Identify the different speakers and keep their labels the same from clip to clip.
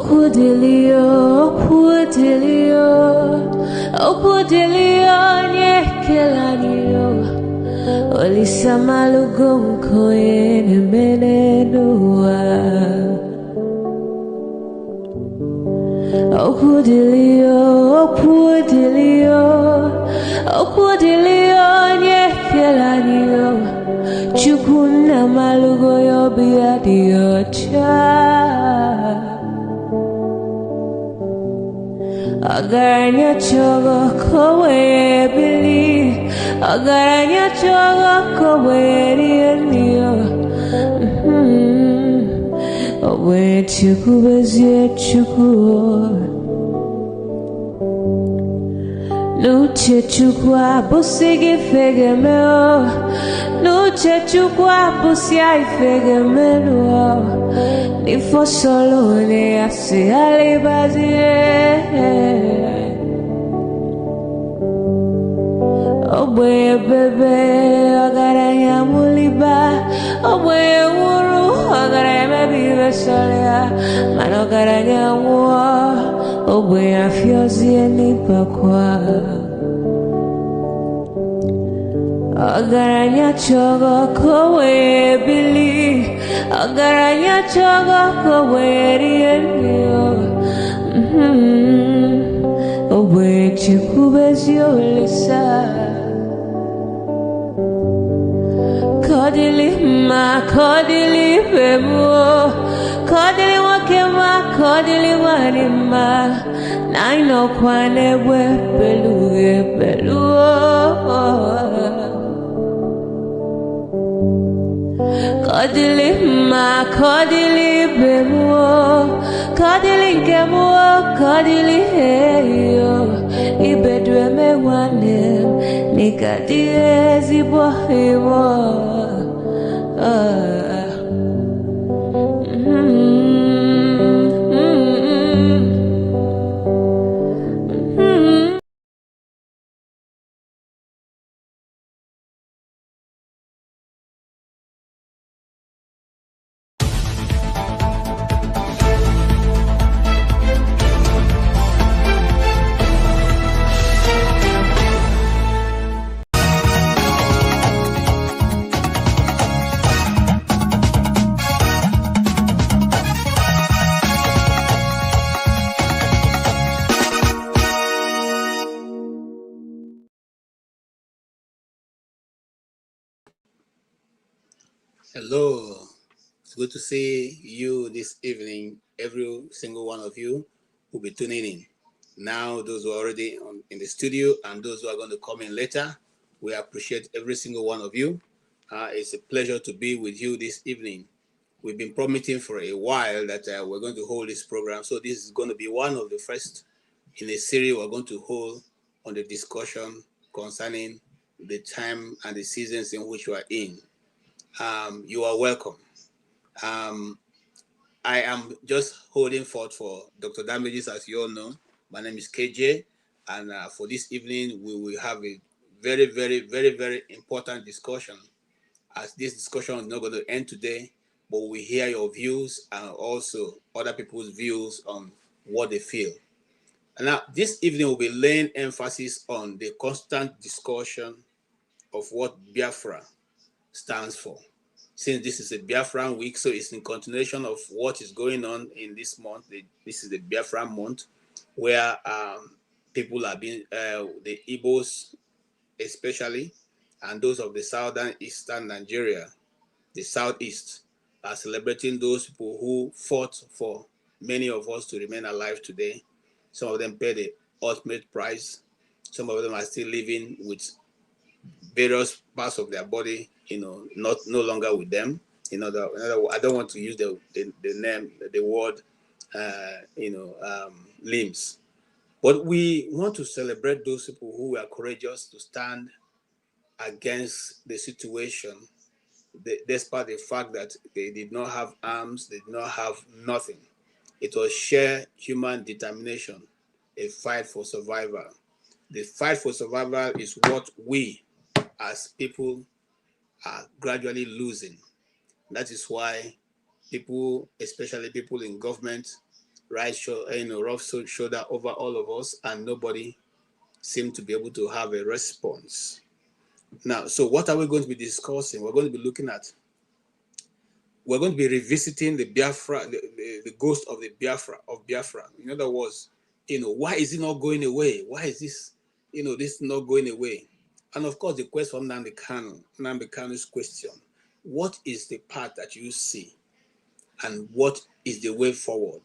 Speaker 1: Okudilio, Nyekelanio, Olisamalugo, Koen, Menenua. Okudilio, Nyekelanio, Chukuna Malugo, Yobiadio, Cha. Agaranya chogo kowe bili, agaranya chogo kowe rienio. Owe chuku bezie chuku, nuche chukwa busigi fege meo, nuche chukwa busia ifege meo. Ni fosolo ne ase alibazie. Obwe bebe agaranya muliba, obwe wuru agaranya bibe solia, mano agaranya wa, obwe afyozi ni pakwa. Agaranya chogo kowe bili, agaranya chogo kowe rienio. Owe chikubezio lisa. Kodili ma, kodili bemo, kodili wakema, kodili wanima. Naino kwane we beluge beluo. Kodili ma, kodili bemo, kodili kemo, kodili heyo. Ibedwe me wanem, nikadie zibo hewo.
Speaker 2: Hello, it's good to see you this evening. Every single one of you will be tuning in. Now, those who are already in the studio and those who are going to come in later, we appreciate every single one of you. It's a pleasure to be with you this evening. We've been promising for a while that we're going to hold this program. So this is going to be one of the first in a series we're going to hold on the discussion concerning the time and the seasons in which we are in. You are welcome. I am just holding forth for Dr. Damages, as you all know. My name is KJ, and for this evening, we will have a very, very, very, very important discussion. As this discussion is not going to end today, but we hear your views and also other people's views on what they feel. And now, this evening, we'll be laying emphasis on the constant discussion of what Biafra stands for. Since this is a Biafran week, so it's in continuation of what is going on in this month. This is the Biafran month, where people are being, the Igbos especially, and those of the southern eastern Nigeria, the southeast, are celebrating those people who fought for many of us to remain alive today. Some of them paid the ultimate price. Some of them are still living with various parts of their body, no longer with them. I don't want to use the name, the word, limbs. But we want to celebrate those people who were courageous to stand against the situation, despite the fact that they did not have arms, they did not have nothing. It was sheer human determination, a fight for survival. The fight for survival is what we, as people, are gradually losing. That is why people, especially people in government, rough shoulder over all of us, and nobody seemed to be able to have a response. Now, so what are we going to be discussing? We're going to be revisiting the Biafra, the ghost of the Biafra. In other words, why is it not going away? Why is this, this not going away? And of course, the question from Nnamdi Kanu's question: what is the path that you see, and what is the way forward?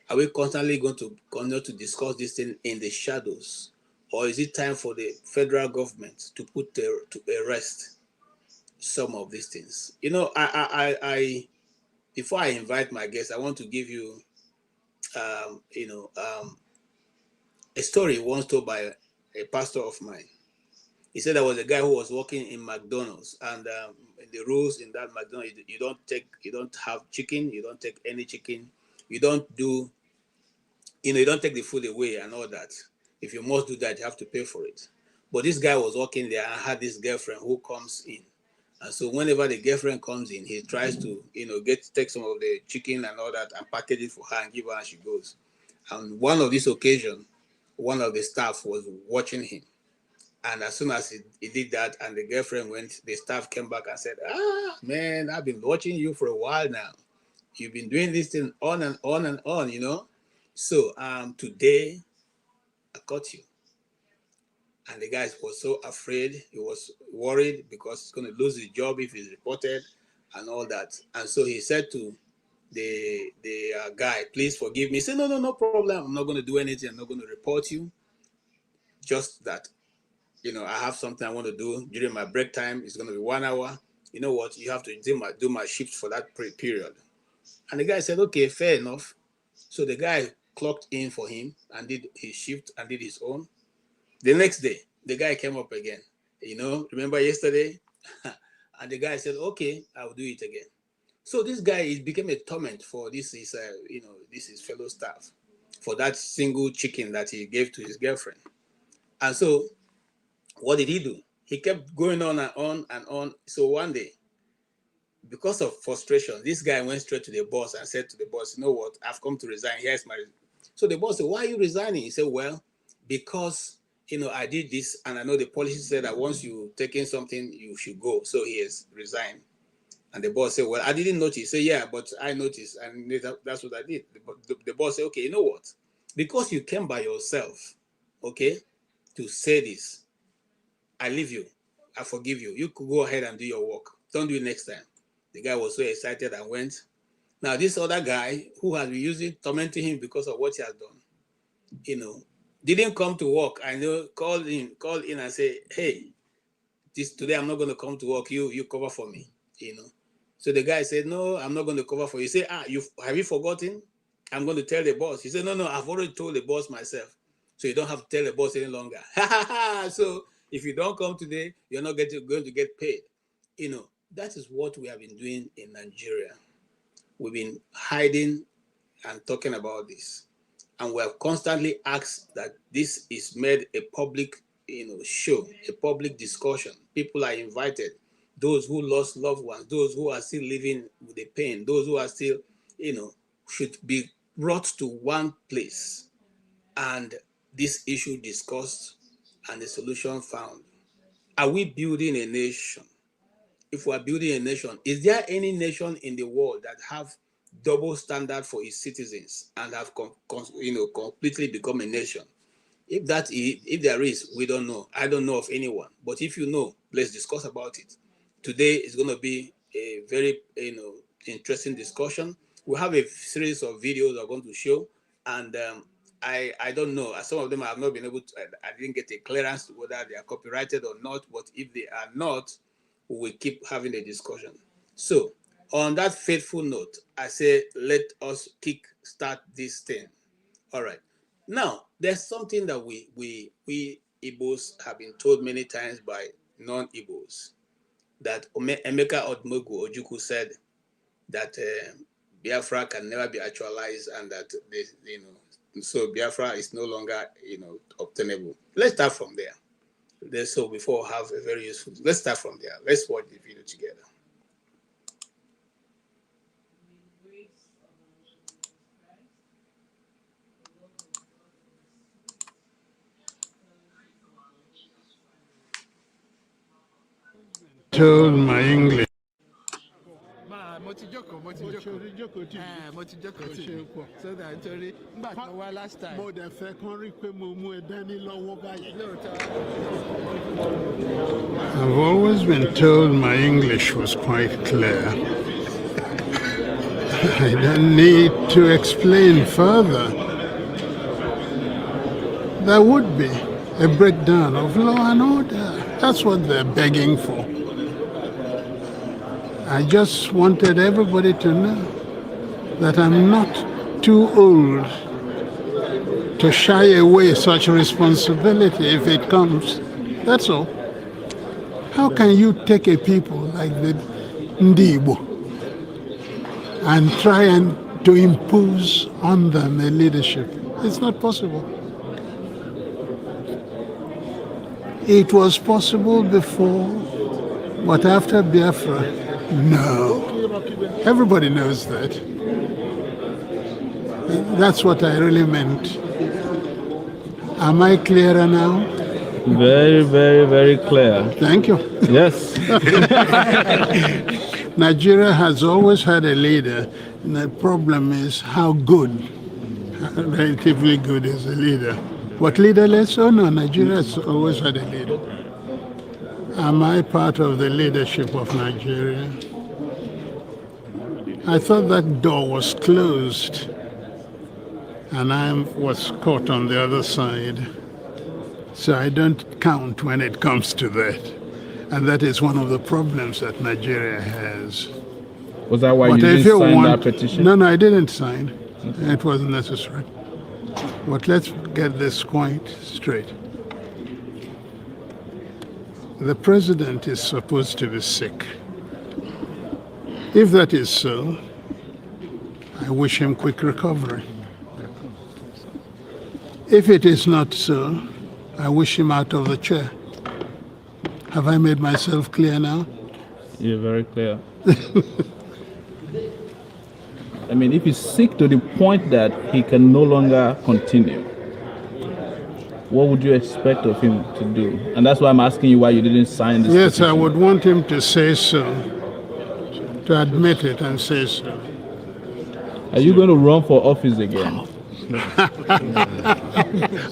Speaker 2: Are we constantly going to continue to discuss this thing in the shadows, or is it time for the federal government to put to rest some of these things? Before I invite my guests, I want to give you, a story once told by a pastor of mine. He said there was a guy who was working in McDonald's, and the rules in that McDonald's, you don't have chicken, you don't take any chicken, you don't take the food away and all that. If you must do that, you have to pay for it. But this guy was working there and had this girlfriend who comes in. And so whenever the girlfriend comes in, he tries to, take some of the chicken and all that and package it for her and give her, and she goes. And one of these occasions, one of the staff was watching him. And as soon as he did that and the girlfriend went, the staff came back and said, man, I've been watching you for a while now. You've been doing this thing on and on and on, So today I caught you. And the guy was so afraid, he was worried because he's going to lose his job if he's reported and all that. And so he said to the guy, please forgive me. He said, no problem. I'm not going to do anything. I'm not going to report you. Just that, I have something I want to do during my break time. It's going to be 1 hour. You know what? You have to do my shift for that period. And the guy said, okay, fair enough. So the guy clocked in for him and did his shift and did his own. The next day, the guy came up again. Remember yesterday? And the guy said, okay, I'll do it again. So this guy became a torment for this is fellow staff for that single chicken that he gave to his girlfriend. And so what did he do? He kept going on and on and on. So one day, because of frustration, this guy went straight to the boss and said to the boss, you know what, I've come to resign. Here's my resign. So the boss said, why are you resigning? He said, well, because I did this, and I know the policy said that once you take in something, you should go. So he has resigned. And the boss said, well, I didn't notice. He said, yeah, but I noticed, and that's what I did. The boss said, okay, you know what? Because you came by yourself, okay, to say this, I leave you. I forgive you. You could go ahead and do your work. Don't do it next time. The guy was so excited and went. Now, this other guy who has been tormenting him because of what he has done, didn't come to work. I know, called in and say, hey, today I'm not going to come to work. You cover for me, So the guy said, no, I'm not going to cover for you. He said, have you forgotten? I'm going to tell the boss. He said, no, I've already told the boss myself. So you don't have to tell the boss any longer. So if you don't come today, you're not going to get paid. That is what we have been doing in Nigeria. We've been hiding and talking about this. And we have constantly asked that this is made a public, show, a public discussion. People are invited. Those who lost loved ones, those who are still living with the pain, those who are still, should be brought to one place and this issue discussed and the solution found. Are we building a nation? If we are building a nation, is there any nation in the world that have double standard for its citizens and have completely become a nation? If there is, we don't know. I don't know of anyone. But if you know, let's discuss about it. Today is going to be a very interesting discussion. We have a series of videos I'm going to show, and I don't know. Some of them I have not been able to. I didn't get a clearance whether they are copyrighted or not. But if they are not, we will keep having a discussion. So on that faithful note, I say let us start this thing. All right. Now, there's something that we Igbos have been told many times by non-Igbos, that Emeka Odmogu Ojukwu said that Biafra can never be actualized, and that so Biafra is no longer obtainable. Let's start from there. So before we have a very useful, let's start from there. Let's watch the video together.
Speaker 3: told my English.
Speaker 4: So that last time.
Speaker 3: I've always been told my English was quite clear. I don't need to explain further. There would be a breakdown of law and order. That's what they're begging for. I just wanted everybody to know that I'm not too old to shy away such responsibility if it comes. That's all. How can you take a people like the Ndibo and try and to impose on them a leadership? It's not possible. It was possible before, but after Biafra, no. Everybody knows that. That's what I really meant. Am I clearer now?
Speaker 5: Very, very, very clear.
Speaker 3: Thank you.
Speaker 5: Yes.
Speaker 3: Nigeria has always had a leader, and the problem is how good, relatively good is a leader. What leaderless? Oh no, Nigeria has always had a leader. Am I part of the leadership of Nigeria? I thought that door was closed, and I was caught on the other side. So I don't count when it comes to that. And that is one of the problems that Nigeria has.
Speaker 5: Was that why you didn't sign that petition?
Speaker 3: No, I didn't sign. Okay. It wasn't necessary. But let's get this quite straight. The president is supposed to be sick. If that is so, I wish him quick recovery. If it is not so, I wish him out of the chair. Have I made myself clear now?
Speaker 5: You're very clear. I mean, if he's sick to the point that he can no longer continue, what would you expect of him to do? And that's why I'm asking you why you didn't sign this petition.
Speaker 3: I would want him to say so, to admit it and say so.
Speaker 5: Are you going to run for office again?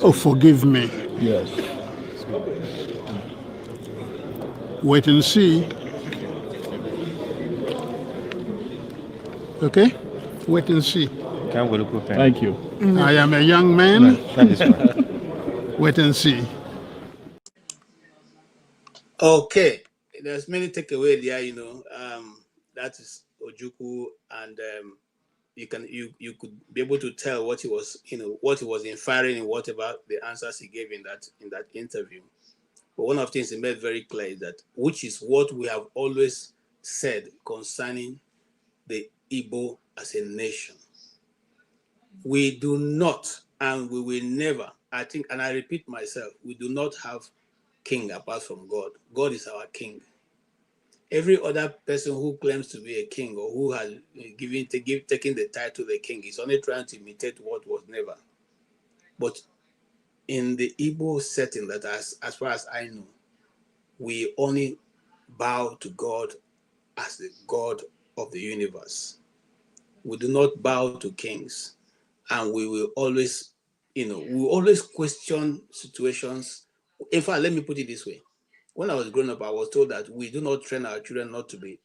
Speaker 3: Oh, forgive me.
Speaker 5: Yes.
Speaker 3: Wait and see. Okay? Wait and see.
Speaker 5: Thank you.
Speaker 3: I am a young man.
Speaker 6: That is right.
Speaker 3: Wait and see.
Speaker 2: Okay, there's many takeaway there. That is Ojukwu, and you could be able to tell what he was, what he was inferring in whatever the answers he gave in that interview. But one of the things he made very clear is that, which is what we have always said concerning the Igbo as a nation. We do not, and we will never, I think, and I repeat myself, we do not have king apart from God. God is our king. Every other person who claims to be a king or who has taken the title the king is only trying to imitate what was never. But in the Igbo setting, that as far as I know, we only bow to God as the God of the universe. We do not bow to kings, and we will always, we will always question situations. In fact, let me put it this way. When I was growing up, I was told that we do not train our children not to be,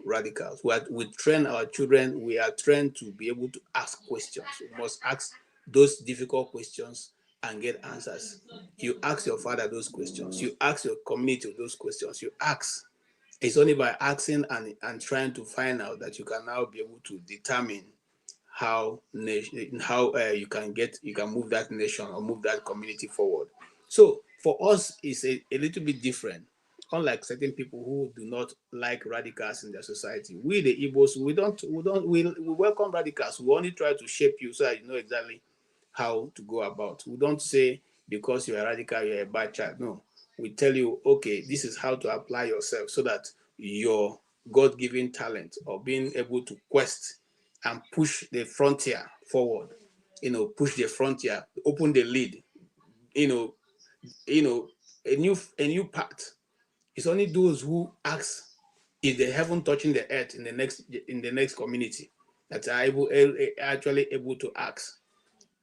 Speaker 2: radicals. We train our children, we are trained to be able to ask questions. We must ask those difficult questions and get answers. You ask your father those questions. You ask your community those questions. You ask. It's only by asking and trying to find out that you can now be able to determine how you can move that nation or move that community forward. So for us, it's a little bit different. Unlike certain people who do not like radicals in their society, we the Igbos, we welcome radicals. We only try to shape you so that you know exactly how to go about. We don't say because you're a radical, you're a bad child. No, we tell you, okay, this is how to apply yourself so that your God-given talent of being able to quest and push the frontier forward, push the frontier, open the lid, a new path It's only those who ask if the heaven touching the earth in the next community that are actually able to ask.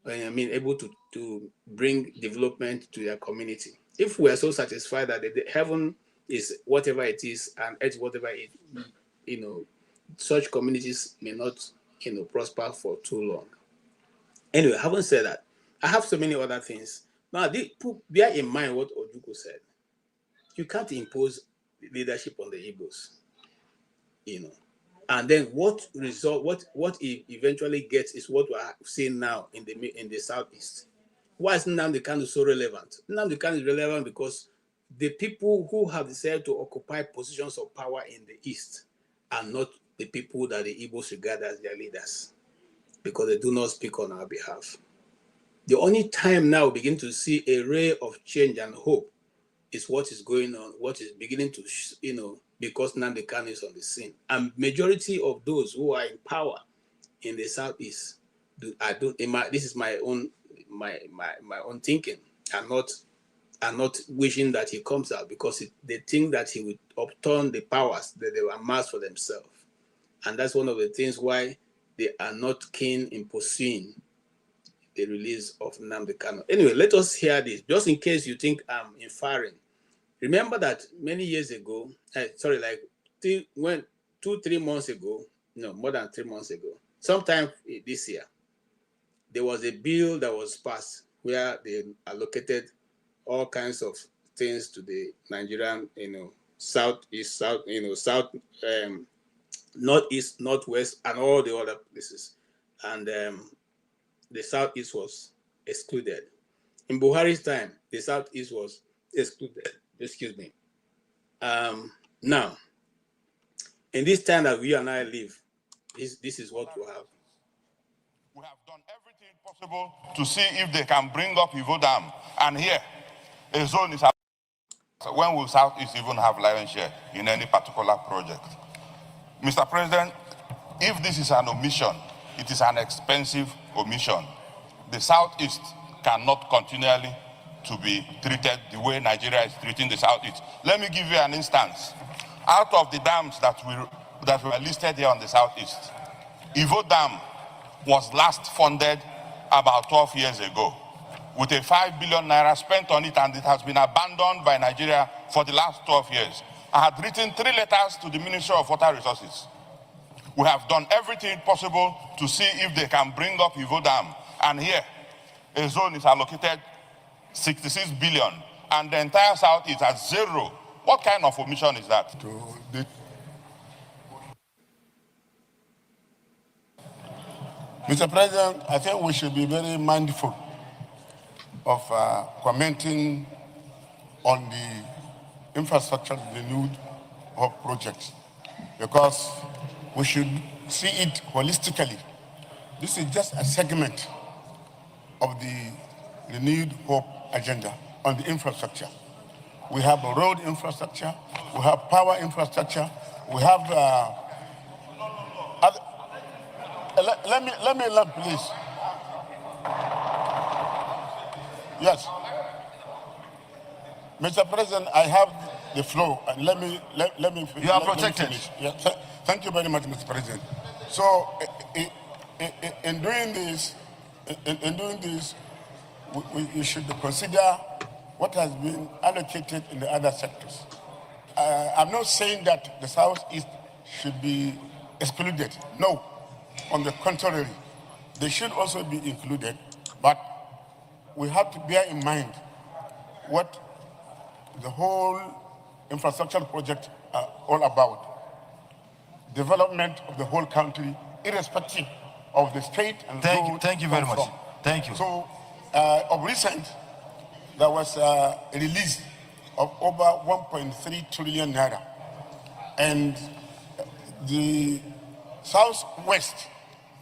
Speaker 2: I mean, able to bring development to their community. If we are so satisfied that the heaven is whatever it is and earth whatever it, such communities may not, prosper for too long. Anyway, having said that, I have so many other things. Now, bear in mind what Ojukwu said. You can't impose leadership on the Igbos, And then what he eventually gets is what we are seeing now in the southeast. Why is Nnamdi Kanu so relevant? Nnamdi Kanu is relevant because the people who have decided to occupy positions of power in the east are not the people that the Igbos regard as their leaders, because they do not speak on our behalf. The only time now we begin to see a ray of change and hope is what is going on, what is beginning to, because Nnamdi Kanu is on the scene. And majority of those who are in power in the southeast, this is my own thinking. I'm not wishing that he comes out, because they think that he will upturn the powers that they amassed for themselves. And that's one of the things why they are not keen in pursuing the release of Nnamdi Kanu. Anyway, let us hear this, just in case you think I'm inferring. Remember that many years ago, like 2-3 months ago, no, more than 3 months ago, sometime this year, there was a bill that was passed where they allocated all kinds of things to the Nigerian, southeast, south, northeast, northwest, and all the other places. And the southeast was excluded. In Buhari's time, the southeast was excluded. Excuse me. Now, in this time that we and I live, this is what we have.
Speaker 6: We have done everything possible to see if they can bring up Ivo Dam. And here, a zone is... When will Southeast even have lion's share in any particular project? Mr. President, if this is an omission, it is an expensive omission. The Southeast cannot continually to be treated the way Nigeria is treating the Southeast. Let me give you an instance. Out of the dams that were listed here on the Southeast, Ivo Dam was last funded about 12 years ago with a 5 billion naira spent on it, and it has been abandoned by Nigeria for the last 12 years. I had written 3 letters to the Ministry of Water Resources. We have done everything possible to see if they can bring up Ivo Dam. And here, a zone is allocated 66 billion, and the entire South is at 0. What kind of omission is that?
Speaker 7: Mr. President, I think we should be very mindful of commenting on the infrastructure renewed hope project, because we should see it holistically. This is just a segment of the renewed hope agenda on the infrastructure. We have a road infrastructure, we have power infrastructure, we have let me learn, please. Yes. Mr. President, I have the floor, and let me
Speaker 6: you are protected.
Speaker 7: Yeah, thank you very much, Mr. President. So in doing this, we should consider what has been allocated in the other sectors. I'm not saying that the Southeast should be excluded. No, on the contrary, they should also be included, but we have to bear in mind what the whole infrastructure project are all about. Development of the whole country, irrespective of the state and
Speaker 6: thank you very much. Thank you.
Speaker 7: So, of recent, there was a release of over 1.3 trillion naira, and the Southwest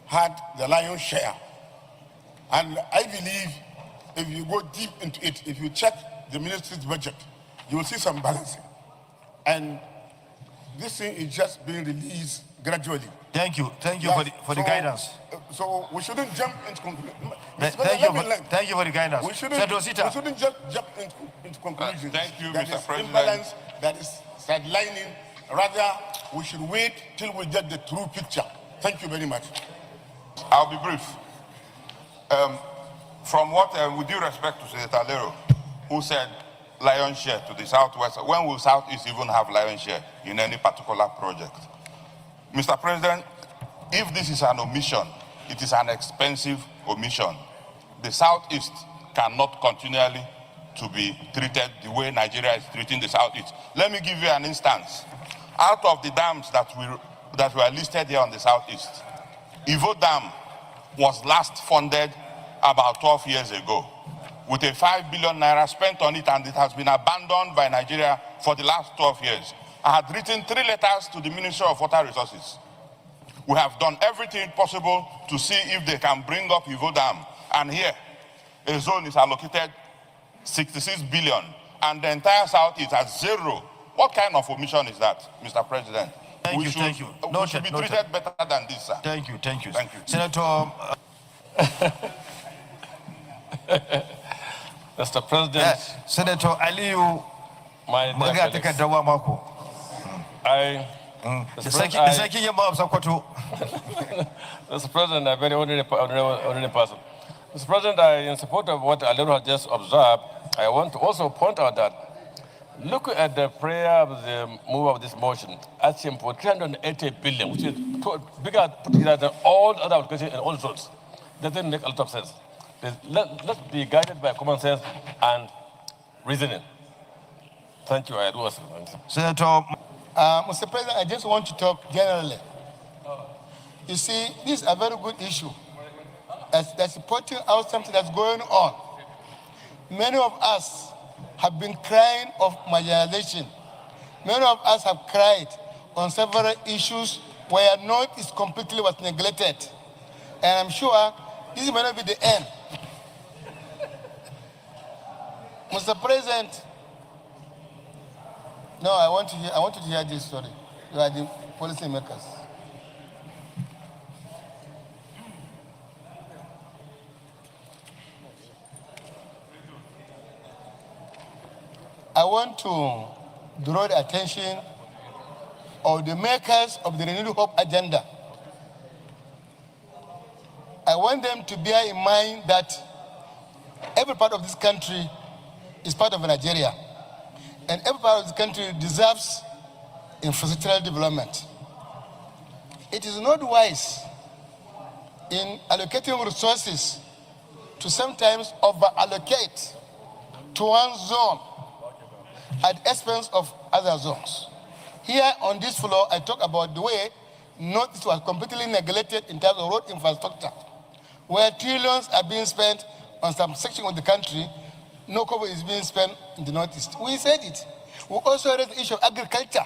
Speaker 7: had the lion's share. And I believe if you go deep into it, if you check the ministry's budget, you will see some balancing. And this thing is just being released gradually.
Speaker 8: Thank you for the guidance.
Speaker 7: So we shouldn't jump into conclusions.
Speaker 8: Thank you for the guidance.
Speaker 7: We shouldn't just jump into conclusions.
Speaker 6: Thank you,
Speaker 7: that
Speaker 6: Mr.
Speaker 7: is
Speaker 6: President.
Speaker 7: Imbalance, that is sidelining. Rather, we should wait till we get the true picture. Thank you very much.
Speaker 6: I'll be brief. From what, with due respect to Senator Lero, who said lion share to the Southwest, when will Southeast even have lion share in any particular project? Mr. President, if this is an omission, it is an expensive omission. The Southeast cannot continually to be treated the way Nigeria is treating the Southeast. Let me give you an instance. Out of the dams that were listed here on the Southeast, Ivo Dam was last funded about 12 years ago with a 5 billion naira spent on it, and it has been abandoned by Nigeria for the last 12 years. I had written 3 letters to the Ministry of Water Resources. We have done everything possible to see if they can bring up Ivo Dam, and here a zone is allocated 66 billion, and the entire South is at 0. What kind of omission is that, Mr. President?
Speaker 8: Thank you.
Speaker 6: We should be treated better than this, sir.
Speaker 8: Thank you.
Speaker 6: Senator.
Speaker 9: Mr. President.
Speaker 8: Yes. Senator Aliyu.
Speaker 9: My dear colleagues, Mr. President, a very ordinary person. Mr. President, in support of what Alero has just observed, I want to also point out that look at the prayer of the move of this motion, asking for 380 billion, which is bigger than all other applications in all sorts. Doesn't make a lot of sense. Let's be guided by common sense and reasoning. Thank you. I do also.
Speaker 8: Senator.
Speaker 4: Mr. President, I just want to talk generally. You see, this is a very good issue. That's pointing out something that's going on. Many of us have been crying of marginalization. Many of us have cried on several issues where North is completely was neglected. And I'm sure this may not be the end. Mr. President, no, I want you to hear this story. You are the policy makers. I want to draw the attention of the makers of the Renewed Hope agenda. I want them to bear in mind that every part of this country is part of Nigeria, and every part of this country deserves infrastructural development. It is not wise in allocating resources to sometimes over-allocate to one zone at the expense of other zones. Here on this floor, I talk about the way North was completely neglected in terms of road infrastructure, where trillions are being spent on some section of the country, no cover is being spent in the Northeast. We said it. We also raised the issue of agriculture,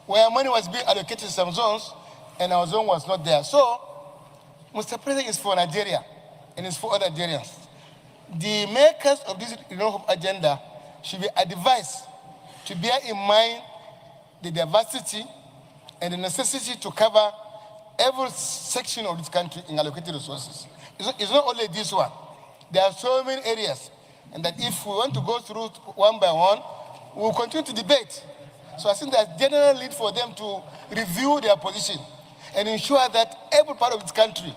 Speaker 4: where money was being allocated to some zones, and our zone was not there. So, Mr. President, is for Nigeria, and it's for other Nigerians. The makers of this agenda should be advised to bear in mind the diversity and the necessity to cover every section of this country in allocated resources. It's not only this one. There are so many areas, and that if we want to go through one by one, we'll continue to debate. So I think there's general need for them to review their position and ensure that every part of this country,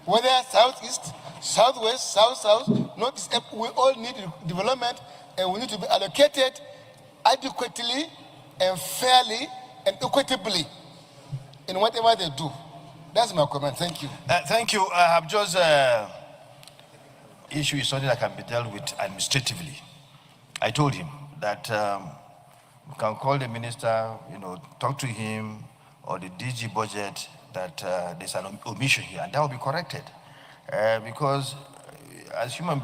Speaker 4: whether southeast, southwest, south-south, northeast, we all need development, and we need to be allocated adequately and fairly and equitably in whatever they do. That's my comment. Thank you.
Speaker 8: Thank you. I have just issue is something that can be dealt with administratively. I told him that we can call the minister, talk to him, or the DG budget, that there's an omission here, and that will be corrected. Because as human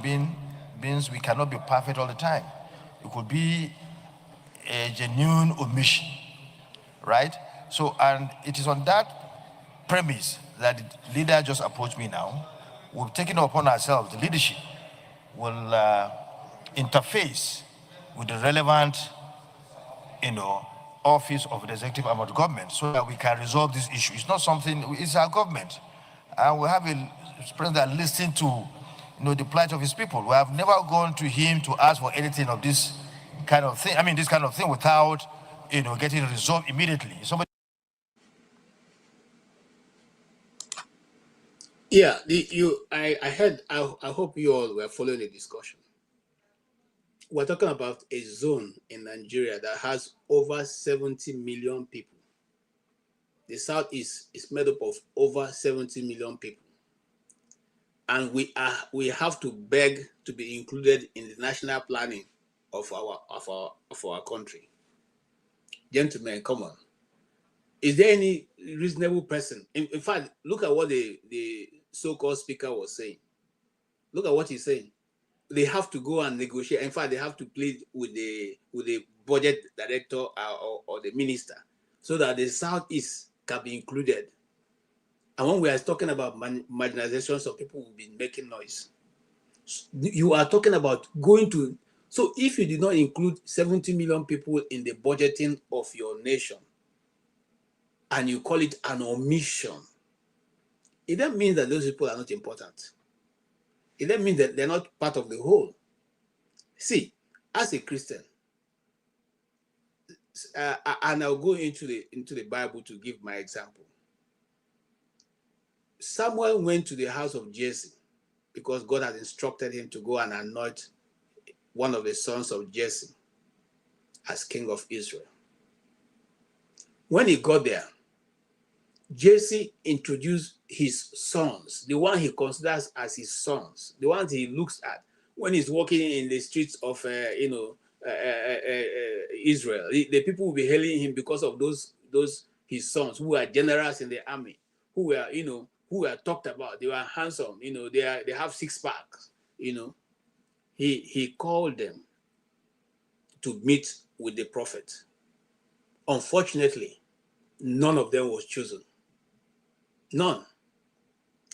Speaker 8: beings, we cannot be perfect all the time. It could be a genuine omission, right? So, and it is on that premise that the leader just approached me now. We've taken it upon ourselves, the leadership will interface with the relevant, office of the executive arm of the government so that we can resolve this issue. It's not something, it's our government. And we have a president that listens to the plight of his people. We have never gone to him to ask for anything of this kind of thing. I mean, this kind of thing without, getting resolved immediately. Somebody.
Speaker 2: Yeah, I hope you all were following the discussion. We're talking about a zone in Nigeria that has over 70 million people. The Southeast is made up of over 70 million people. And we have to beg to be included in the national planning of our country. Gentlemen, come on. Is there any reasonable person? In fact, look at what the so-called speaker was saying. Look at what he's saying. They have to go and negotiate. In fact, they have to plead with the budget director or the minister so that the Southeast can be included. And when we are talking about marginalization, some people will be making noise. You are talking about going to... So if you did not include 70 million people in the budgeting of your nation, and you call it an omission, it then means that those people are not important. It then means that they're not part of the whole. See, as a Christian, and I'll go into the Bible to give my example. Samuel went to the house of Jesse because God had instructed him to go and anoint one of the sons of Jesse as king of Israel. When he got there, Jesse introduced his sons, the one he considers as his sons, the ones he looks at when he's walking in the streets of Israel. The people will be hailing him because of those his sons who are generals in the army, who were talked about. They were handsome, they have six packs, He called them to meet with the prophet. Unfortunately, none of them was chosen. None.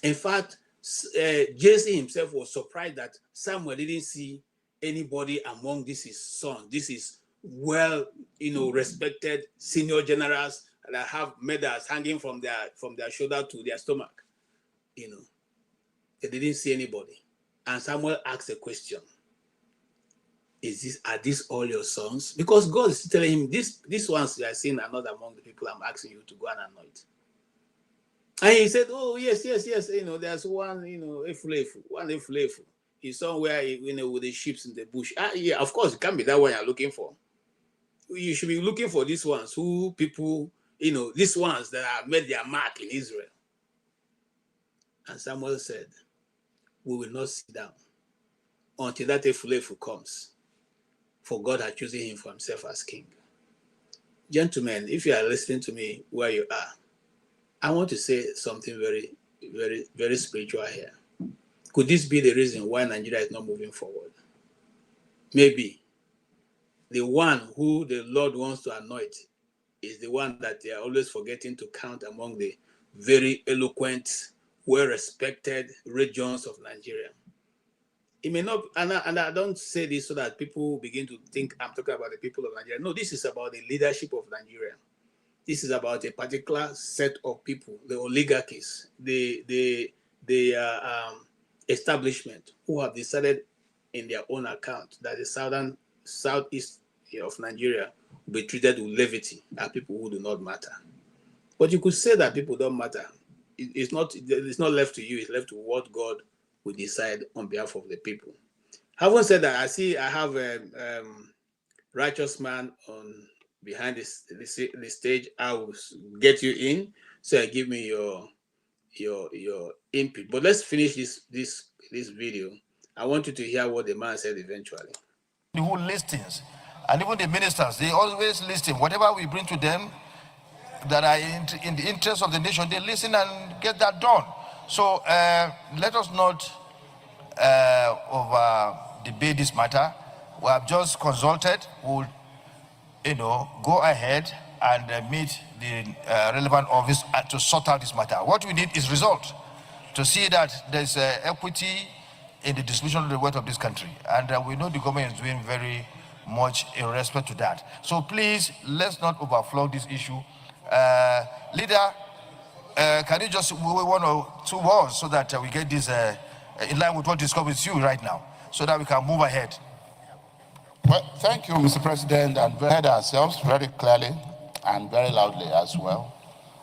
Speaker 2: In fact, Jesse himself was surprised that Samuel didn't see anybody among his sons. This is respected senior generals that have medals hanging from their shoulder to their stomach. They didn't see anybody. And Samuel asked a question. Are these all your sons? Because God is telling him, these ones you are seeing are not among the people I'm asking you to go and anoint. And he said, oh, yes. There's one, Efulefu. He's somewhere, with the sheep in the bush. Yeah, of course, it can't be that one you're looking for. You should be looking for these ones who people, these ones that have made their mark in Israel. And Samuel said, we will not sit down until that Efulefu comes, for God had chosen him for himself as king. Gentlemen, if you are listening to me where you are, I want to say something very, very, very spiritual here. Could this be the reason why Nigeria is not moving forward? Maybe the one who the Lord wants to anoint is the one that they are always forgetting to count among the very eloquent, well-respected regions of Nigeria. It may not, and I don't say this so that people begin to think I'm talking about the people of Nigeria. No, this is about the leadership of Nigeria. This is about a particular set of people, the oligarchies, the establishment, who have decided in their own account that the southeast of Nigeria will be treated with levity as people who do not matter. But you could say that people don't matter. It's not left to you, it's left to what God will decide on behalf of the people. Having said that, I have a righteous man behind the stage. I will get you in, so give me your input. But let's finish this video. I want you to hear what the man said eventually.
Speaker 8: Who listens, and even the ministers, they always listen. Whatever we bring to them that are in the interest of the nation, they listen and get that done. So let us not over debate this matter. We have just consulted. We'll go ahead and meet the relevant office to sort out this matter. What we need is result, to see that there's equity in the distribution of the wealth of this country. And we know the government is doing very much in respect to that. So please, let's not overflow this issue. Leader, can you just wait 1 or 2 words so that we get this in line with what discussed with you right now, so that we can move ahead?
Speaker 7: Well, thank you, Mr. President, and we heard ourselves very clearly and very loudly as well.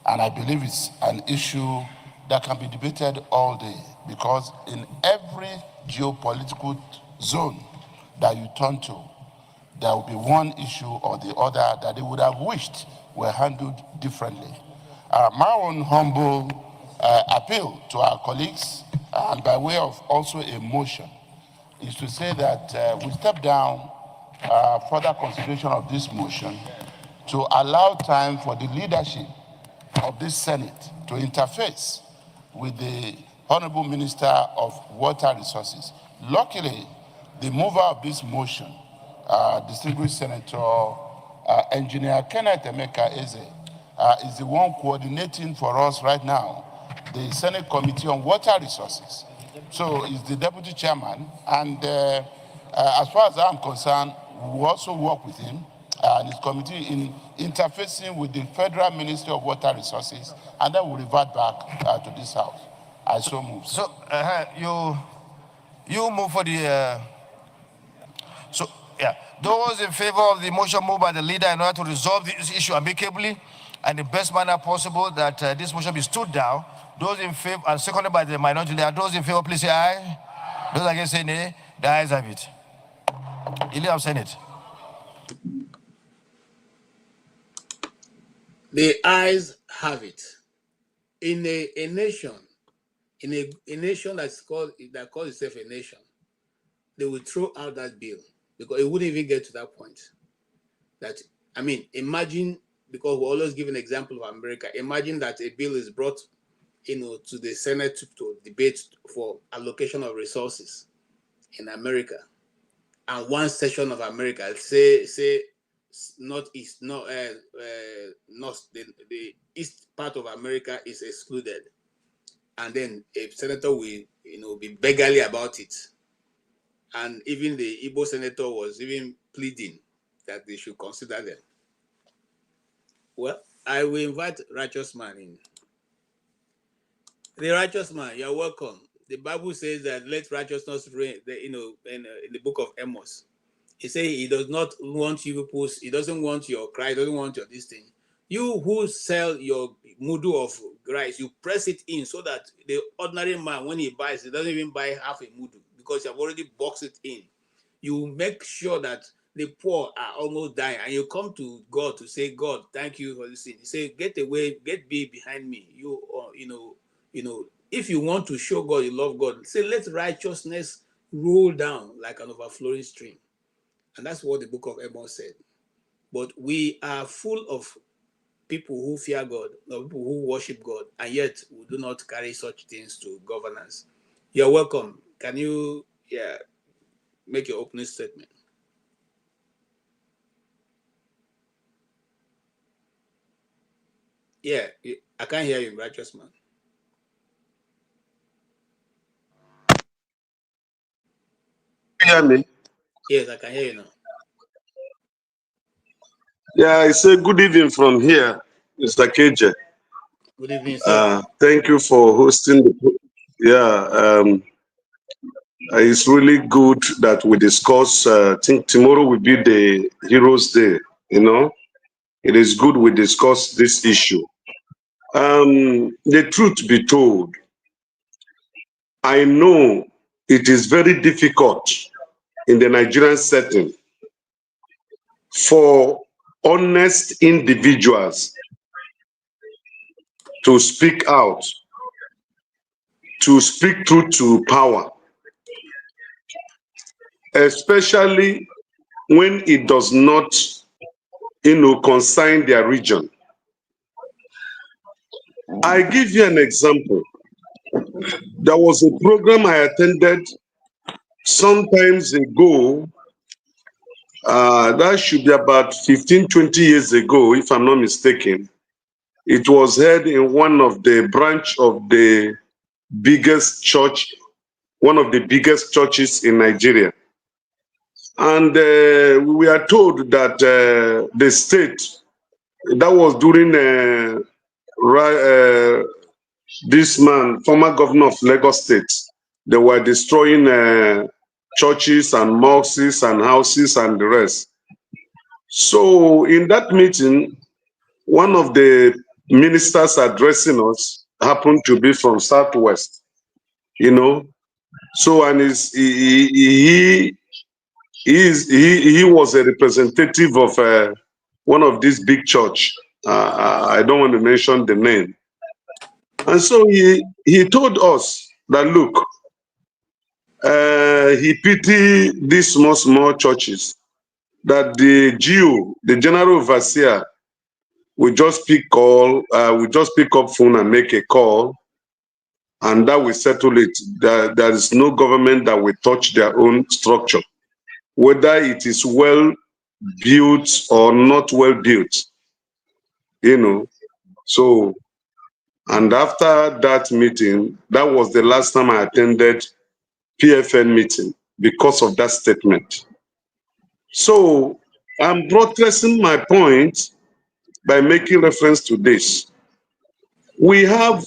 Speaker 7: And I believe it's an issue that can be debated all day, because in every geopolitical zone that you turn to, there will be one issue or the other that they would have wished were handled differently. My own humble appeal to our colleagues, and by way of also a motion, is to say that we step down further consideration of this motion to allow time for the leadership of this Senate to interface with the Honorable Minister of Water Resources. Luckily, the mover of this motion, distinguished Senator Engineer Kenneth Emeka Eze, is the one coordinating for us right now the Senate Committee on Water Resources. So he's the deputy chairman, and as far as I'm concerned, we also work with him and his committee in interfacing with the Federal Ministry of Water Resources, and then we'll revert back to this house. I so move.
Speaker 8: So you move for the. So yeah, those in favor of the motion moved by the leader in order to resolve this issue amicably and the best manner possible, that this motion be stood down. Those in favor, and seconded by the minority leader, those in favor, please say aye. Those against say nay. The ayes have it. Leader of Senate.
Speaker 2: The ayes have it. In a nation, in a nation that calls itself a nation, they will throw out that bill because it wouldn't even get to that point. That, I mean, imagine, because we always give an example of America. Imagine that a bill is brought, to the Senate to debate for allocation of resources in America, and one section of America, say northeast, north, the east part of America is excluded, and then a senator will, be beggarly about it, and even the Igbo senator was even pleading that they should consider them. Well, I will invite righteous man in. The righteous man, you're welcome. The Bible says that let righteousness reign. In the book of Amos, he says he does not want you people. He doesn't want your cry. He doesn't want your this thing. You who sell your mudu of rice, you press it in so that the ordinary man, when he buys, he doesn't even buy half a mudu because you have already boxed it in. You make sure that the poor are almost dying, and you come to God to say, God, thank you for this thing. He say, get away, get behind me. If you want to show God you love God, say, let righteousness roll down like an overflowing stream. And that's what the book of Amos said. But we are full of people who fear God, or people who worship God, and yet we do not carry such things to governance. You're welcome. Can you make your opening statement? Yeah, I can't hear you, righteous man.
Speaker 10: Can you hear me?
Speaker 2: Yes, I can hear you now.
Speaker 10: Yeah, I say good evening from here, Mr. KJ.
Speaker 2: Good evening, sir.
Speaker 10: Thank you for hosting the. It's really good that we discuss. I think tomorrow will be the Heroes Day. It is good we discuss this issue. The truth be told, I know it is very difficult in the Nigerian setting for honest individuals to speak out, to speak truth to power, especially when it does not, concern their region. I give you an example. There was a program I attended sometimes ago, that should be about 15, 20 years ago, if I'm not mistaken. It was held in one of the branch of the biggest church, one of the biggest churches in Nigeria. And we are told that the state, that was during this man, former governor of Lagos State, they were destroying churches and mosques and houses and the rest. So in that meeting, one of the ministers addressing us happened to be from Southwest, you know. So, and he was a representative of one of these big church. I don't want to mention the name. And so he told us that, look, he pitied these small churches, that the GO, the general overseer, we just pick up phone and make a call, and that will settle it. There is no government that will touch their own structure, whether it is well built or not well built, you know. So, and after that meeting, that was the last time I attended PFN meeting because of that statement. So I'm buttressing my point by making reference to this. We have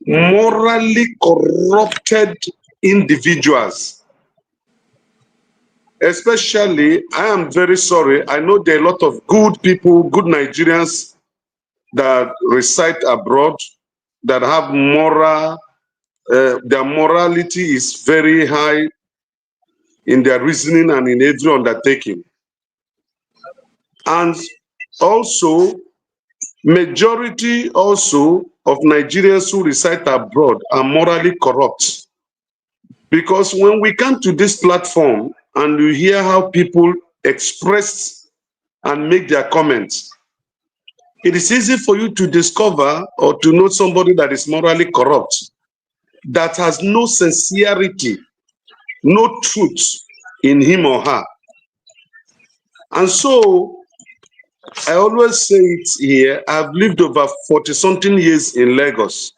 Speaker 10: morally corrupted individuals. Especially, I am very sorry, I know there are a lot of good people, good Nigerians that reside abroad, that have moral, their morality is very high in their reasoning and in every undertaking. And also, majority also of Nigerians who reside abroad are morally corrupt. Because when we come to this platform and you hear how people express and make their comments, it is easy for you to discover or to know somebody that is morally corrupt, that has no sincerity, no truth in him or her. And so, I always say it here, I've lived over 40-something years in Lagos,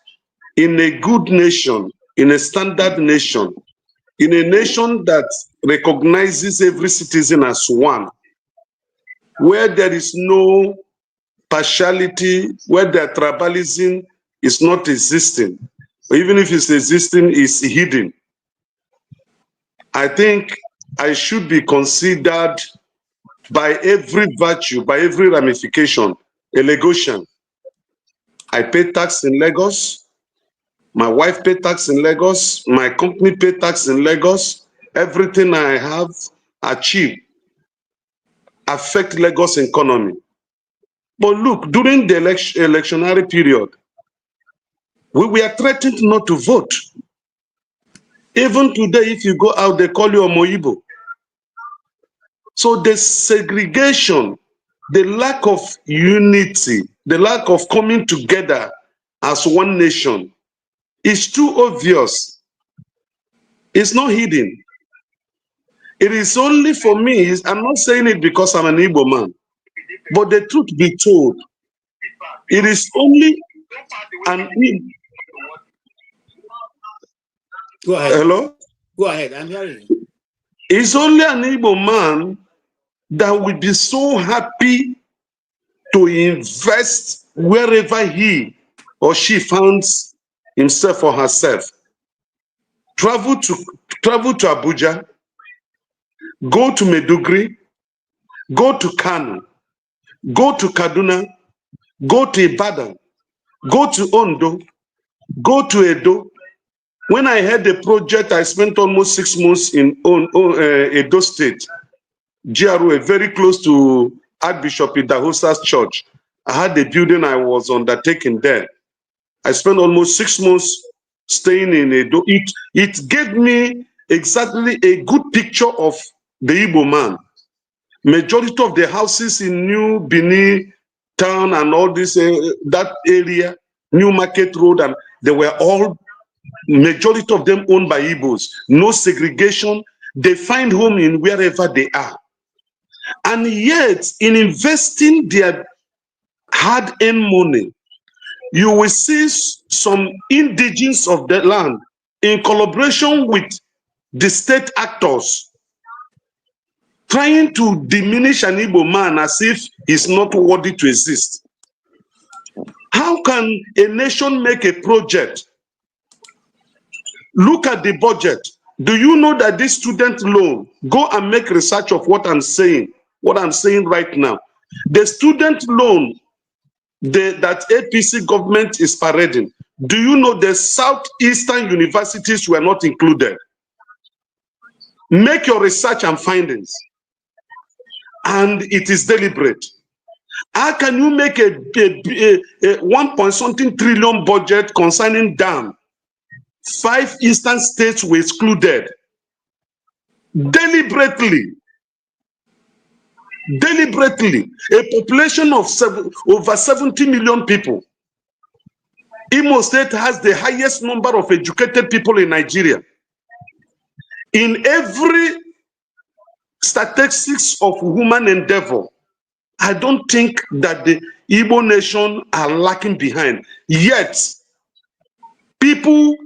Speaker 10: in a good nation, in a standard nation, in a nation that recognizes every citizen as one, where there is no partiality, where the tribalism is not existing, or even if it's existing, it's hidden. I think I should be considered by every virtue, by every ramification, a Lagosian. I pay tax in Lagos. My wife paid tax in Lagos. My company paid tax in Lagos. Everything I have achieved affect Lagos economy. But look, during the electionary period, we were threatened not to vote. Even today, if you go out, they call you Omoibo. So the segregation, the lack of unity, the lack of coming together as one nation is too obvious. It's not hidden. It is only for me, I'm not saying it because I'm an Igbo man, but the truth be told, it is only an Igbo.
Speaker 2: Go ahead.
Speaker 10: Hello?
Speaker 2: Go ahead, I'm hearing you.
Speaker 10: It's only an Igbo man that will be so happy to invest wherever he or she finds himself or herself. Travel to Abuja, go to Meduguri, go to Kanu, go to Kaduna, go to Ibadan, go to Ondo, go to Edo. When I had the project, I spent almost 6 months in Edo State, GRA, very close to Archbishop Idahosa's church. I had a building I was undertaking there. I spent almost 6 months staying in Edo. It gave me exactly a good picture of the Igbo man. Majority of the houses in New Benin town and all this, that area, New Market Road, and they were all, majority of them owned by Igbos. No segregation. They find home in wherever they are. And yet, in investing their hard-earned money, you will see some indigenes of the land in collaboration with the state actors trying to diminish an Igbo man as if he's not worthy to exist. How can a nation make a project? Look at the budget. Do you know that this student loan, go and make research of what I'm saying right now. The student loan that APC government is parading, do you know the southeastern universities were not included? Make your research and findings. And it is deliberate. How can you make a 1.something trillion budget concerning dam? 5 eastern states were excluded. Deliberately. A population of over 70 million people. Imo State has the highest number of educated people in Nigeria. In every statistics of human endeavor, I don't think that the Igbo nation are lacking behind. Yet, people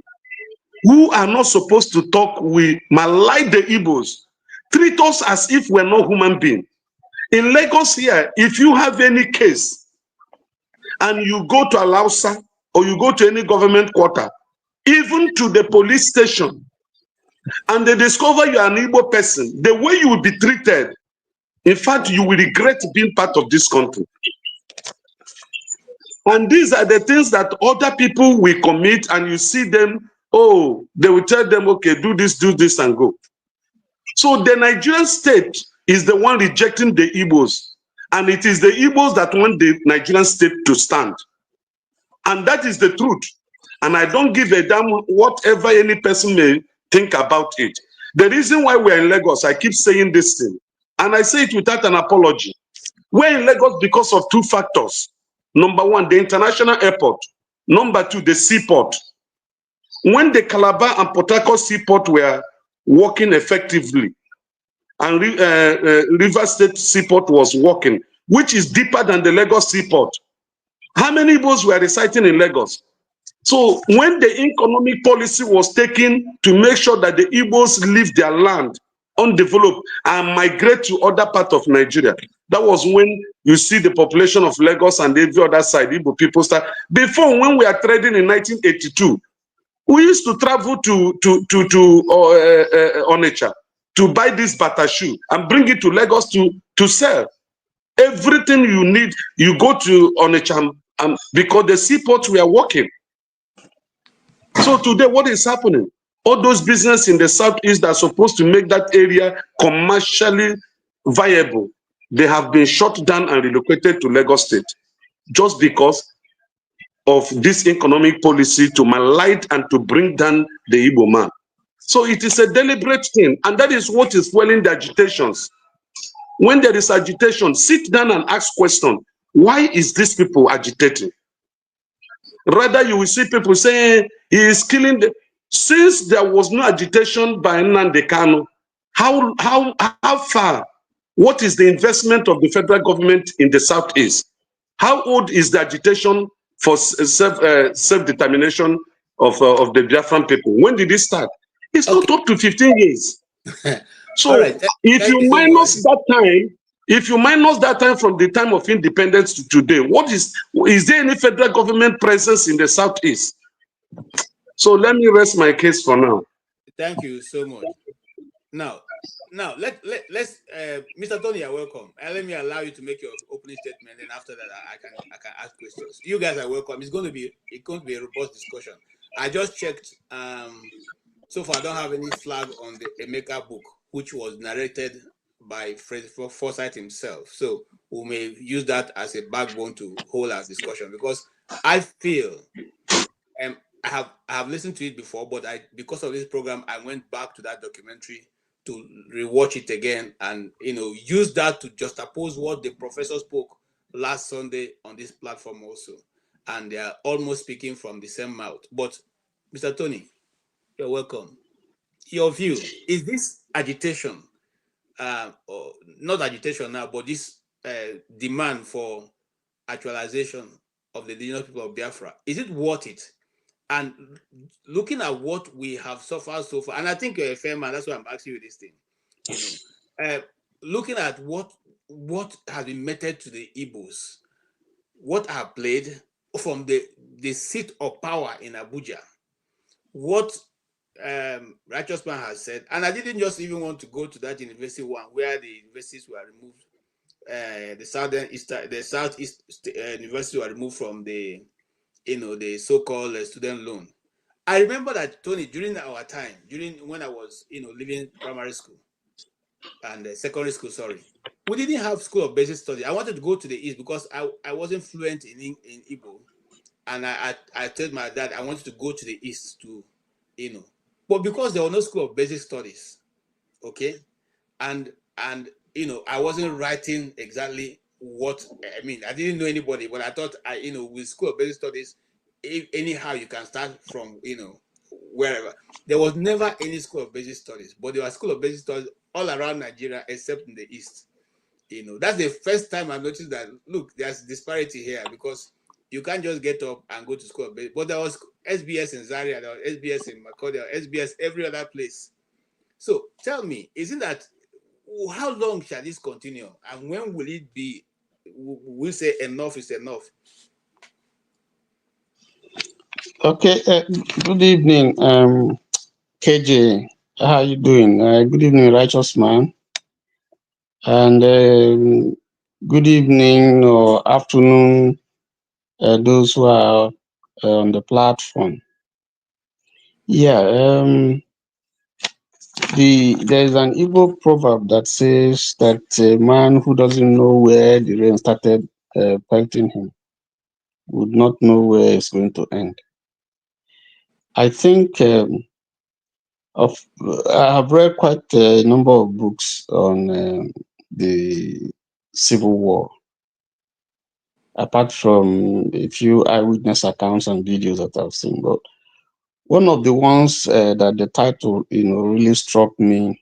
Speaker 10: who are not supposed to talk, we malign the Igbos, treat us as if we're not human beings. In Lagos here, if you have any case and you go to Alausa or you go to any government quarter, even to the police station, and they discover you are an Igbo person, the way you will be treated, in fact, you will regret being part of this country. And these are the things that other people will commit, and you see them, oh, they will tell them, okay, do this, and go. So the Nigerian state is the one rejecting the Igbos, and it is the Igbos that want the Nigerian state to stand. And that is the truth. And I don't give a damn whatever any person may think about it. The reason why we're in Lagos, I keep saying this thing, and I say it without an apology. We're in Lagos because of 2 factors. Number 1, the international airport. Number 2, the seaport. When the Calabar and Port Harcourt seaport were working effectively, and River State seaport was working, which is deeper than the Lagos seaport, how many Igbos were residing in Lagos? So when the economic policy was taken to make sure that the Igbos leave their land undeveloped and migrate to other parts of Nigeria, that was when you see the population of Lagos and every other side, Igbo people start. Before, when we are trading in 1982, we used to travel to Onitsha to buy this bata shoe and bring it to Lagos to sell. Everything you need, you go to Onitsha because the seaports were working. So today, what is happening? All those businesses in the southeast that are supposed to make that area commercially viable, they have been shut down and relocated to Lagos State just because of this economic policy to malign and to bring down the Igbo man. So it is a deliberate thing, and that is what is fueling the agitations. When there is agitation, sit down and ask questions. Why is these people agitating? Rather, you will see people saying he is killing the. Since there was no agitation by Nnamdi Kanu, how far? What is the investment of the federal government in the southeast? How old is the agitation for self-determination of the Biafran people? When did it start? It's not up to 15 years. So
Speaker 2: right.
Speaker 10: if you minus that time, if you minus that time from the time of independence to today, is there any federal government presence in the southeast? So let me rest my case for now.
Speaker 2: Thank you so much. Now let's Mr. Tony, you're welcome. Let me allow you to make your opening statement, and after that I can ask questions. You guys are welcome. It's going to be a robust discussion. I just checked. So far I don't have any flag on the Emeka book, which was narrated by Fred Forsyth himself. So we may use that as a backbone to hold our discussion, because I feel I have listened to it before, but because of this program, I went back to that documentary to rewatch it again, and use that to juxtapose what the professor spoke last Sunday on this platform also, and they are almost speaking from the same mouth. But Mr. Tony, you're welcome. Your view, is this agitation, or not agitation now, but this demand for actualization of the indigenous people of Biafra, is it worth it? And looking at what we have suffered so far, and I think you're a fair man, that's why I'm asking you this thing. looking at what has been meted to the Igbos, what are played from the seat of power in Abuja, what Righteous Man has said, and I didn't just even want to go to that university one where the universities were removed, the southeast university were removed from the the so-called student loan. I remember that, Tony, during our time, during when I was leaving primary school and secondary school, sorry, we didn't have school of basic studies. I wanted to go to the east because I wasn't fluent in Igbo, and I told my dad I wanted to go to the east to, but because there was no school of basic studies, okay, and I wasn't writing exactly what I mean. I didn't know anybody, but I thought with school of basic studies, anyhow you can start from wherever. There was never any school of basic studies, but there was school of basic studies all around Nigeria except in the east. That's the first time I noticed that, look, there's disparity here, because you can't just get up and go to school of basic. But there was SBS in Zaria, there was SBS in Makurdi, there was SBS every other place. So tell me, isn't that, how long shall this continue, and when will it be, we say enough is enough?
Speaker 11: Okay, good evening, KJ. How you doing? Good evening, Righteous Man. And good evening or afternoon, those who are on the platform. Yeah, there's an Igbo proverb that says that a man who doesn't know where the rain started pelting him would not know where it's going to end. I think I have read quite a number of books on the Civil War, apart from a few eyewitness accounts and videos that I've seen. But one of the ones that the title, really struck me,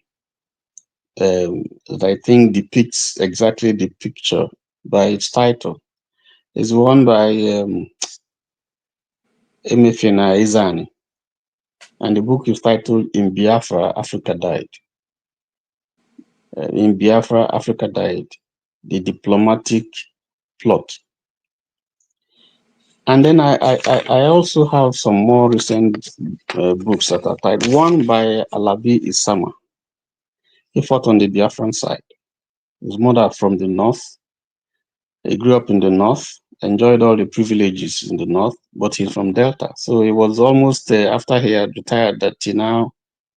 Speaker 11: that I think depicts exactly the picture by its title, is one by Emefina Izani, and the book is titled "In Biafra, Africa Died." In Biafra, Africa Died, the diplomatic plot. And then I also have some more recent books that are titled. One by Alabi Isama. He fought on the Biafran side. His mother from the north. He grew up in the north, enjoyed all the privileges in the north, but he's from Delta. So it was almost after he had retired that he now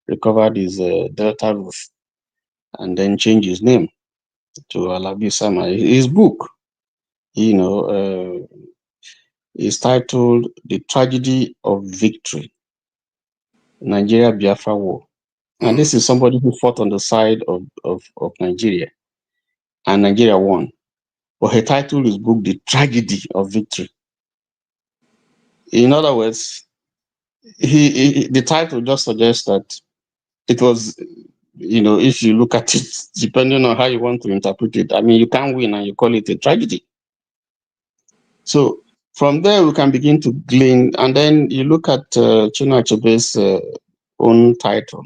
Speaker 11: recovered his Delta roof and then changed his name to Alabi Isama. His book, is titled "The Tragedy of Victory, Nigeria-Biafra War." And this is somebody who fought on the side of Nigeria, and Nigeria won. But he titled his book "The Tragedy of Victory." In other words, the title just suggests that it was, if you look at it, depending on how you want to interpret it, I mean, you can't win and you call it a tragedy. So from there, we can begin to glean, and then you look at Chinua Achebe's own title.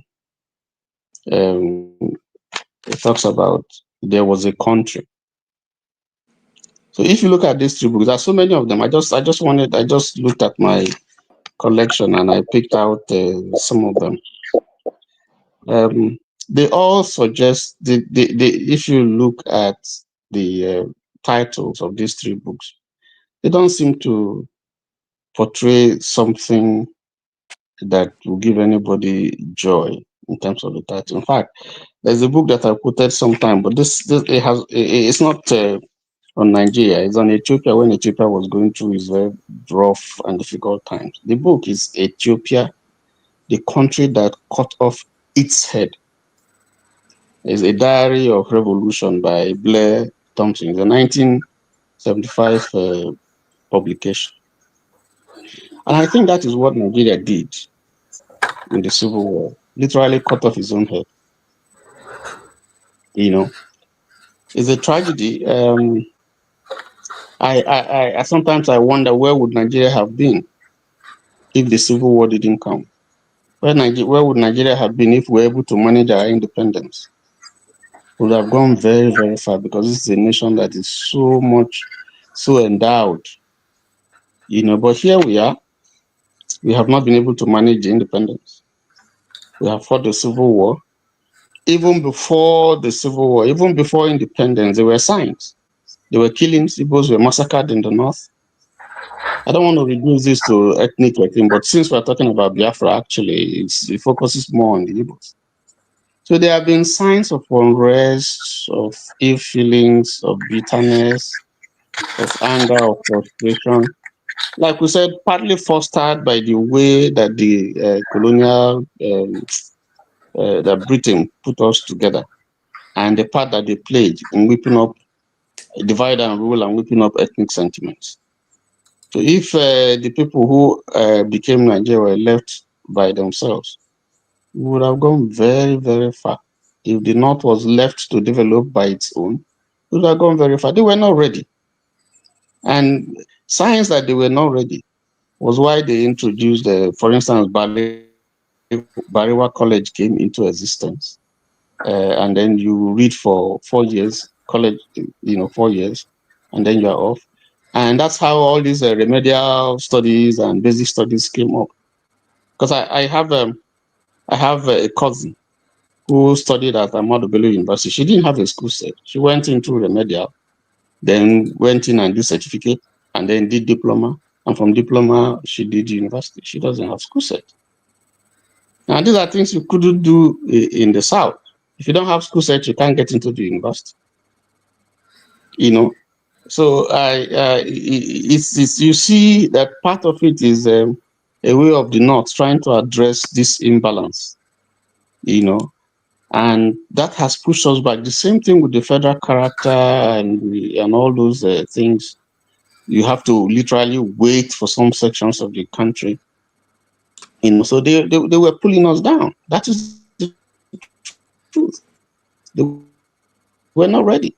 Speaker 11: It talks about there was a country. So if you look at these three books, there are so many of them. I just looked at my collection and I picked out some of them. They all suggest if you look at the titles of these three books, they don't seem to portray something that will give anybody joy in terms of the title. In fact, there's a book that I quoted sometime, but it's not on Nigeria. It's on Ethiopia when Ethiopia was going through its very rough and difficult times. The book is Ethiopia, the country that cut off its head. It's a diary of revolution by Blair Thompson. It's a 1975 publication. And I think that is what Nigeria did in the Civil War, literally cut off his own head. It's a tragedy. I sometimes I wonder, where would Nigeria have been if the Civil War didn't come? Where would Nigeria have been if we were able to manage our independence? would have gone very, very far, because this is a nation that is so endowed, but here we are. We have not been able to manage the independence. We have fought the civil war. Even before the civil war, even before independence, there were signs. There were killings. Igbos were massacred in the north. I don't want to reduce this to ethnic thing, but since we're talking about Biafra, actually, it focuses more on the Igbos. So there have been signs of unrest, of ill feelings, of bitterness, of anger, of frustration. Like we said, partly fostered by the way that the colonial, that Britain put us together, and the part that they played in whipping up divide and rule and whipping up ethnic sentiments. So if the people who became Nigeria were left by themselves, we would have gone very, very far. If the North was left to develop by its own, we would have gone very far. They were not ready. And signs that they were not ready was why they introduced, for instance, Bariwa College came into existence. And then you read for 4 years, college, 4 years, and then you're off. And that's how all these remedial studies and basic studies came up. Because I have a cousin who studied at Ahmadu Bello University. She didn't have a school set. She went into remedial, then went in and did certificate, and then did diploma. And from diploma, she did university. She doesn't have school set. Now, these are things you couldn't do in the South. If you don't have school set, you can't get into the university. So it's you see that part of it is a way of the North trying to address this imbalance, and that has pushed us back. The same thing with the federal character and all those things. You have to literally wait for some sections of the country, so they were pulling us down. That is the truth. They were not ready.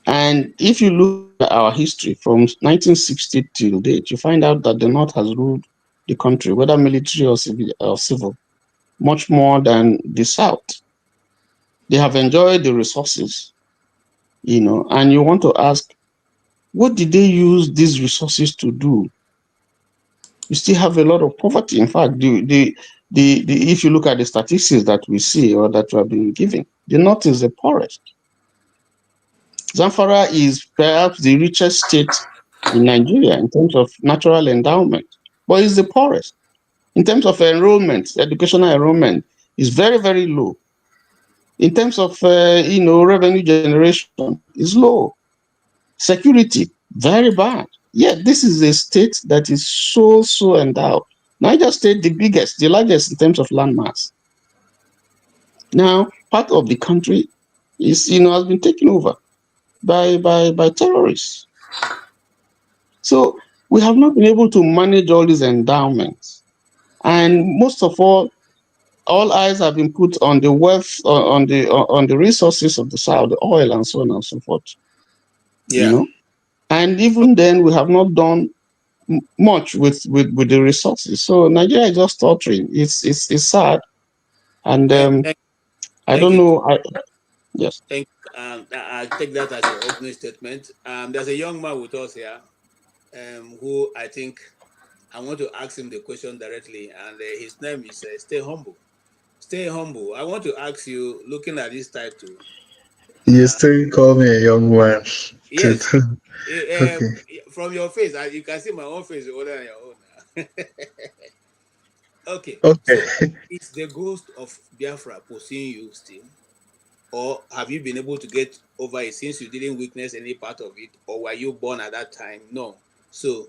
Speaker 11: And if you look at our history from 1960 till date, you find out that the North has ruled the country, whether military or civil, much more than the South. They have enjoyed the resources, and you want to ask, what did they use these resources to do? You still have a lot of poverty. In fact, if you look at the statistics that we see or that we have been given, the North is the poorest. Zamfara is perhaps the richest state in Nigeria in terms of natural endowment, but it's the poorest. In terms of enrollment, educational enrollment is very, very low. In terms of revenue generation, is low. Security, very bad. Yet this is a state that is so endowed. Niger State, the largest in terms of landmass. Now, part of the country is has been taken over by terrorists. So we have not been able to manage all these endowments. And most of all eyes have been put on the wealth, on the resources of the South, the oil and so on and so forth.
Speaker 2: Yeah.
Speaker 11: And even then, we have not done much with the resources. So Nigeria is just tottering. It's sad. And I don't know. Yes.
Speaker 2: Thank. I take that as your opening statement. There's a young man with us here, who I think I want to ask him the question directly, and his name is Stay Humble. Stay Humble. I want to ask you, looking at this title.
Speaker 12: You still call me a young man.
Speaker 2: Yes.
Speaker 12: Okay.
Speaker 2: From your face, you can see my own face is older than your own now. Okay.
Speaker 12: Okay.
Speaker 2: So, is the ghost of Biafra pursuing you still? Or have you been able to get over it since you didn't witness any part of it? Or were you born at that time? No. So,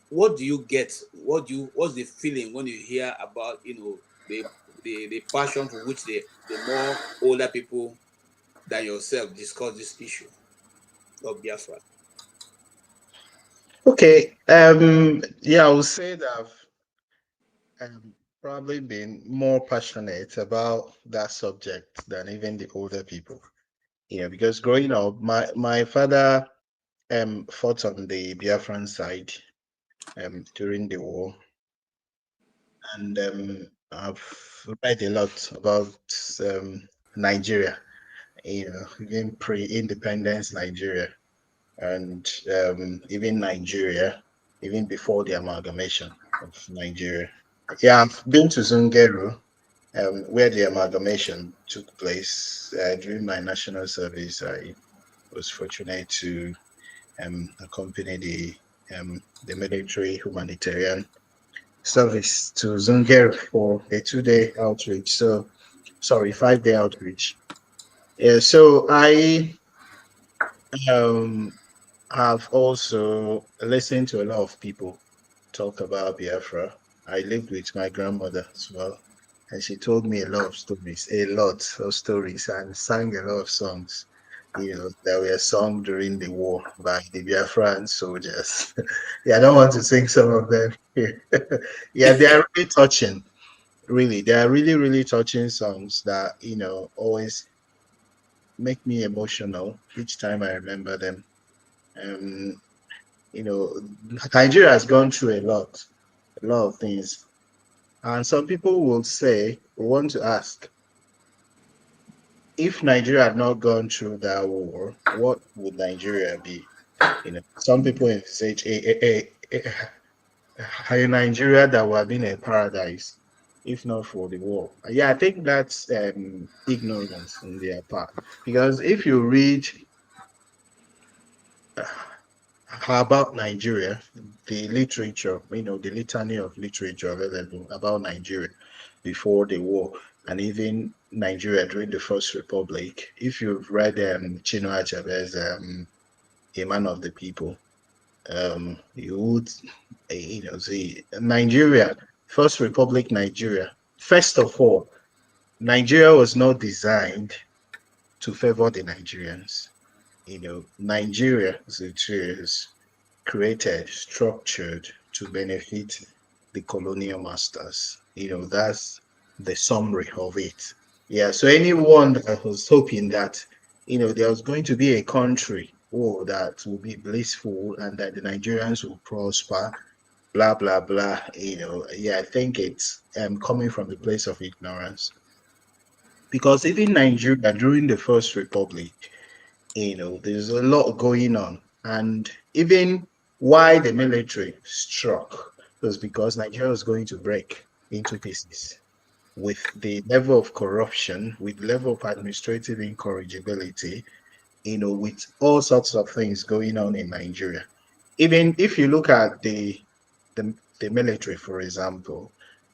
Speaker 2: what do you get? What's the feeling when you hear about the passion for which the more older people than yourself discuss this issue of Biafra?
Speaker 12: Okay. Yeah, I would say that I've probably been more passionate about that subject than even the older people. Because growing up, my father fought on the Biafran side during the war. And I've read a lot about Nigeria, even pre-independence Nigeria, and even Nigeria, even before the amalgamation of Nigeria. Yeah, I've been to Zungeru, where the amalgamation took place. During my national service, I was fortunate to accompany the military humanitarian service to Zungeru for a 2-day outreach. So, sorry, 5-day outreach. Yeah, so I um, have also listened to a lot of people talk about Biafra. I lived with my grandmother as well, and she told me a lot of stories, and sang a lot of songs, that were sung during the war by the Biafran soldiers. Yeah, I don't want to sing some of them here. Yeah, they are really touching. Really, they are really, really touching songs that, always make me emotional each time I remember them. Um, Nigeria has gone through a lot of things. And some people will say, want to ask, if Nigeria had not gone through that war, what would Nigeria be? Some people envisage a Nigeria that would have been a paradise if not for the war. Yeah, I think that's ignorance on their part. Because if you read about Nigeria, the literature, the litany of literature available about Nigeria before the war, and even Nigeria during the First Republic. If you've read Chinua Achebe's A Man of the People, you would, see Nigeria, First Republic Nigeria. First of all, Nigeria was not designed to favor the Nigerians. Nigeria as it is created, structured to benefit the colonial masters. That's the summary of it. Yeah, so anyone that was hoping that, there was going to be a country, that will be blissful and that the Nigerians will prosper, blah, blah, blah, yeah, I think it's coming from the place of ignorance. Because even Nigeria during the First Republic, there's a lot going on. And even why the military struck was because Nigeria was going to break into pieces with the level of corruption, with level of administrative incorrigibility, with all sorts of things going on in Nigeria. Even if you look at the military, for example,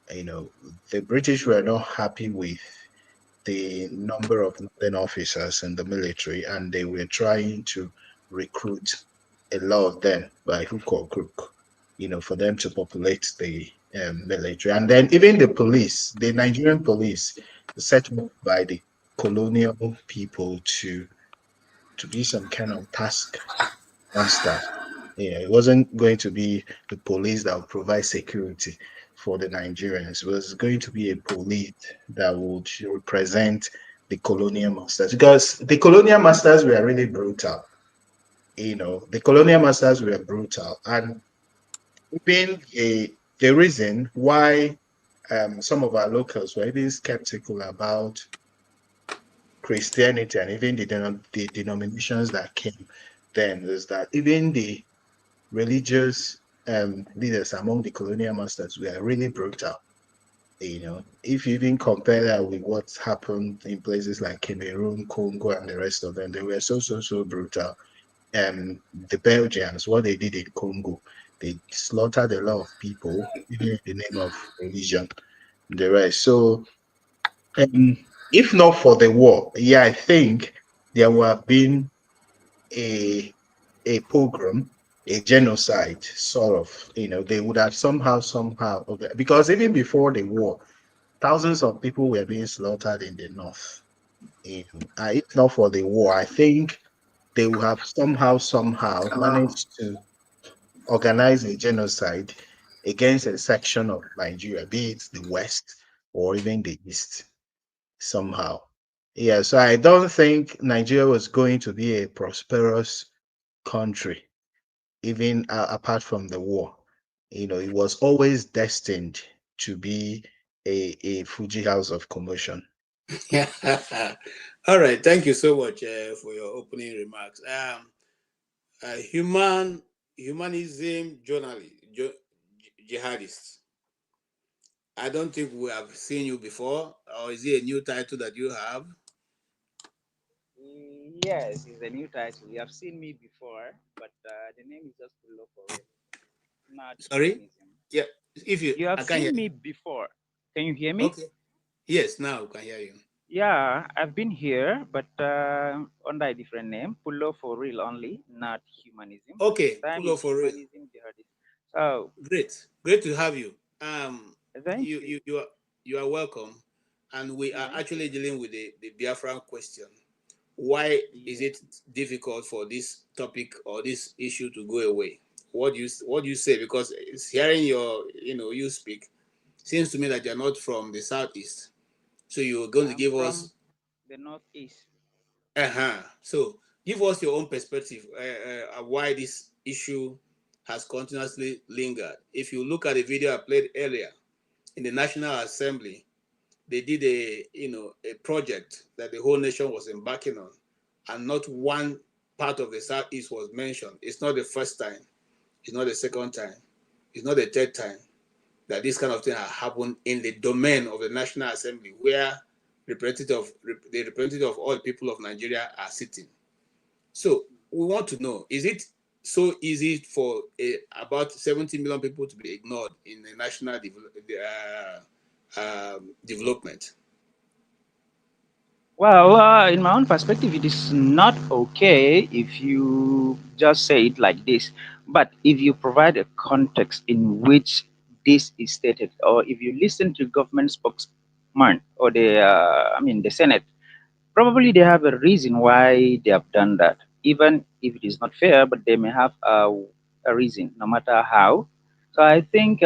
Speaker 12: the British were not happy with the number of northern officers in the military, and they were trying to recruit a lot of them by hook or crook, for them to populate the military. And then even the police, the Nigerian police, set up by the colonial people to be some kind of task master. It wasn't going to be the police that would provide security for the Nigerians. It was going to be a police that would represent the colonial masters, because the colonial masters were really brutal. The colonial masters were brutal, and even the reason why some of our locals were even skeptical about Christianity and even the denominations that came then is that even the religious leaders among the colonial masters were really brutal. If you even compare that with what happened in places like Cameroon, Congo, and the rest of them, they were so brutal. The Belgians, what they did in Congo, they slaughtered a lot of people, even in the name of religion, the rest. So, um, if not for the war, yeah, I think there would have been a pogrom, a genocide, sort of. They would have somehow, okay, because even before the war, thousands of people were being slaughtered in the north. If not for the war, I think they would have somehow managed to organize a genocide against a section of Nigeria, be it the west or even the east, somehow. Yeah, so I don't think Nigeria was going to be a prosperous country even apart from the war. It was always destined to be a Fuji house of commotion.
Speaker 2: All right, thank you so much for your opening remarks. Humanism journalist, jihadist. I don't think we have seen you before, or is it a new title that you have?
Speaker 13: Yes, it's a new title. You have seen me before, but the name is just below for real, not
Speaker 2: Sorry?
Speaker 13: humanism.
Speaker 2: Yeah, if you,
Speaker 13: You have
Speaker 2: I can hear
Speaker 13: seen
Speaker 2: you.
Speaker 13: me before. Can you hear me?
Speaker 2: Okay. Yes, now I can hear you.
Speaker 13: Yeah, I've been here, but under a different name, Pullo for real only, not humanism. This
Speaker 2: Okay,
Speaker 13: time
Speaker 2: pull up
Speaker 13: it's
Speaker 2: for real.
Speaker 13: humanism jihadist. So,
Speaker 2: Great to have you.
Speaker 13: thank
Speaker 2: You
Speaker 13: you.
Speaker 2: you you are you are welcome, and we are
Speaker 13: Thank
Speaker 2: actually
Speaker 13: you.
Speaker 2: dealing with the Biafran question. Why is
Speaker 13: Yeah.
Speaker 2: it difficult for this topic or this issue to go away? What do you say? Because it's hearing you speak seems to me that you're not from the southeast, so you're going to
Speaker 13: I'm
Speaker 2: give
Speaker 13: from
Speaker 2: us
Speaker 13: the northeast.
Speaker 2: so give us your own perspective why this issue has continuously lingered. If you look at the video I played earlier in the National Assembly, they did a project that the whole nation was embarking on, and not one part of the southeast was mentioned. It's not the first time, it's not the second time, it's not the third time that this kind of thing has happened in the domain of the National Assembly, where the representative of all people of Nigeria are sitting. So we want to know: is it so easy for about 70 million people to be ignored in the national development?
Speaker 13: Well, in my own perspective, it is not okay if you just say it like this. But if you provide a context in which this is stated, or if you listen to government spokesman or the Senate, probably they have a reason why they have done that. Even if it is not fair, but they may have a reason, no matter how. So I think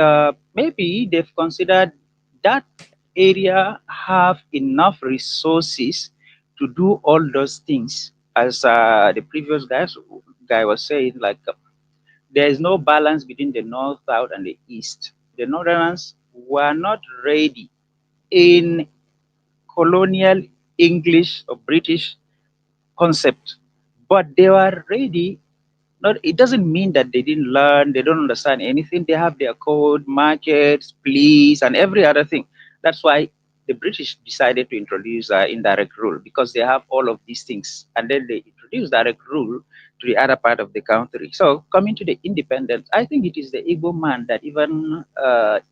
Speaker 13: maybe they've considered that area have enough resources to do all those things. As the previous guy was saying, like there is no balance between the north, south, and the east. The northerners were not ready in colonial English or British concept, but they were ready. Not, it doesn't mean that they didn't learn, they don't understand anything. They have their code, markets, police, and every other thing. That's why the British decided to introduce indirect rule because they have all of these things, and then they introduced direct rule to the other part of the country. So coming to the independence, I think it is the Igbo man that even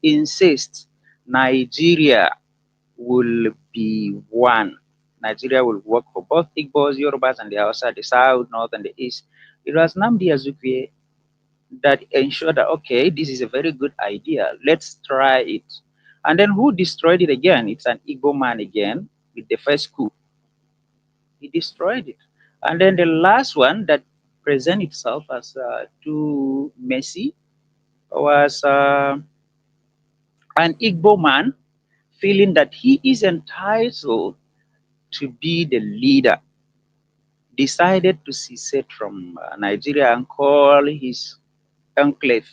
Speaker 13: insists Nigeria will be one. Nigeria will work for both Igbos, Yorubas, and the Hausa, the south, north, and the east. It was Nnamdi Azikiwe that ensured that, okay, this is a very good idea. Let's try it. And then who destroyed it again? It's an Igbo man again with the first coup. He destroyed it. And then the last one that present itself as too messy was an Igbo man feeling that he is entitled to be the leader, decided to secede from Nigeria and call his enclave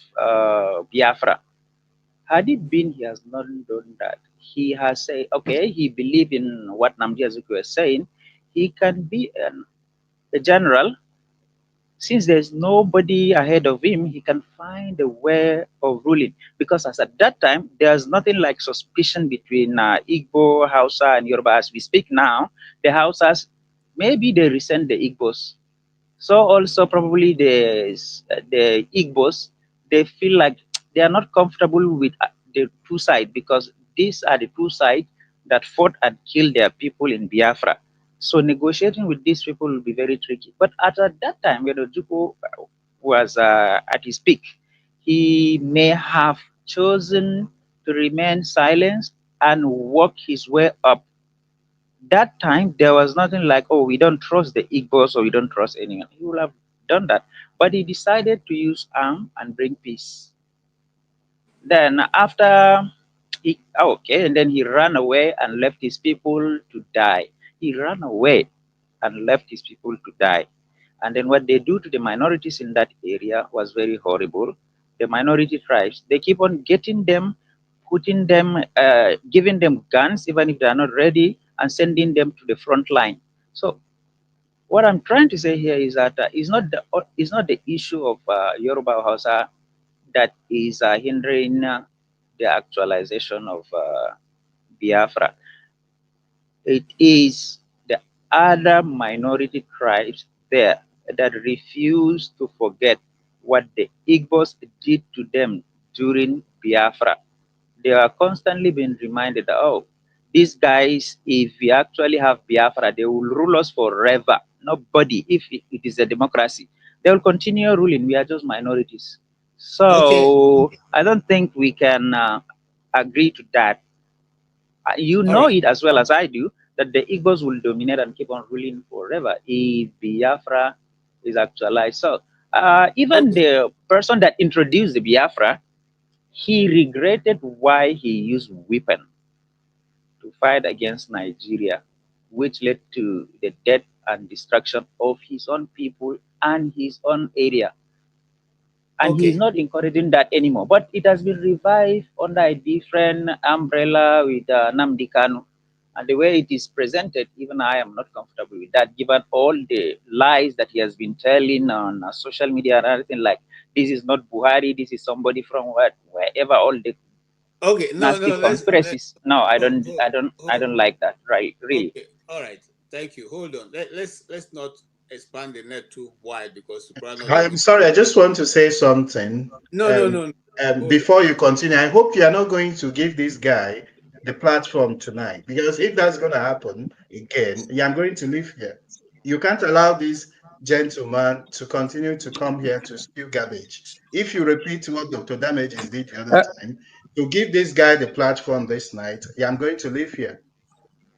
Speaker 13: Biafra. Had it been he has not done that, he has said, okay, he believed in what Nnamdi Azikiwe was saying. He can be a general. Since there's nobody ahead of him, he can find a way of ruling. Because as at that time, there's nothing like suspicion between Igbo, Hausa, and Yoruba. As we speak now, the Hausas, maybe they resent the Igbos. So also probably the Igbos, they feel like they are not comfortable with the two sides because these are the two sides that fought and killed their people in Biafra. So negotiating with these people will be very tricky. But at that time, when Ojukwu was at his peak, he may have chosen to remain silent and work his way up. That time there was nothing like, oh, we don't trust the Igbos or we don't trust anyone. He would have done that. But he decided to use arm and bring peace. Then after okay, and then he ran away and left his people to die. He ran away and left his people to die. And then what they do to the minorities in that area was very horrible. The minority tribes, they keep on getting them putting them, giving them guns even if they are not ready, and sending them to the front line. So what I'm trying to say here is that it's not the issue of Yoruba or Hausa that is hindering the actualization of Biafra. It is the other minority tribes there that refuse to forget what the Igbos did to them during Biafra. They are constantly being reminded that, oh, these guys, if we actually have Biafra, they will rule us forever. Nobody, if it is a democracy, they will continue ruling. We are just minorities.
Speaker 2: Okay.
Speaker 13: So I don't think we can agree to that. You
Speaker 2: All
Speaker 13: know
Speaker 2: right.
Speaker 13: it as well as I do that the Igbos will dominate and keep on ruling forever if Biafra is actualized. So even
Speaker 2: Okay.
Speaker 13: the person that introduced the Biafra, he regretted why he used weapon to fight against Nigeria, which led to the death and destruction of his own people and his own area. And he's
Speaker 2: Okay.
Speaker 13: not encouraging that anymore. But it has been revived under a different umbrella with Nnamdi Kanu. And the way it is presented, even I am not comfortable with that, given all the lies that he has been telling on social media and everything like, this is not Buhari, this is somebody from wherever, all the
Speaker 2: Okay. No,
Speaker 13: nasty
Speaker 2: no,
Speaker 13: conspiracies. No, I
Speaker 2: hold,
Speaker 13: don't like that, right? Really.
Speaker 2: okay. All right. Thank you. Hold on. Let's not expand the net too wide because you probably not
Speaker 12: I'm
Speaker 2: only.
Speaker 12: sorry, I just want to say something.
Speaker 2: No, no, no, no. Hold on.
Speaker 12: Before you continue, I hope you are not going to give this guy the platform tonight, because if that's going to happen again, yeah, I'm going to leave here. You can't allow this gentleman to continue to come here to spew garbage. If you repeat what Dr. Damages did the other time, to give this guy the platform this night, yeah, I'm going to leave here.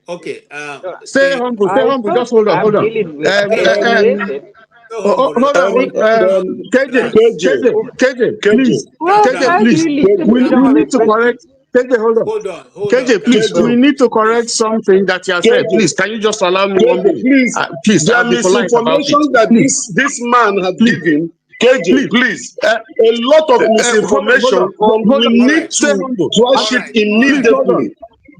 Speaker 2: Okay.
Speaker 13: So
Speaker 3: Stay humble, stay
Speaker 13: I
Speaker 3: humble.
Speaker 13: thought
Speaker 3: Just hold on,
Speaker 13: I'm
Speaker 3: hold on.
Speaker 13: dealing with
Speaker 2: KJ,
Speaker 13: educated.
Speaker 2: so humble.
Speaker 3: Hold on,
Speaker 2: Calm,
Speaker 3: KJ,
Speaker 2: calm,
Speaker 10: KJ,
Speaker 3: KJ,
Speaker 10: KJ,
Speaker 3: please,
Speaker 2: calm
Speaker 13: Well,
Speaker 3: KJ,
Speaker 2: down.
Speaker 13: how do
Speaker 3: please.
Speaker 13: you live the freedom
Speaker 3: We
Speaker 13: of
Speaker 3: need to
Speaker 13: expression?
Speaker 3: correct. KJ, hold on.
Speaker 2: Hold on.
Speaker 3: KJ, please,
Speaker 10: KJ,
Speaker 3: we
Speaker 2: Calm,
Speaker 3: need to correct
Speaker 2: please.
Speaker 3: something that you have said.
Speaker 10: KJ,
Speaker 3: Please, can you just allow me 1 minute?
Speaker 10: Please,
Speaker 3: Please,
Speaker 10: there
Speaker 3: I'll
Speaker 10: are
Speaker 3: be polite about it.
Speaker 10: misinformation that
Speaker 3: Please,
Speaker 10: this man has
Speaker 3: please,
Speaker 10: given. KJ,
Speaker 3: please.
Speaker 10: please, a lot of
Speaker 3: Hold
Speaker 10: misinformation,
Speaker 3: on,
Speaker 10: and
Speaker 3: hold
Speaker 10: we
Speaker 3: on.
Speaker 2: All
Speaker 10: need
Speaker 2: right.
Speaker 3: Stay
Speaker 10: to
Speaker 3: humble.
Speaker 2: All
Speaker 10: crush it
Speaker 2: right. All
Speaker 3: Please
Speaker 2: right.
Speaker 3: hold on.
Speaker 10: immediately.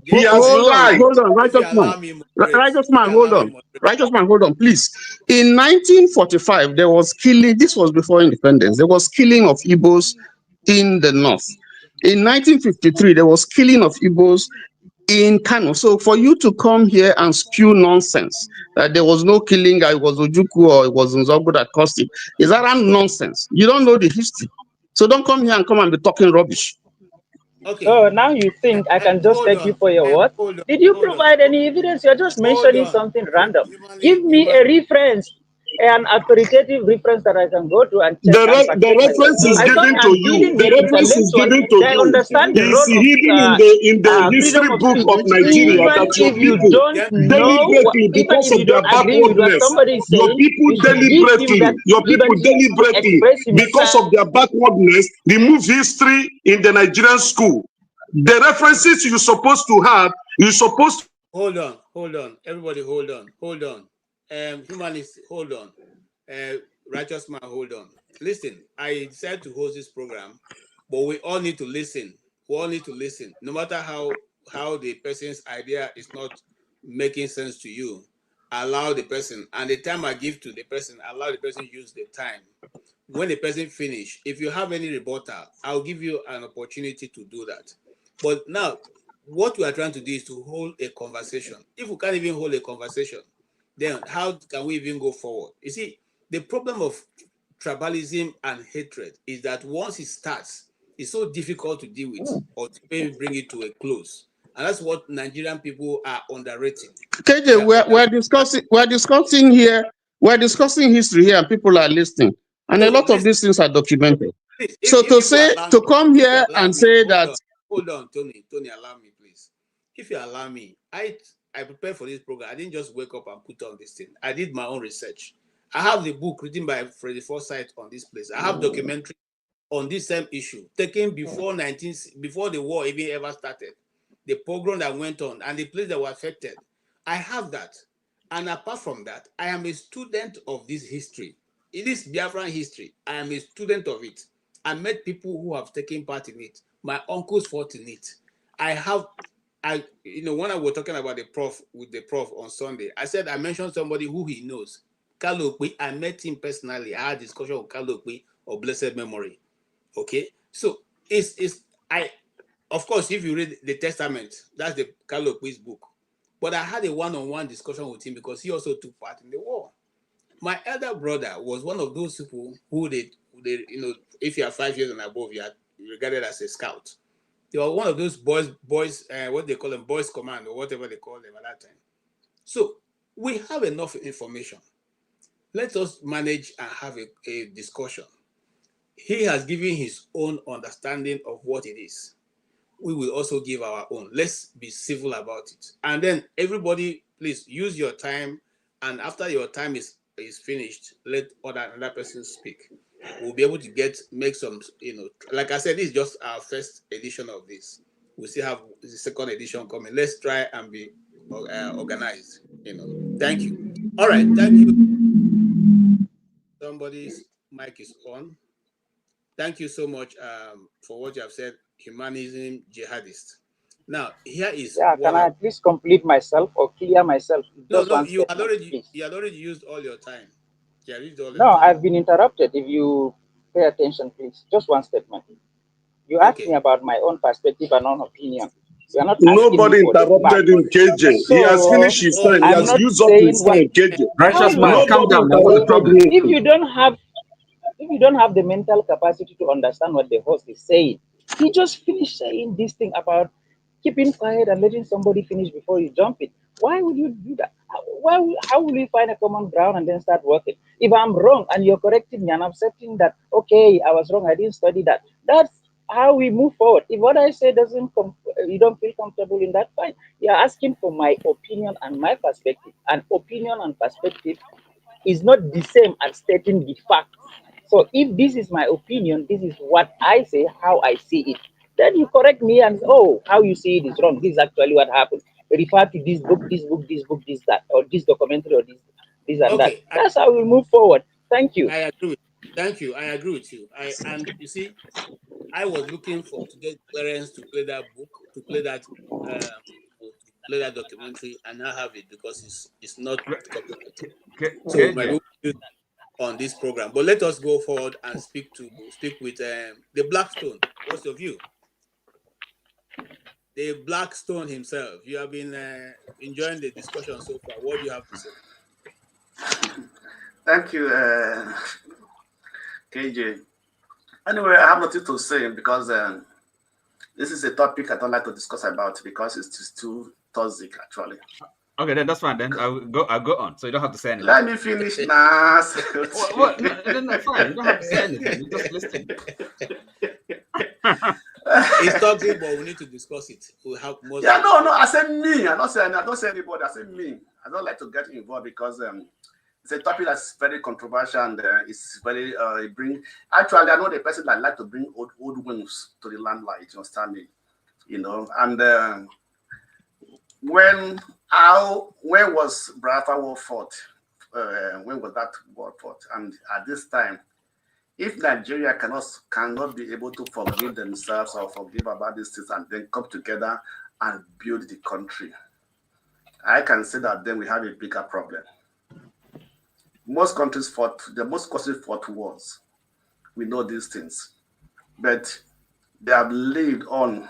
Speaker 10: He has
Speaker 2: JC,
Speaker 10: lied.
Speaker 3: Hold on,
Speaker 2: if you
Speaker 3: righteous man.
Speaker 2: allow me moderate,
Speaker 3: Righteous
Speaker 2: if
Speaker 3: man,
Speaker 2: you
Speaker 3: hold
Speaker 2: allow me
Speaker 3: on.
Speaker 2: moderate.
Speaker 3: Righteous man, hold on, please. In 1945, there was killing. This was before independence. There was killing of Igbos in the north. In 1953, there was killing of Igbos in Kano. So for you to come here and spew nonsense that there was no killing, it was Ojukwu or it was Nzogu that caused it, is that nonsense? You don't know the history. So don't come here and come and be talking rubbish.
Speaker 2: Okay.
Speaker 13: So now you think I can just
Speaker 2: Hold
Speaker 13: take you
Speaker 2: on.
Speaker 13: for your word?
Speaker 2: Hold on.
Speaker 13: Did you
Speaker 2: Hold on.
Speaker 13: provide any evidence? You're just
Speaker 2: Hold
Speaker 13: mentioning
Speaker 2: on.
Speaker 13: something random. Give me
Speaker 2: Humanly.
Speaker 13: a reference, an authoritative reference that I can go to and check and fact
Speaker 10: The
Speaker 13: check myself.
Speaker 10: reference is
Speaker 13: I thought
Speaker 10: given to
Speaker 13: I'm
Speaker 10: you.
Speaker 13: dealing
Speaker 10: The
Speaker 13: with
Speaker 10: reference is
Speaker 13: intellectual.
Speaker 10: given to
Speaker 13: They
Speaker 10: you.
Speaker 13: understand the
Speaker 10: Is
Speaker 13: role of
Speaker 10: hidden in the
Speaker 13: freedom
Speaker 10: history
Speaker 13: of
Speaker 10: book
Speaker 13: speech.
Speaker 10: of Nigeria
Speaker 13: Even
Speaker 10: that your
Speaker 13: if you
Speaker 10: people
Speaker 13: don't know,
Speaker 10: deliberately,
Speaker 13: even
Speaker 10: because
Speaker 13: if
Speaker 10: of
Speaker 13: you
Speaker 10: their
Speaker 13: don't agree with what
Speaker 10: backwardness,
Speaker 13: somebody is
Speaker 10: your
Speaker 13: saying,
Speaker 10: people
Speaker 13: you should give him that liberty to
Speaker 10: deliberately,
Speaker 13: express
Speaker 10: because
Speaker 13: himself.
Speaker 10: of their backwardness, remove history in the Nigerian school. The references you're supposed to have, you're supposed.
Speaker 2: Hold on. Everybody, hold on. Humanist, hold on. Righteous man, hold on. Listen, I decided to host this program, but we all need to listen. We all need to listen, no matter how the person's idea is not making sense to you. Allow the person, and the time I give to the person, allow the person use the time. When the person finish, if you have any rebuttal, I'll give you an opportunity to do that. But now, what we are trying to do is to hold a conversation. If we can't even hold a conversation, then how can we even go forward? You see, the problem of tribalism and hatred is that once it starts, it's so difficult to deal with or to maybe bring it to a close. And that's what Nigerian people are underrating. They
Speaker 3: KJ,
Speaker 2: are
Speaker 3: we're discussing history here, and people are listening, and a
Speaker 2: so
Speaker 3: lot of
Speaker 2: listen,
Speaker 3: these things are documented.
Speaker 2: please,
Speaker 3: So
Speaker 2: if you
Speaker 3: to come
Speaker 2: if you
Speaker 3: here
Speaker 2: allow
Speaker 3: and
Speaker 2: me,
Speaker 3: say that
Speaker 2: hold on, Tony, allow me, please. If you allow me, I prepared for this program. I didn't just wake up and put on this thing. I did my own research. I have the book written by Freddy Forsyth on this place. I have documentary on this same issue taken before the war even ever started, the pogrom that went on and the place that were affected. I have that, and apart from that, I am a student of this history. It is Biafran history. I am a student of it. I met people who have taken part in it. My uncles fought in it. when I was talking about the prof on Sunday, I said I mentioned somebody who he knows. Kalokwe, I met him personally. I had a discussion with Kalokwe of blessed memory. Okay, so of course, if you read the Testament, that's the Kalokwe's book. But I had a one-on-one discussion with him because he also took part in the war. My elder brother was one of those people who they if you are 5 years and above, you are regarded as a scout. They were one of those boys, what they call them, boys command or whatever they call them at that time. So we have enough information. Let us manage and have a discussion. He has given his own understanding of what it is. We will also give our own. Let's be civil about it. And then everybody, please use your time. And after your time is finished, let another person speak. We'll be able to make some, like I said, this is just our first edition of this. We still have the second edition coming. Let's try and be organized. Thank you. All right, thank you. Somebody's mic is on. Thank you so much for what you have said, humanism jihadist. Now, here is
Speaker 13: can I please complete myself or clear myself?
Speaker 2: No, you had already used all your time.
Speaker 13: I've been interrupted. If you pay attention, please. Just one statement. You asked me about my own perspective and own opinion. You are not
Speaker 10: Nobody interrupted him, KJ.
Speaker 13: So,
Speaker 10: he has finished his time. He has used up his time, KJ.
Speaker 5: Righteous man, calm down. Now, what's the problem?
Speaker 13: If you don't have the mental capacity to understand what the host is saying, he just finished saying this thing about keeping quiet and letting somebody finish before you jump in. Why would you do that? How will we find a common ground and then start working? If I'm wrong and you're correcting me and I'm accepting that, okay, I was wrong, I didn't study that. That's how we move forward. If what I say you don't feel comfortable in that, fine. You're asking for my opinion and my perspective. And opinion and perspective is not the same as stating the fact. So if this is my opinion, this is what I say, how I see it. Then you correct me and how you see it is wrong. This is actually what happened. Refer to this book, that, or this documentary, or this and that. That's how we move forward. Thank you.
Speaker 2: I agree. Thank you. I agree with you. And you see, I was looking to get clearance to play that book, to play that documentary, and I have it because it's not copyrighted. So my book is on this program. But let us go forward and speak with the Blackstone. What's your view? The Blackstone himself. You have been enjoying the discussion so far. What do you have to say?
Speaker 14: Thank you, KJ. Anyway, I have nothing to say because this is a topic I don't like to discuss about because it's too toxic, actually.
Speaker 15: Okay, then that's fine. Then I'll go on. So you don't have to say anything.
Speaker 14: Let me finish now.
Speaker 15: What? No, fine. You don't have to say anything. You just listen.
Speaker 2: It's toxic, but we need to discuss it. We have more.
Speaker 14: Yeah, no. I said me. I don't say anybody. I said me. I don't like to get involved because it's a topic that's very controversial and it's very Actually, I know the person that like to bring old wounds to the limelight. You understand me? And when was Biafra War fought? When was that war fought? And at this time, if Nigeria cannot be able to forgive themselves or forgive about these things and then come together and build the country, I can say that then we have a bigger problem. Most countries fought wars. We know these things, but they have lived out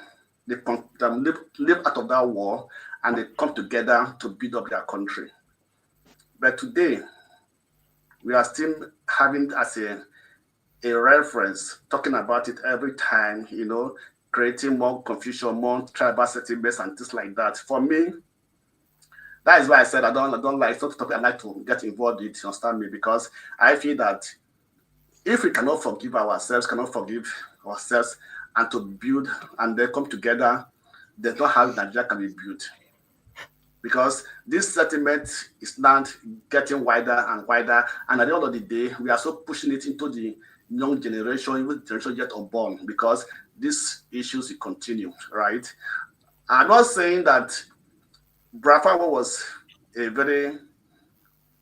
Speaker 14: of that war and they come together to build up their country. But today, we are still having as a reference, talking about it every time, creating more confusion, more tribal sentiments and things like that. For me, that is why I said I don't like, it's not a topic I like to get involved with, you understand me, because I feel that if we cannot forgive ourselves and to build and then come together, there's not how Nigeria can be built. Because this settlement is now getting wider and wider, and at the end of the day, we are so pushing it into the young generation, even the generation yet unborn, because these issues will continue, right? I'm not saying that Biafra War was a very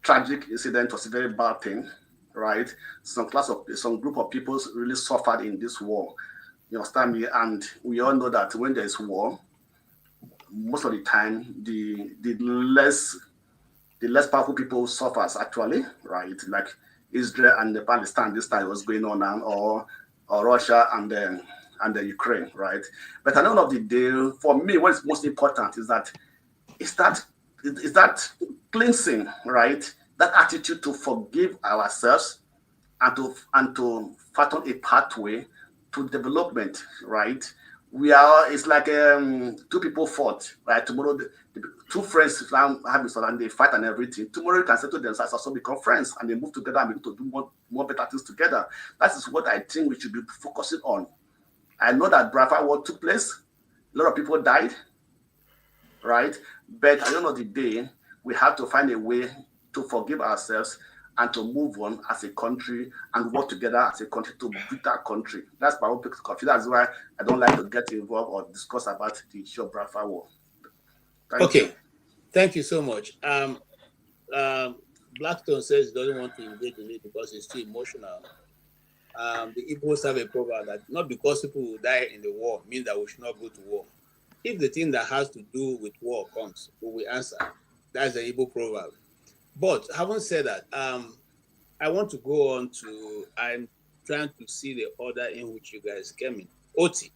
Speaker 14: tragic incident, was a very bad thing, right? Some group of people really suffered in this war. You understand me? And we all know that when there is war, most of the time the less powerful people suffers actually, right? Like Israel and the Palestine this time was going on now, or Russia and the Ukraine, right? But at the end of the day, for me, what is most important is that is that cleansing, right? That attitude to forgive ourselves and to fathom a pathway to development, right? It's like two people fought, right? Tomorrow, two friends have each other and they fight and everything. Tomorrow, you can settle themselves, also become friends, and they move together and begin to do more better things together. That is what I think we should be focusing on. I know that Biafra War took place, a lot of people died, right? But at the end of the day, we have to find a way to forgive ourselves and to move on as a country and work together as a country to build our country. That's my own perspective. That's why I don't like to get involved or discuss about the issue of Biafra War. Thank you.
Speaker 2: Thank you so much. Blackstone says he doesn't want to engage in it because it's too emotional. The Igbos have a proverb that not because people will die in the war means that we should not go to war. If the thing that has to do with war comes, we will answer. That's the Igbo proverb. But having said that, I want to go on to, I'm trying to see the order in which you guys came in. Oti.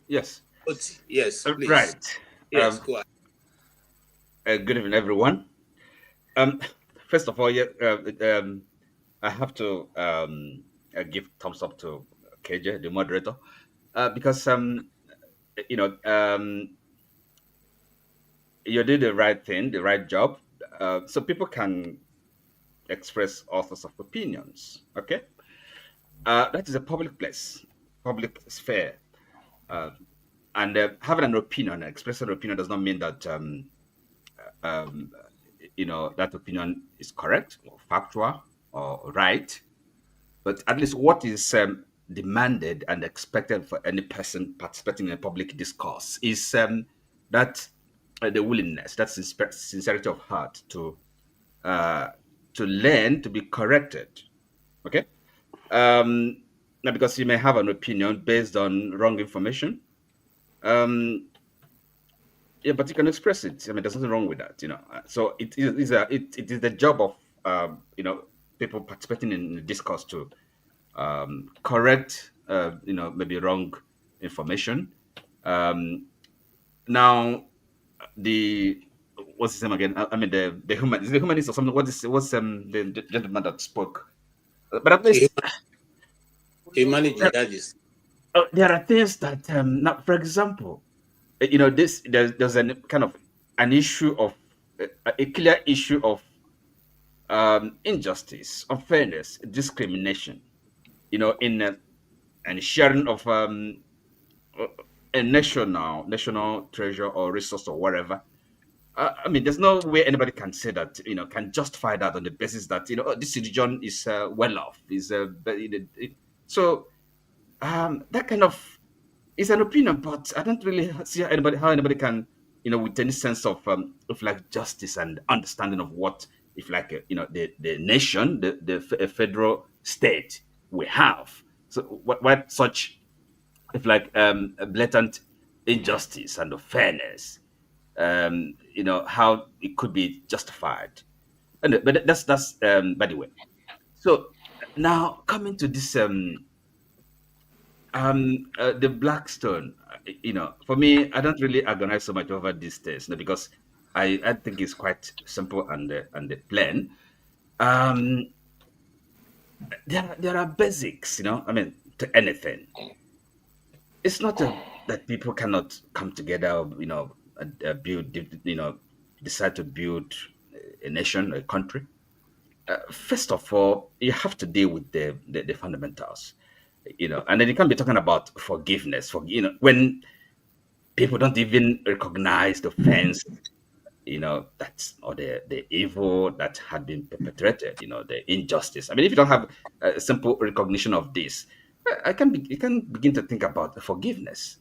Speaker 15: Yes.
Speaker 2: Oti, yes, please.
Speaker 15: Right.
Speaker 2: Yes, go ahead.
Speaker 15: Good evening, everyone. First of all, I have to give thumbs up to KJ, the moderator, because you did the right thing, the right job, so people can express all sorts of opinions. Okay, that is a public place, public sphere, and having an opinion, expressing an opinion, does not mean that that opinion is correct or factual or right, but at least what is demanded and expected for any person participating in a public discourse is that the willingness, that sincerity of heart to learn, to be corrected. Okay, now because you may have an opinion based on wrong information. Yeah, but you can express it. I mean, there's nothing wrong with that, So it is the job of people participating in the discourse to correct maybe wrong information. Now what's his name again? I mean the humanist or something. What's the gentleman that spoke? But at least there are things that now, for example, there's a kind of an issue of a clear issue of injustice, unfairness, discrimination, in and sharing of a national treasure or resource or whatever. I mean, there's no way anybody can say that, can justify that on the basis that, this region is well off. So that kind of is an opinion, but I don't really see how anybody can, with any sense of like justice and understanding of what, if like, the nation, the federal state we have. So what such, if like a blatant injustice and unfairness, how it could be justified. But that's by the way. So now coming to this the Blackstone, for me, I don't really agonize so much over these things, because I think it's quite simple and plain. There are basics, I mean, to anything. It's not that people cannot come together, build, decide to build a nation, a country. First of all, you have to deal with the fundamentals, and then you can't be talking about forgiveness when people don't even recognize the offense, that's, or the evil that had been perpetrated, the injustice. I mean, if you don't have a simple recognition of this, you can begin to think about forgiveness.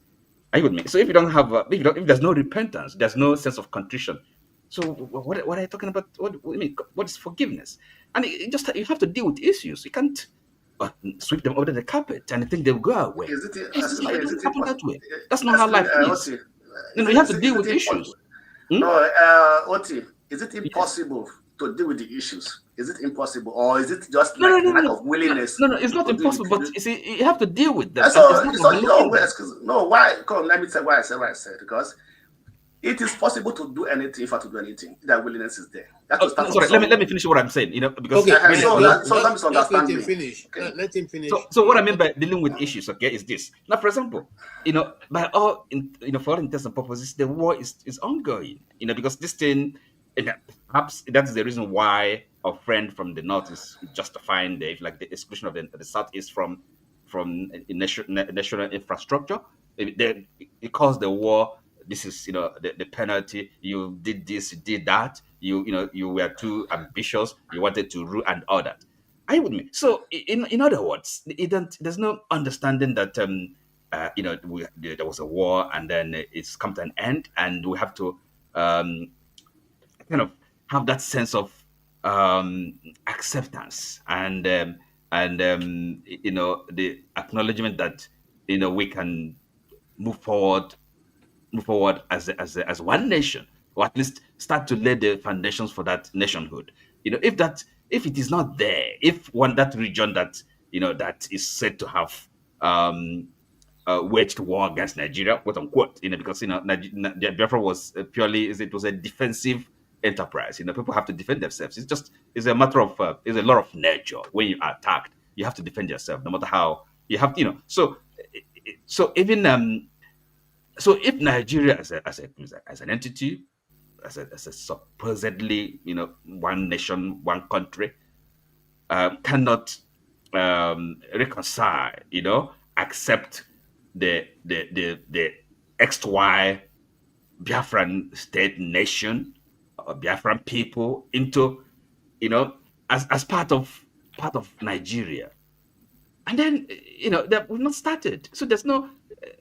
Speaker 15: Are you with me? So if you don't have, if there's no repentance, there's no sense of contrition. So what are you talking about? What do you mean? What is forgiveness? And you have to deal with issues. You can't sweep them under the carpet and think they'll go away. It doesn't happen that way. That's not how life is. You have to deal with issues.
Speaker 14: No, Oti, is it impossible to deal with the issues? Is it impossible, or is it just like lack of willingness?
Speaker 15: No, it's not impossible, but you see, you have to deal with them.
Speaker 14: So,
Speaker 15: and it's not
Speaker 14: no, why? Come, let me tell why I said what I said. Because it is possible to do anything if I to do anything. That willingness is there.
Speaker 15: Sorry, let me finish what I'm saying. Because
Speaker 14: don't misunderstand me.
Speaker 2: Finish. Okay. Let him finish.
Speaker 15: So what I mean by dealing with issues, okay, is this. Now, for example, by all for all intents and purposes, the war is ongoing. Because this thing, perhaps that's the reason why a friend from the north is justifying the exclusion of the southeast from national infrastructure. It caused the war. This is the penalty. You did this, you did that. You were too ambitious. You wanted to rule and all that. Are you with me? So in other words, there's no understanding that there was a war and then it's come to an end, and we have to kind of have that sense of acceptance and the acknowledgement that we can move forward as one nation, or at least start to lay the foundations for that nationhood. If it is not there, if that region that that is said to have waged war against Nigeria, quote unquote, because Biafra was it was a defensive enterprise. People have to defend themselves. It's a matter of it's a lot of nature. When you are attacked, you have to defend yourself, no matter how you have. So even so if Nigeria as an entity, as a supposedly one nation, one country, cannot reconcile, accept the XY Biafran state nation or Biafran people into as part of Nigeria. And then, that we've not started. So there's no,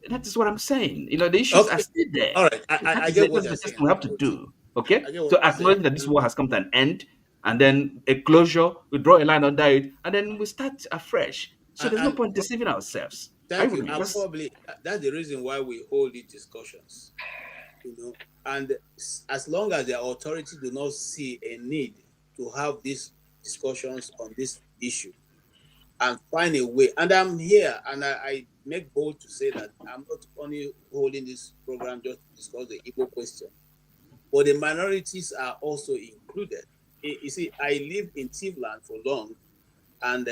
Speaker 15: that is what I'm saying. The issues are still there.
Speaker 2: All right. I get what you're saying.
Speaker 15: We have to do. Okay? So acknowledge that this war has come to an end, and then a closure, we draw a line under it, and then we start afresh. So there's no point deceiving ourselves.
Speaker 2: Thank you. And probably that's the reason why we hold these discussions. And as long as the authority do not see a need to have these discussions on this issue, and find a way. And I'm here, and I make bold to say that I'm not only holding this program just to discuss the Igbo question, but the minorities are also included. You see, I lived in Tivland for long, and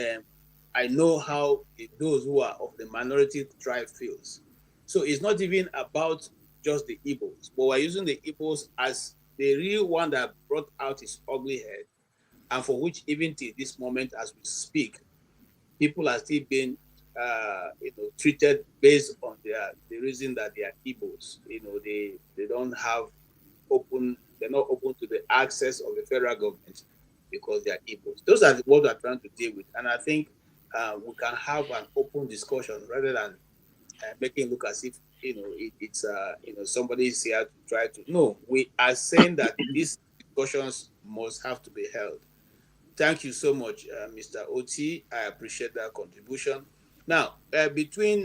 Speaker 2: I know how those who are of the minority tribe feels. So it's not even about just the Igbos, but we're using the Igbos as the real one that brought out his ugly head, and for which even till this moment as we speak, people are still being treated based on the reason that they are Igbos. They don't have they're not open to the access of the federal government because they are Igbos. Those are what we're trying to deal with. And I think we can have an open discussion rather than making it look as if it's somebody is here to try to. No, we are saying that these discussions must have to be held. Thank you so much, Mr. Oti. I appreciate that contribution. Now, between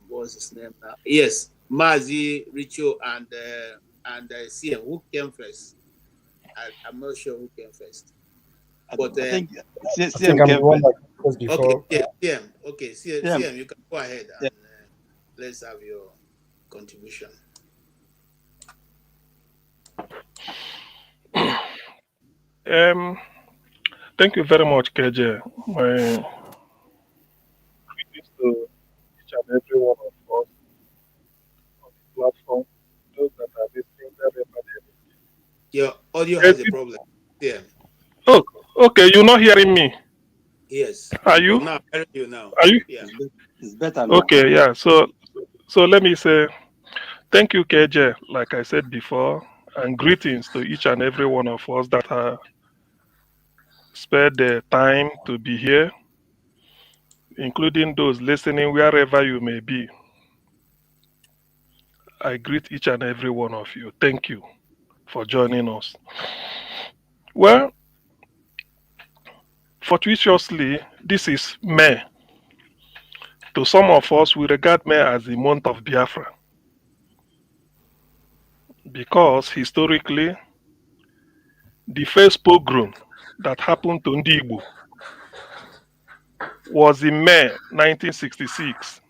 Speaker 2: what's his name now? Yes, Mazi, Richo, and CM. Who came first? I'm not sure who came first. But
Speaker 16: I think CM came first before.
Speaker 2: Okay, CM. Okay, CM, you can go ahead and let's have your contribution.
Speaker 17: Thank you very much, KJ. My greetings to each and every one of us on the platform, those that are listening, everybody.
Speaker 2: Your audio has a problem. Yeah.
Speaker 17: Oh, okay. You're not hearing me.
Speaker 2: Yes.
Speaker 17: Are you?
Speaker 2: Now, hearing you now.
Speaker 17: Are you?
Speaker 2: Yeah.
Speaker 16: It's better now.
Speaker 17: Okay. Yeah. So let me say thank you, KJ. Like I said before, and greetings to each and every one of us that are spared the time to be here, including those listening wherever you may be. I greet each and every one of you. Thank you for joining us. Well, fortuitously, this is May. To some of us, we regard May as the month of Biafra because historically, the first pogrom that happened to Ndi Igbo was in May 1966.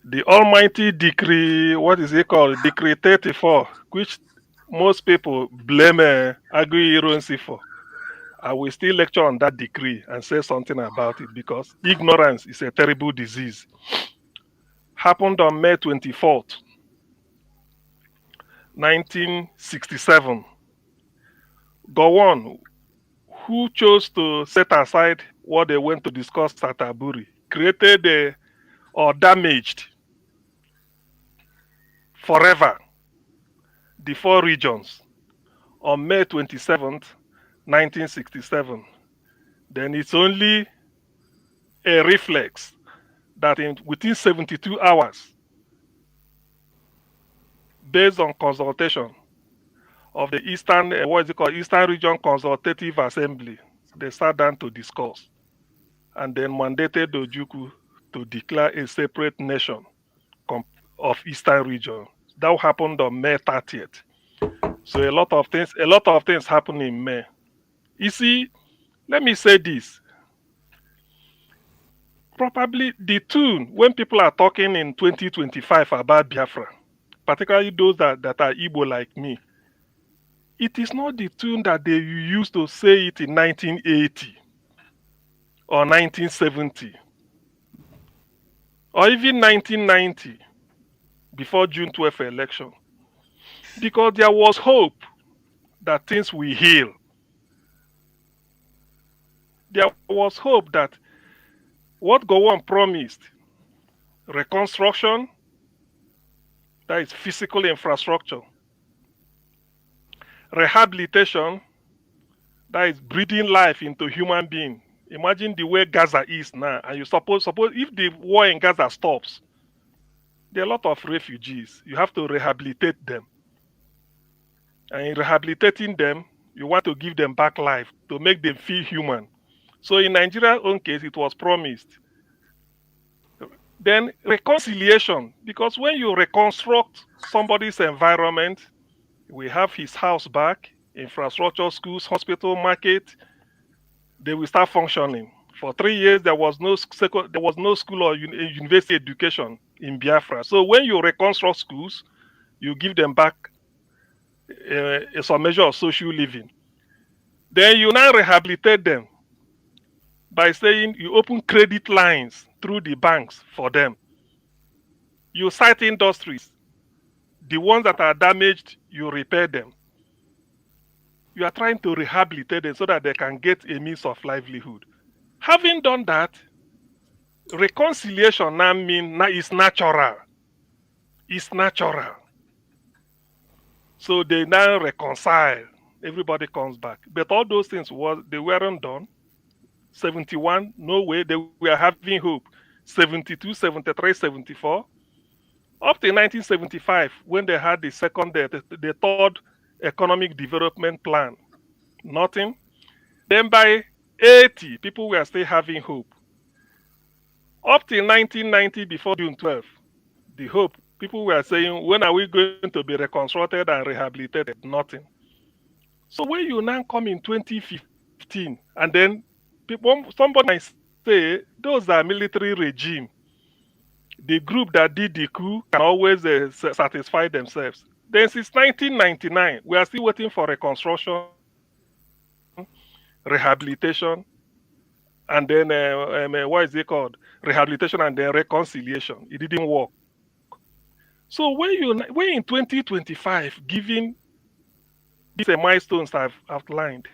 Speaker 17: The almighty decree, what is it called? Decree 34, which most people blame Agui Ironsi for. I will still lecture on that decree and say something about it because ignorance is a terrible disease. Happened on May 24th, 1967. Gowon, who chose to set aside what they went to discuss at Aburi, created or damaged forever the four regions on May 27th, 1967. Then it's only a reflex that within 72 hours, based on consultation of the Eastern, Eastern Region Consultative Assembly, they sat down to discuss and then mandated Ojukwu to declare a separate nation of Eastern Region. That happened on May 30th. So a lot of things happened in May. You see, let me say this. Probably the tune when people are talking in 2025 about Biafra, particularly those that are Igbo like me, it is not the tune that they used to say it in 1980 or 1970 or even 1990 before June 12th election. Because there was hope that things will heal. There was hope that what Gowon promised, reconstruction, that is physical infrastructure, rehabilitation, that is breathing life into human being. Imagine the way Gaza is now, and you suppose if the war in Gaza stops, there are a lot of refugees. You have to rehabilitate them. And in rehabilitating them, you want to give them back life to make them feel human. So in Nigeria's own case, it was promised. Then reconciliation, because when you reconstruct somebody's environment, we have his house back, infrastructure, schools, hospital, market, they will start functioning. For 3 years, there was no school or university education in Biafra. So when you reconstruct schools, you give them back some measure of social living. Then you now rehabilitate them by saying you open credit lines through the banks for them. You cite industries. The ones that are damaged, you repair them. You are trying to rehabilitate them so that they can get a means of livelihood. Having done that, reconciliation now is natural. It's natural. So they now reconcile. Everybody comes back. But all those things they weren't done. 71, no way. They were having hope. 72, 73, 74. Up to 1975, when they had the third economic development plan, nothing. Then by 80, people were still having hope. Up to 1990, before June 12th, the hope, people were saying, when are we going to be reconstructed and rehabilitated? Nothing. So when you now come in 2015, and then somebody might say, those are military regime. The group that did the coup can always satisfy themselves. Then since 1999, we are still waiting for reconstruction, rehabilitation, and then what is it called? Rehabilitation and then reconciliation. It didn't work. So when in 2025, given these milestones I've outlined,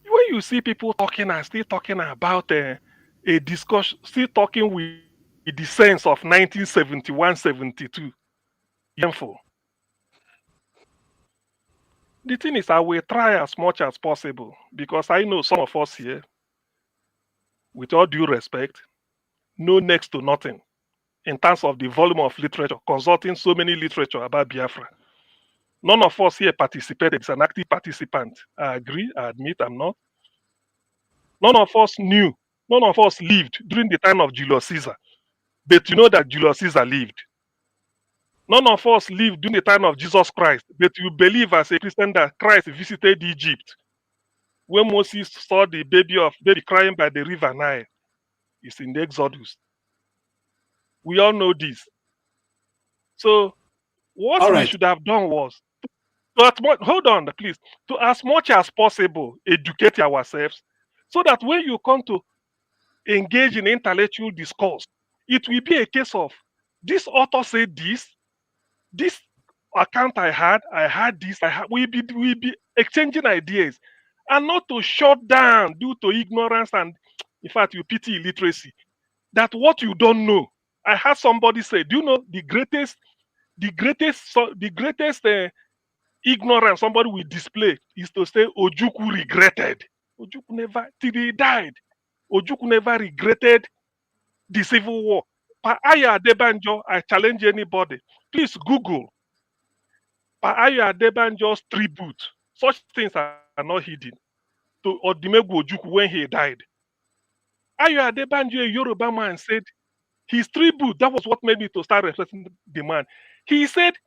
Speaker 17: when you see people talking and still talking about a discussion, still talking with the sense of 1971-72, painful. The thing is, I will try as much as possible because I know some of us here, with all due respect, know next to nothing in terms of the volume of literature, consulting so many literature about Biafra. None of us here participated. It's an active participant. I agree. I admit I'm not. None of us knew None of us lived during the time of Julius Caesar, but you know that Julius Caesar lived. None of us lived during the time of Jesus Christ, but you believe as a Christian that Christ visited Egypt when Moses saw the baby crying by the river Nile. It's in the Exodus. We all know this. So what
Speaker 2: All
Speaker 17: we
Speaker 2: right.
Speaker 17: should have done was hold on, please. To as much as possible, educate ourselves so that when you come to engage in intellectual discourse, it will be a case of this author said this account I had this, we be exchanging ideas and not to shut down due to ignorance and in fact you pity illiteracy. That what you don't know. I had somebody say, do you know the greatest ignorance somebody will display is to say Ojukwu regretted. Ojukwu never, till he died, Ojukwu never regretted the civil war. Pa Aya Adebanjo, I challenge anybody. Please Google Pa Aya Adebanjo's tribute. Such things are not hidden. To Odimegwu Ojukwu when he died. Ayo Adebanjo, a Yoruba man, said his tribute, that was what made me to start respecting the man. He said,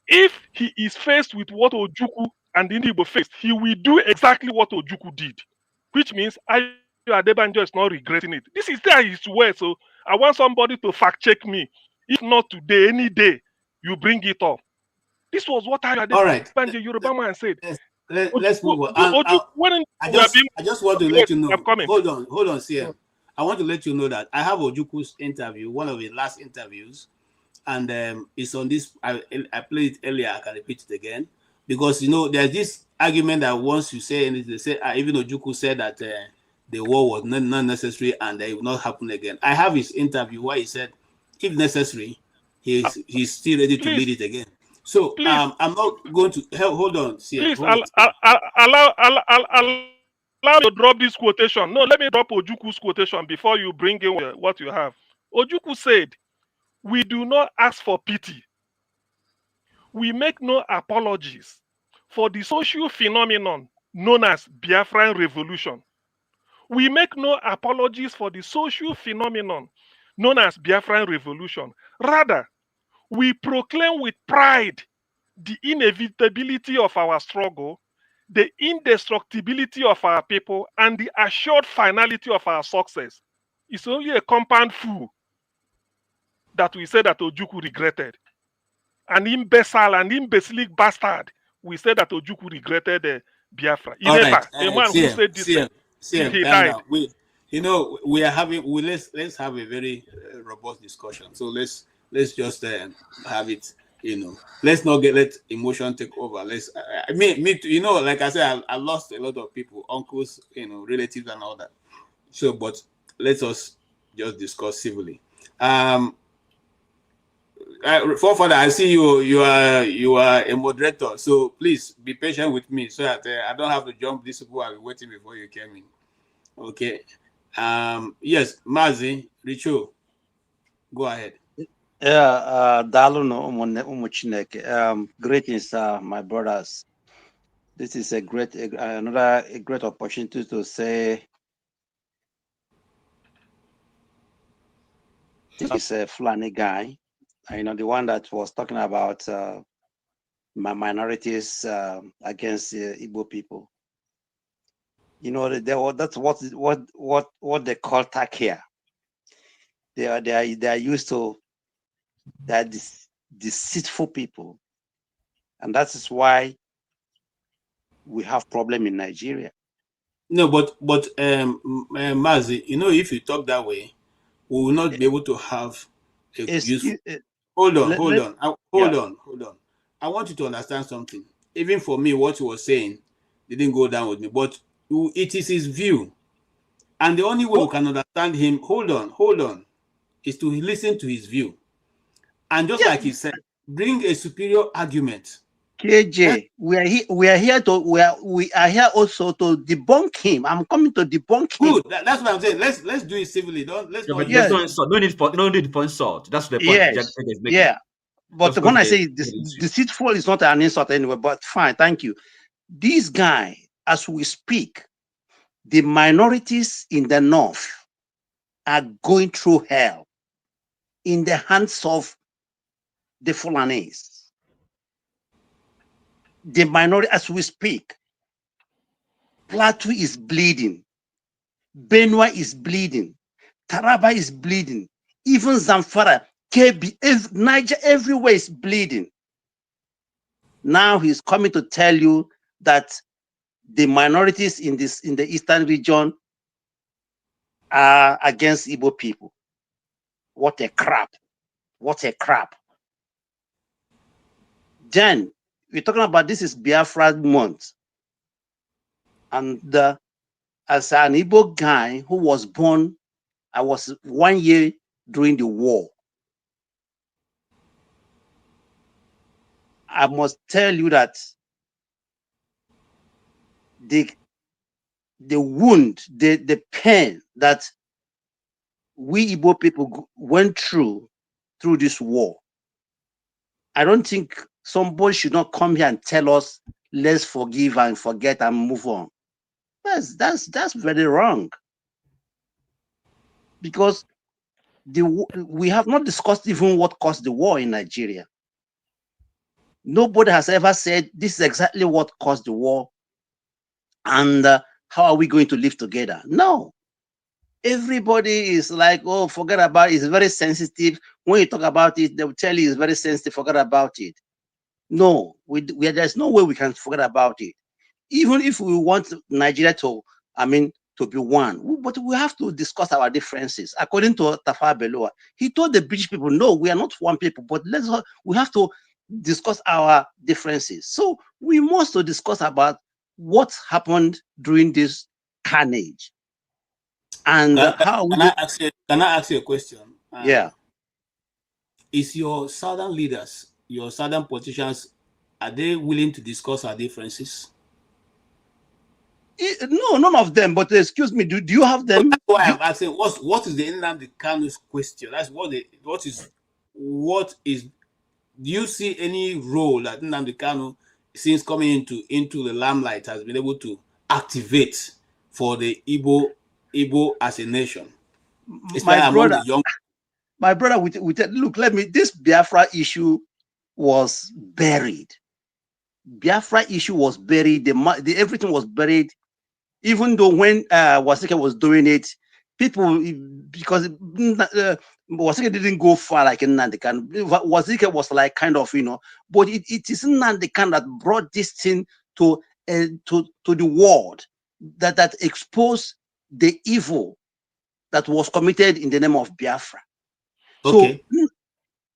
Speaker 17: if he is faced with what Ojukwu and the Igbo faced, he will do exactly what Ojukwu did, which means Ayo Adebanjo is not regretting it. This is there his way, so I want somebody to fact check me. If not today, any day, you bring it up. This was what Ayo
Speaker 2: All right.
Speaker 17: Adebanjo, Yoruba man, said.
Speaker 2: Let's move on. I just want to let you know. Hold on, CM. I want to let you know that I have Ojuku's interview, one of his last interviews, and it's on this. I played it earlier. I can repeat it again because you know there's this argument that once you say anything, they say even Ojuku said that the war was not necessary and it will not happen again. I have his interview where he said, if necessary, he's still ready to lead it again. So I'm not going to hold on. CM,
Speaker 17: please allow me to drop this quotation. No, let me drop Ojuku's quotation before you bring in what you have. Ojuku said, "We do not ask for pity. We make no apologies for the social phenomenon known as Biafran Revolution. We make no apologies for the social phenomenon known as Biafran Revolution. Rather, we proclaim with pride the inevitability of our struggle, the indestructibility of our people, and the assured finality of our success. It's only a compound fool that we say that Ojukwu regretted. An imbecile, an imbecilic bastard, we say that Ojukwu regretted Biafra. He never.
Speaker 2: Right.
Speaker 17: A man who said this, he died.
Speaker 2: Let's have a very robust discussion. So let's just have it. Let's not let emotion take over. Me too, like I said, I lost a lot of people, uncles, relatives and all that. So, but let us just discuss civilly. Forefather, I see you are a moderator, so please be patient with me so that I don't have to jump these people I've been waiting before you came in. Okay. Yes, Mazi, Richo, go ahead.
Speaker 16: Yeah, greetings, my brothers. This is a great opportunity to say this is a Fulani guy. The one that was talking about my minorities against Igbo people. That's what they call takia. They are used to that deceitful people, and that is why we have problem in Nigeria.
Speaker 2: No, but Mazi, if you talk that way, we will not be able to have a useful. Hold on. I want you to understand something. Even for me, what you were saying didn't go down with me, but it is his view, and the only way we can understand him. Hold on, is to listen to his view, and just like he said, bring a superior argument.
Speaker 16: KJ, we are here also to debunk him. I'm coming to debunk him.
Speaker 2: Good. That's what I'm saying. Let's do it civilly. No
Speaker 15: need for insult. That's the point.
Speaker 16: Yes. But when I say deceitful is not an insult anyway, but fine, thank you. This guy, as we speak, the minorities in the north are going through hell in the hands of the Fulanese. The minority, as we speak, Plateau is bleeding, Benue is bleeding, Taraba is bleeding, even Zamfara, KB, Niger, everywhere is bleeding. Now he's coming to tell you that the minorities in the eastern region are against Igbo people. What a crap. What a crap. Then we're talking about this is Biafra month. And as an Igbo guy who was born, I was 1 year during the war. I must tell you that the wound, the pain that we Igbo people went through this war, I don't think somebody should not come here and tell us, let's forgive and forget and move on. That's very wrong. Because we have not discussed even what caused the war in Nigeria. Nobody has ever said this is exactly what caused the war and how are we going to live together? No. Everybody is like, oh, forget about it. It's very sensitive. When you talk about it, they will tell you it's very sensitive. Forget about it. No, there's no way we can forget about it. Even if we want Nigeria to, to be one, but we have to discuss our differences. According to Tafawa Balewa, he told the British people, no, we are not one people, but we have to discuss our differences. So we must discuss about what happened during this carnage. And how we
Speaker 2: can I ask you a question?
Speaker 16: Yeah.
Speaker 2: Is your southern leaders, your southern politicians, are they willing to discuss our differences?
Speaker 16: No, none of them. But excuse me, do you have them?
Speaker 2: That's why I'm asking. What is the Nnamdi Kanu's question? That's what is. Do you see any role that Nnamdi Kanu, since coming into the limelight, has been able to activate for the Igbo as a nation?
Speaker 16: My brother, look, this Biafra issue was buried. Biafra issue was buried. Everything was buried. Even though when Wasike was doing it, people, because Wasike didn't go far like Nnamdi Kanu. Wasike was like kind of, but it is Nnamdi Kanu that brought this thing to the world, that exposed the evil that was committed in the name of Biafra.
Speaker 2: Okay.
Speaker 16: So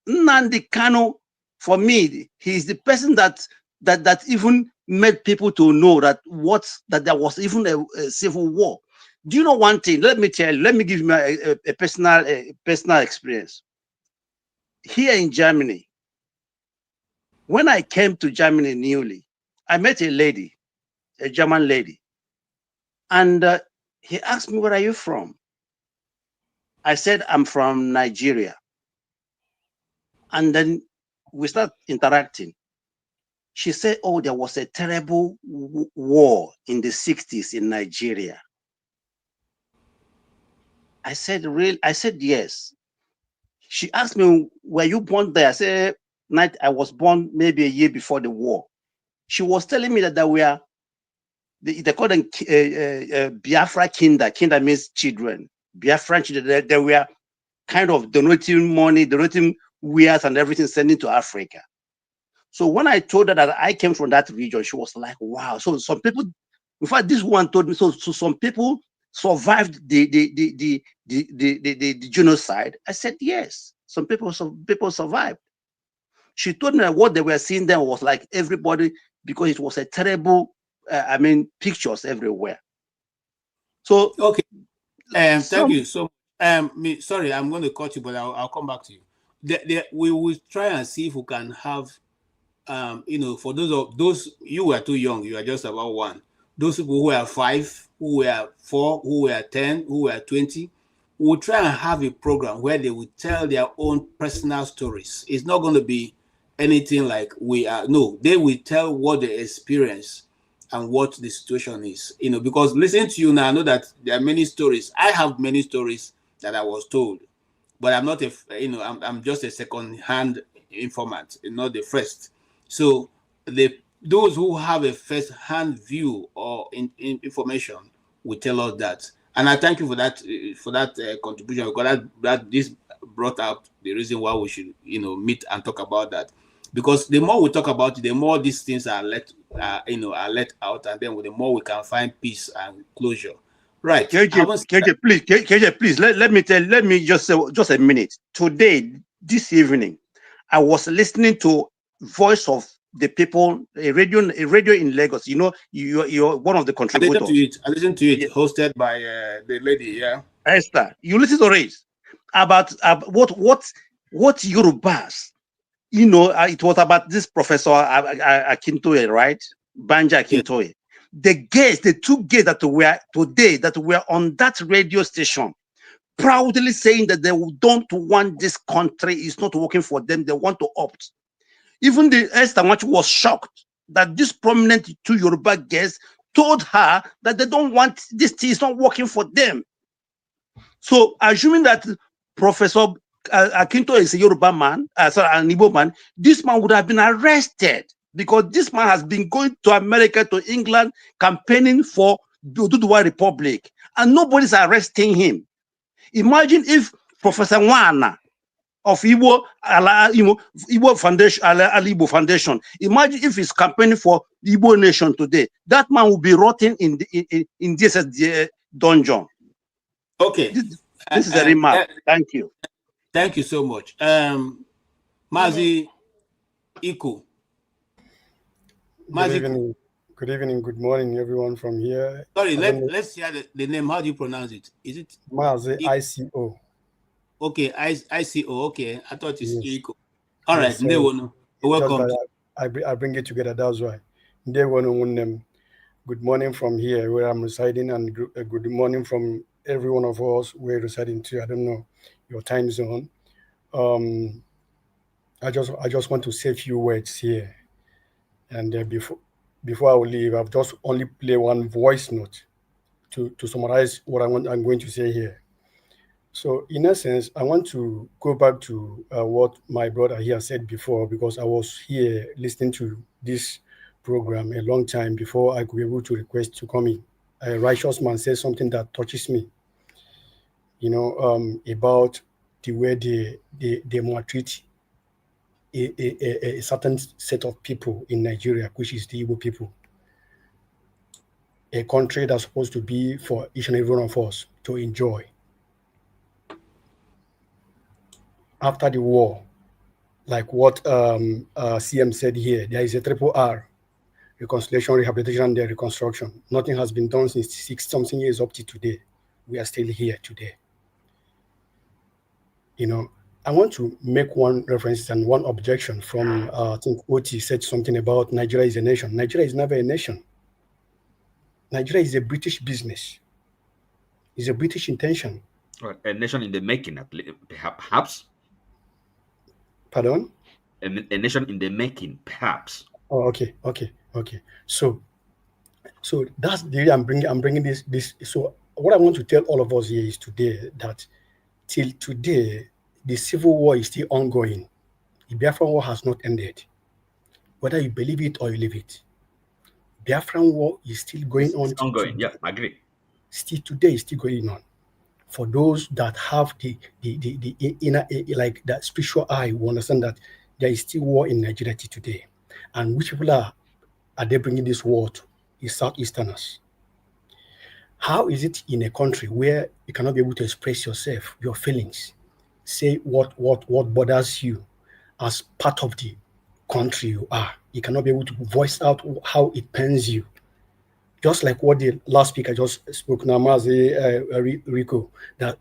Speaker 16: Nnamdi Kanu, for me, he's the person that even made people to know that there was even a civil war. Do you know one thing? Let me tell you. Let me give you a personal experience. Here in Germany, when I came to Germany newly, I met a lady, a German lady, and he asked me, "Where are you from?" I said, "I'm from Nigeria." And then we start interacting. She said, "Oh, there was a terrible war in the 60s in Nigeria." I said, "Really?" I said, "Yes." She asked me, "Were you born there?" I said, "I was born maybe a year before the war." She was telling me that there were, they call them Biafra kinder. Kinder means children. Biafran children. They were kind of donating money, donating wares and everything, sending to Africa. So when I told her that I came from that region, she was like, "Wow!" So some people, in fact, this one told me, so some people survived the genocide. I said, "Yes, some people survived." She told me that what they were seeing then was like everybody, because it was a terrible, pictures everywhere. So
Speaker 2: okay, thank you. So sorry, I'm going to cut you, but I'll come back to you. We will try and see if we can have for those you were too young, you are just about one. Those people who are 5, who were 4, who were 10, who were 20, we'll try and have a program where they will tell their own personal stories. It's not going to be anything like we are. No, they will tell what they experience and what the situation is. Because listening to you now, I know that there are many stories. I have many stories that I was told, but I'm not I'm just a second-hand informant, not the first. So those who have a first-hand view or information will tell us that. And I thank you for that contribution, because that this brought up the reason why we should meet and talk about that. Because the more we talk about it, the more these things are let out, and then the more we can find peace and closure. Right.
Speaker 16: KJ, please let me just say just a minute. Today, this evening, I was listening to Voice of the People, a radio in Lagos. You're one of the contributors.
Speaker 2: I listened to it, hosted by the lady,
Speaker 16: Esther. You listen to it about what Yorubas. It was about this Professor Akintoye, right? Banja Akintoye. The two gays that were on that radio station, proudly saying that they don't want this country, it's not working for them, they want to opt. Even the Esther was shocked that this prominent two Yoruba guests told her that they don't want this thing, it's not working for them. So assuming that Professor Akinto is a Yoruba man, an Igbo man, this man would have been arrested, because this man has been going to America, to England, campaigning for the Oduduwa Republic, and nobody's arresting him. Imagine if Professor Wana of Igbo Foundation, Igbo Foundation, imagine if he's campaigning for the Igbo nation today. That man will be rotting in this dungeon.
Speaker 2: Okay.
Speaker 16: This is a remark. Thank you.
Speaker 2: Thank you so much. Mazi Iko.
Speaker 18: Good evening, good morning, everyone from here.
Speaker 2: Sorry, let's hear the name. How do you pronounce it? Is it
Speaker 18: Mazi ICO?
Speaker 2: Okay, ICO. Okay, I thought it's Iko. All right, welcome.
Speaker 18: I bring it together. That's why. Good morning from here where I'm residing, and good morning from every one of us we're residing to. I don't know your time zone. I just want to say a few words here, and before I will leave, I've just only play one voice note to summarize what I'm going to say here. So in essence, I want to go back to what my brother here said before, because I was here listening to this program a long time before I could be able to request to come in. A righteous man says something that touches me, about the way they maltreat a certain set of people in Nigeria, which is the Igbo people. A country that's supposed to be for each and every one of us to enjoy. After the war, like what CM said here, there is a triple R: reconciliation, rehabilitation, and reconstruction. Nothing has been done since 60-something years up to today. We are still here today. I want to make one reference and one objection from, I think Oti said something about Nigeria is a nation. Nigeria is never a nation. Nigeria is a British business. It's a British intention.
Speaker 15: A nation in the making, perhaps.
Speaker 18: Pardon?
Speaker 15: A nation in the making, perhaps.
Speaker 18: Oh, okay. So that's the way I'm bringing this. So what I want to tell all of us here is today that till today, the civil war is still ongoing. The Biafra war has not ended. Whether you believe it or you leave it, Biafran war is still going on.
Speaker 15: It's ongoing. Yeah, I agree.
Speaker 18: Still today is still going on. For those that have the inner, like that spiritual eye, will understand that there is still war in Nigeria today. And which people are they bringing this war to? The Southeasterners. How is it in a country where you cannot be able to express yourself, your feelings, say what bothers you as part of the country you are? You cannot be able to voice out how it pains you. Just like what the last speaker just spoke, Mazi Rico, that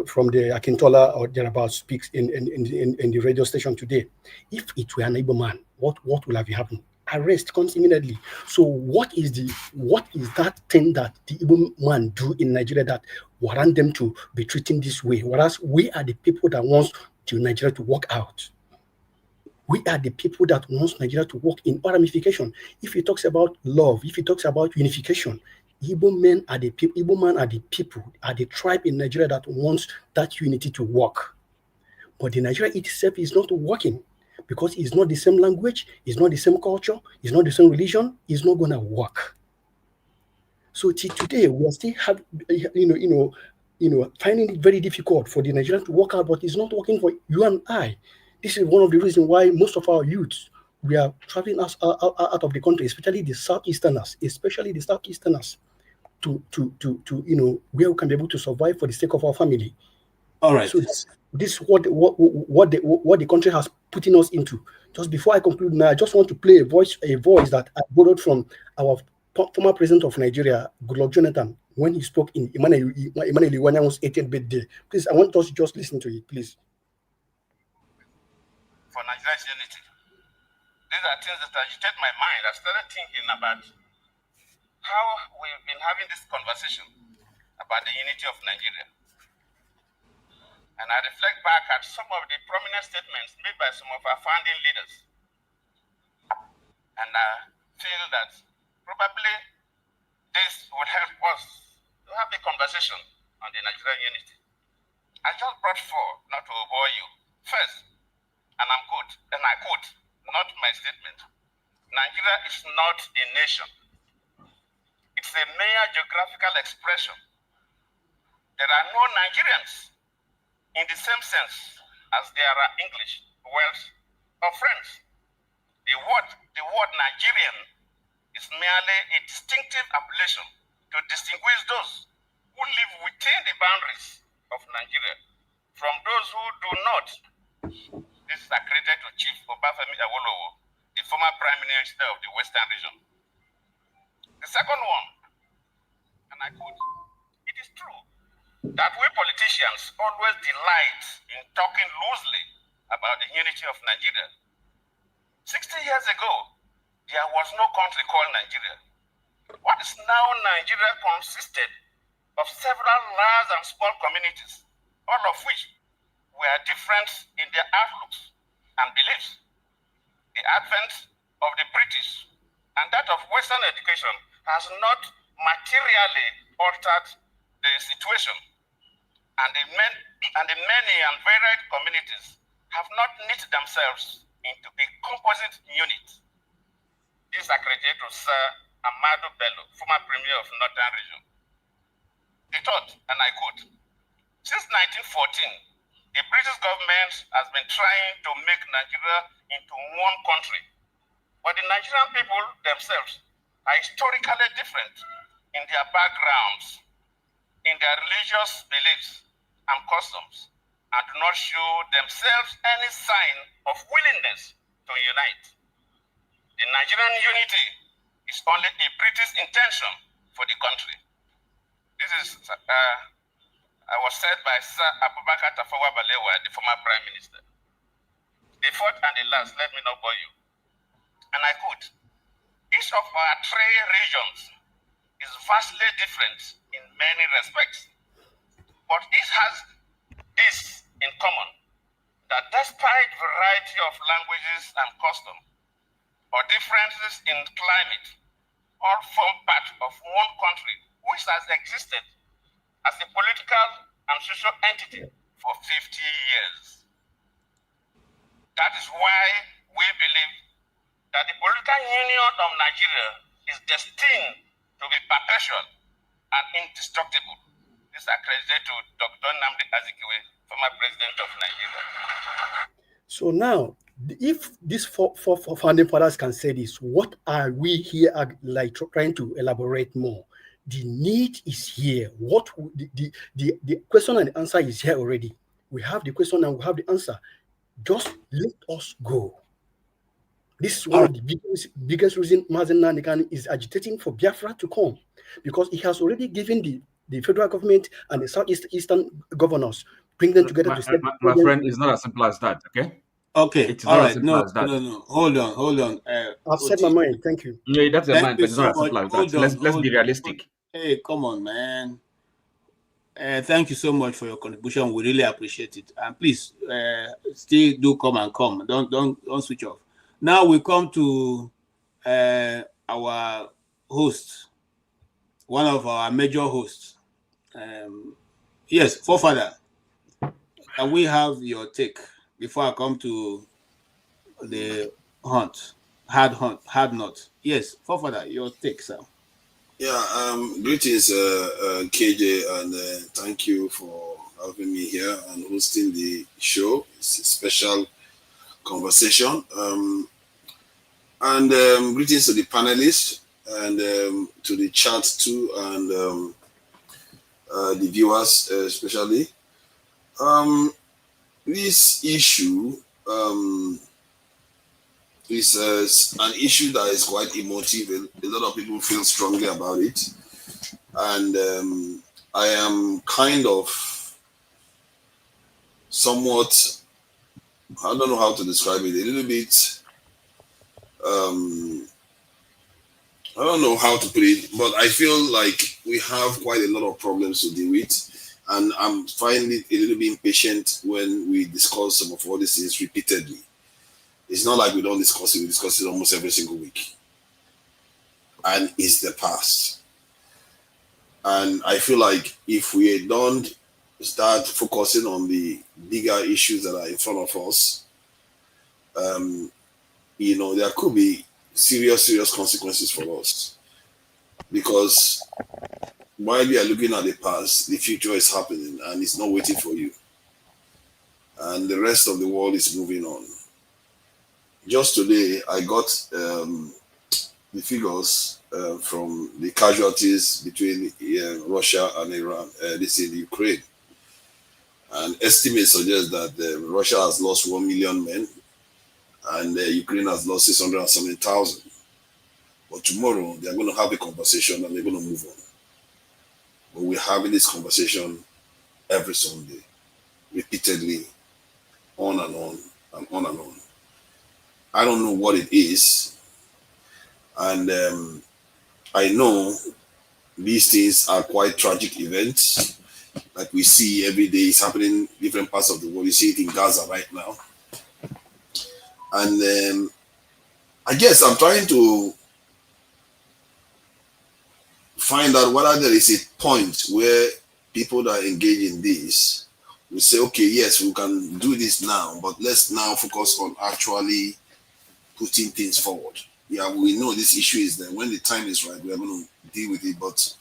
Speaker 18: from the Akintola or thereabouts speaks in the radio station today. If it were an Igbo man, what will have happened? Arrest comes immediately. So what is that thing that the Igbo man do in Nigeria that warrant them to be treating this way? Whereas we are the people that wants Nigeria to work out. We are the people that wants Nigeria to work in all ramification. If he talks about love, if he talks about unification, Igbo men are the people, Igbo men are the people, are the tribe in Nigeria that wants that unity to work. But the Nigeria itself is not working because it's not the same language, it's not the same culture, it's not the same religion, it's not gonna work. So till today, we are still finding it very difficult for the Nigerians to work out, but it's not working for you and I. This is one of the reasons why most of our youths, we are traveling out of the country, especially the Southeasterners, to where we can be able to survive for the sake of our family.
Speaker 2: All right.
Speaker 18: So this is what the country has putting us into. Just before I conclude now, I just want to play a voice that I borrowed from our former president of Nigeria, Goodluck Jonathan, when he spoke in Emmanuel Iwanyan's 18th birthday. Please, I want us to just listen to it, please.
Speaker 6: For Nigeria's unity, these are things that agitate my mind. I started thinking about how we've been having this conversation about the unity of Nigeria. And I reflect back at some of the prominent statements made by some of our founding leaders. And I feel that probably this would help us to have a conversation on the Nigerian unity. I just brought four, not to bore you. First, and I quote, not my statement, Nigeria is not a nation. It's a mere geographical expression. There are no Nigerians in the same sense as there are English, Welsh, or French. The word Nigerian is merely a distinctive appellation to distinguish those who live within the boundaries of Nigeria from those who do not. This is accredited to Chief Obafemi Awolowo, the former Prime Minister of the Western region. The second one, and I quote, it is true that we politicians always delight in talking loosely about the unity of Nigeria. 60 years ago, there was no country called Nigeria. What is now Nigeria consisted of several large and small communities, all of which were different in their outlooks and beliefs. The advent of the British and that of Western education has not materially altered the situation, and the many and varied communities have not knit themselves into a composite unit. This is accredited to Sir Amadu Bello, former Premier of Northern Region. The third, and I quote, since 1914, the British government has been trying to make Nigeria into one country, but the Nigerian people themselves are historically different in their backgrounds, in their religious beliefs and customs, and do not show themselves any sign of willingness to unite. The Nigerian unity is only a British intention for the country. This is was said by Sir Abubakar Tafawa Balewa, the former Prime Minister. The fourth and the last, let me not bore you. And I quote, each of our three regions is vastly different in many respects, but each has this in common, that despite variety of languages and customs, or differences in climate, all form part of one country which has existed as a political and social entity for 50 years. That is why we believe that the political union of Nigeria is destined to be perpetual and indestructible. This is accredited to Dr. Nnamdi Kanu, former president of Nigeria.
Speaker 18: So now, if these four founding fathers can say this, what are we here trying to elaborate more? The need is here. The question and the answer is here already. We have the question and we have the answer. Just let us go. This is one of the biggest reason Mazi Nnamdi Kanu is agitating for Biafra to come, because he has already given the federal government and the southeastern governors, bring them together to step.
Speaker 15: My friend, it's not as simple as that, okay?
Speaker 2: Okay,
Speaker 15: it's
Speaker 2: all
Speaker 15: not
Speaker 2: right.
Speaker 15: as simple as that.
Speaker 2: No. Hold on.
Speaker 18: I've said my mind. Thank you.
Speaker 15: Yeah, that's your
Speaker 2: Thank
Speaker 15: mind,
Speaker 2: you
Speaker 15: but it's not
Speaker 2: so
Speaker 15: as simple
Speaker 2: much.
Speaker 15: as that. So let's be realistic.
Speaker 2: Hey, come on, man. Thank you so much for your contribution. We really appreciate it. And please, still do come. Don't switch off. Now we come to our host, one of our major hosts. Yes, forefather. Can we have your take before I come to the hard nut? Yes, forefather, your take, sir.
Speaker 19: Yeah, greetings, KJ, and thank you for having me here and hosting the show. It's a special conversation. And greetings to the panelists and to the chat too, and the viewers especially. This issue is an issue that is quite emotive. A lot of people feel strongly about it. And I am kind of somewhat, I don't know how to describe it, a little bit, I don't know how to put it, but I feel like we have quite a lot of problems to deal with. And I'm finding it a little bit impatient when we discuss some of all these things repeatedly. It's not like we don't discuss it, we discuss it almost every single week. And it's the past. And I feel like if we don't start focusing on the bigger issues that are in front of us, there could be serious consequences for us. Because while we are looking at the past, the future is happening and it's not waiting for you. And the rest of the world is moving on. Just today, I got the figures from the casualties between Russia and Iran, this in Ukraine. And estimates suggest that Russia has lost 1 million men and Ukraine has lost 670,000. But tomorrow, they're going to have a conversation and they're going to move on. But we're having this conversation every Sunday, repeatedly, on and on and on and on. I don't know what it is. And I know these things are quite tragic events. Like we see every day, it's happening in different parts of the world. You see it in Gaza right now. And I guess I'm trying to find out whether there is a point where people that engage in this will say, okay, yes, we can do this now, but let's now focus on actually putting things forward. Yeah, we know this issue is there. When the time is right, we are going to deal with it, but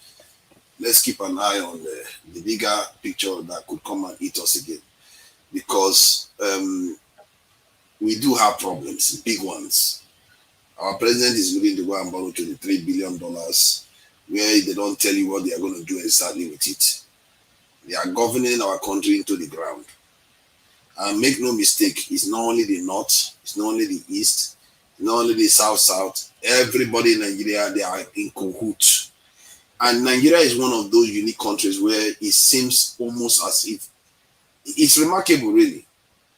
Speaker 19: let's keep an eye on the bigger picture that could come and eat us again. Because we do have problems, big ones. Our president is looking to go and borrow $23 billion where they don't tell you what they are going to do exactly with it. They are governing our country into the ground. And make no mistake, it's not only the north, it's not only the east, not only the south. Everybody in Nigeria, they are in cahoots. And Nigeria is one of those unique countries where it seems almost as if it's remarkable, really,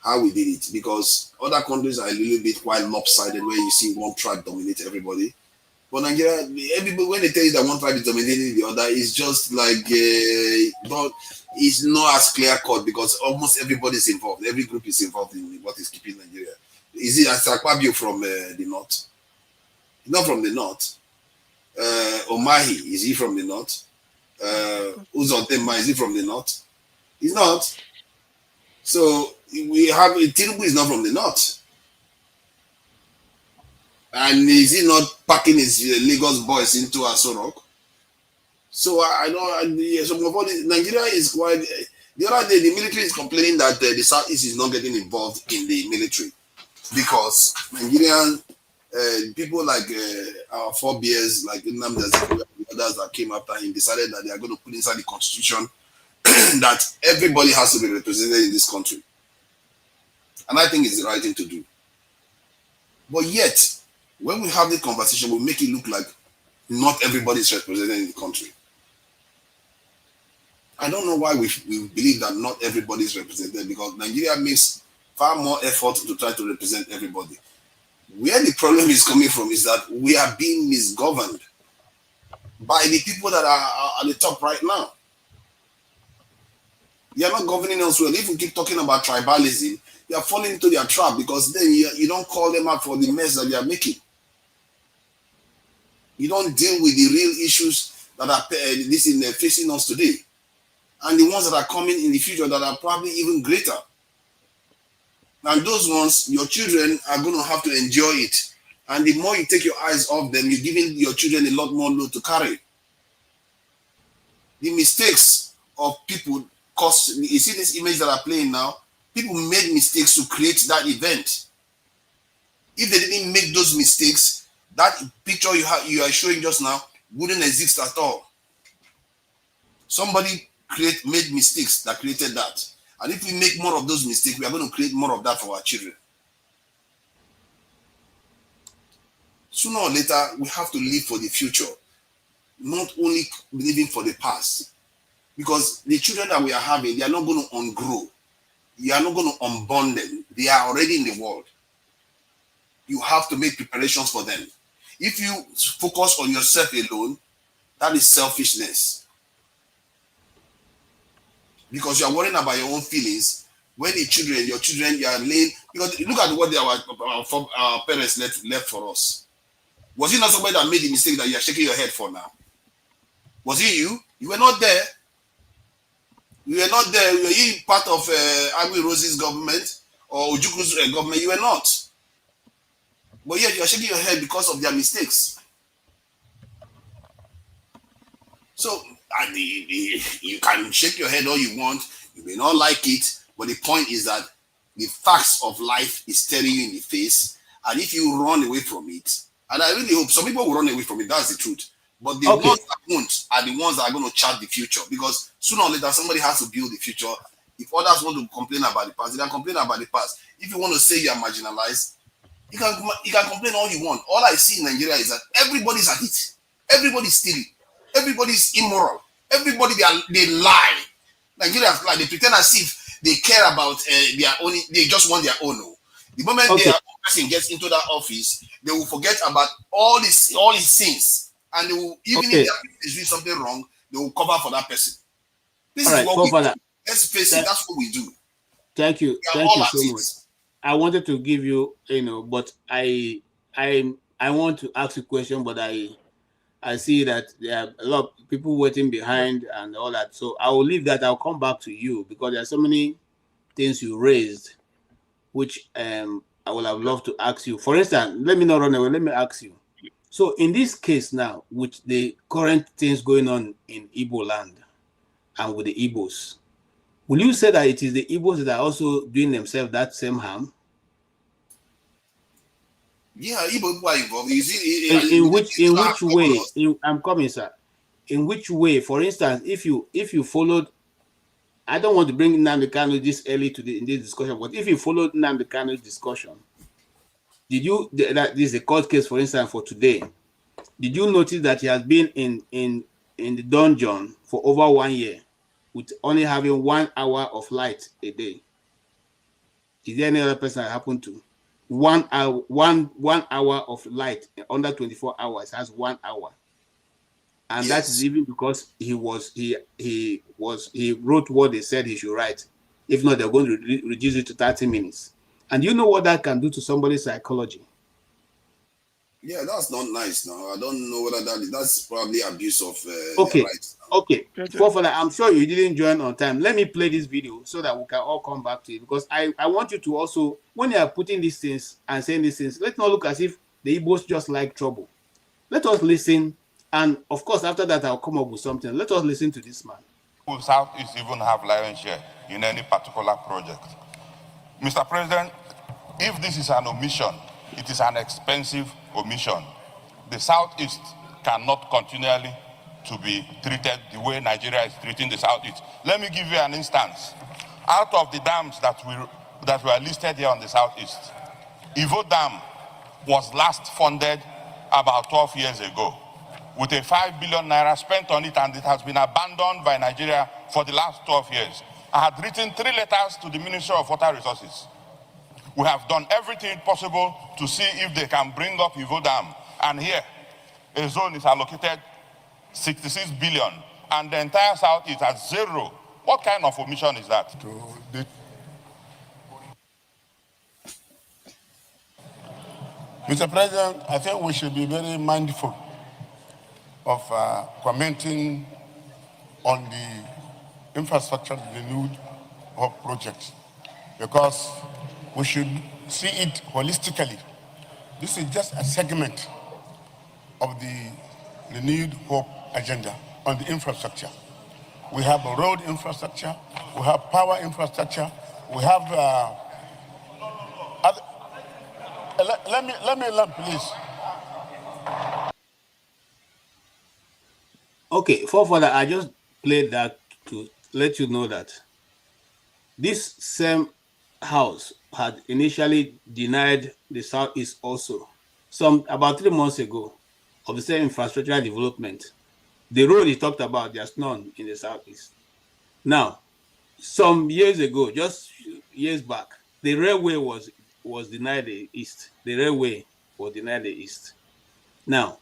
Speaker 19: how we did it. Because other countries are a little bit quite lopsided, where you see one tribe dominate everybody. But Nigeria, everybody, when they tell you that one tribe is dominating the other, it's just like, but it's not as clear cut because almost everybody is involved. Every group is involved in what is keeping Nigeria. Is it Asakpabio from the north? Not from the north. Omahi, is he from the north? Uzotema, is he from the north? He's not. So we have Tinubu is not from the north. And is he not packing his Lagos boys into Aso Rock? So I know some of all this, Nigeria is quite. The other day, the military is complaining that the Southeast is not getting involved in the military because Nigerian people like our forebears, like Nnamdi Kanu and the others that came after him, decided that they are going to put inside the constitution that everybody has to be represented in this country. And I think it's the right thing to do. But yet, when we have this conversation, we make it look like not everybody is represented in the country. I don't know why we believe that not everybody is represented, because Nigeria makes far more effort to try to represent everybody. Where the problem is coming from is that we are being misgoverned by the people that are at the top right now. They are not governing us well. If we keep talking about tribalism, you are falling into their trap, because then you don't call them out for the mess that they are making. You don't deal with the real issues that are facing us today, and the ones that are coming in the future that are probably even greater. And those ones, your children are going to have to endure it. And the more you take your eyes off them, you're giving your children a lot more load to carry. The mistakes of people cause, you see this image that I'm playing now, people made mistakes to create that event. If they didn't make those mistakes, that picture you are showing just now wouldn't exist at all. Somebody made mistakes that created that. And if we make more of those mistakes, we are going to create more of that for our children. Sooner or later, we have to live for the future, not only living for the past. Because the children that we are having, they are not going to ungrow. You are not going to unborn them. They are already in the world. You have to make preparations for them. If you focus on yourself alone, that is selfishness. Because you are worrying about your own feelings. When your children, you are laying, because look at what our parents left for us. Was it not somebody that made the mistake that you are shaking your head for now? Was it you? You were not there. You were not there. Were you part of Agui Rose's government or Ojuku's government? You were not. But yet you are shaking your head because of their mistakes. So you can shake your head all you want. You may not like it, but the point is that the facts of life is staring you in the face. And if you run away from it, and I really hope some people will run away from it, that's the truth. But the ones that won't are the ones that are going to chart the future, because sooner or later somebody has to build the future. If others want to complain about the past, they can complain about the past. If you want to say you are marginalized, you can complain all you want. All I see in Nigeria is that everybody's at it. Everybody's stealing. Everybody's immoral. Everybody they lie. Nigerians lie. They pretend as if they care about their own. They just want their own. The moment their person gets into that office, they will forget about all his sins, and they will, even if their person is doing something wrong, they will cover for that person. This is what we do. Let's face it. That's what we do.
Speaker 2: Thank you. Thank you so much. I wanted to give you, but I want to ask a question, but I see that there are a lot of people waiting behind and all that. So I will leave that. I'll come back to you, because there are so many things you raised, which I would have loved to ask you. For instance, let me not run away. Let me ask you. So in this case now, with the current things going on in Igbo land and with the Igbos, will you say that it is the Igbos that are also doing themselves that same harm?
Speaker 19: Yeah, Igbo people are involved. You see,
Speaker 2: in which way? I'm coming, sir. In which way? For instance, if you followed, I don't want to bring Nnamdi Kanu this early in this discussion, but if you followed Nnamdi Kanu's discussion, that this is a court case, for instance, for today, did you notice that he has been in the dungeon for over 1 year with only having 1 hour of light a day? Is there any other person that happened to 1 hour, one hour of light under 24 hours has 1 hour? And that is even because he wrote what they said he should write. If not, they're going to reduce it to 30 minutes. And you know what that can do to somebody's psychology?
Speaker 19: Yeah, that's not nice now. I don't know whether that's probably abuse of
Speaker 2: their
Speaker 19: rights.
Speaker 2: Okay. For that, I'm sure you didn't join on time. Let me play this video so that we can all come back to it, because I want you to also, when you are putting these things and saying these things, let's not look as if the Igbos just like trouble. Let us listen. And of course, after that, I'll come up with something. Let us listen to this man.
Speaker 6: Southeast even have lion's share in any particular project. Mr. President, if this is an omission, it is an expensive omission. The Southeast cannot continually to be treated the way Nigeria is treating the Southeast. Let me give you an instance. Out of the dams that were listed here on the Southeast, Ivo Dam was last funded about 12 years ago with a 5 billion naira spent on it, and it has been abandoned by Nigeria for the last 12 years. I had written 3 letters to the Ministry of Water Resources. We have done everything possible to see if they can bring up Ivo Dam. And here, a zone is allocated 66 billion, and the entire South is at 0 What kind of omission is that?
Speaker 7: Mr. President, I think we should be very mindful of commenting on the infrastructure renewed hope project, because we should see it holistically. This is just a segment of the renewed hope agenda on the infrastructure. We have a road infrastructure, we have power infrastructure, we have let me learn, please.
Speaker 2: Okay, for that, I just played that to let you know that this same house had initially denied the Southeast also. About 3 months ago, of the same infrastructural development. The road he talked about, there's none in the Southeast. Now, some years ago, just years back, the railway was denied the East. The railway was denied the East. Now,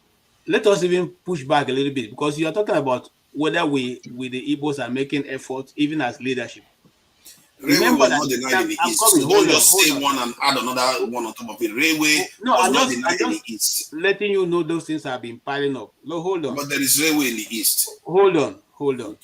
Speaker 2: let us even push back a little bit, because you are talking about whether we the Igbos are making efforts, even as leadership.
Speaker 19: Railway
Speaker 2: Remember
Speaker 19: was
Speaker 2: that
Speaker 19: not denied in the
Speaker 2: I'm
Speaker 19: East.
Speaker 2: coming.
Speaker 19: So
Speaker 2: Hold
Speaker 19: don't
Speaker 2: on,
Speaker 19: just say one and add another one on top of it. Railway was not denied in the East.
Speaker 2: Letting you know those things have been piling up. No, hold on.
Speaker 19: But there is railway in the East.
Speaker 2: Hold on. Okay.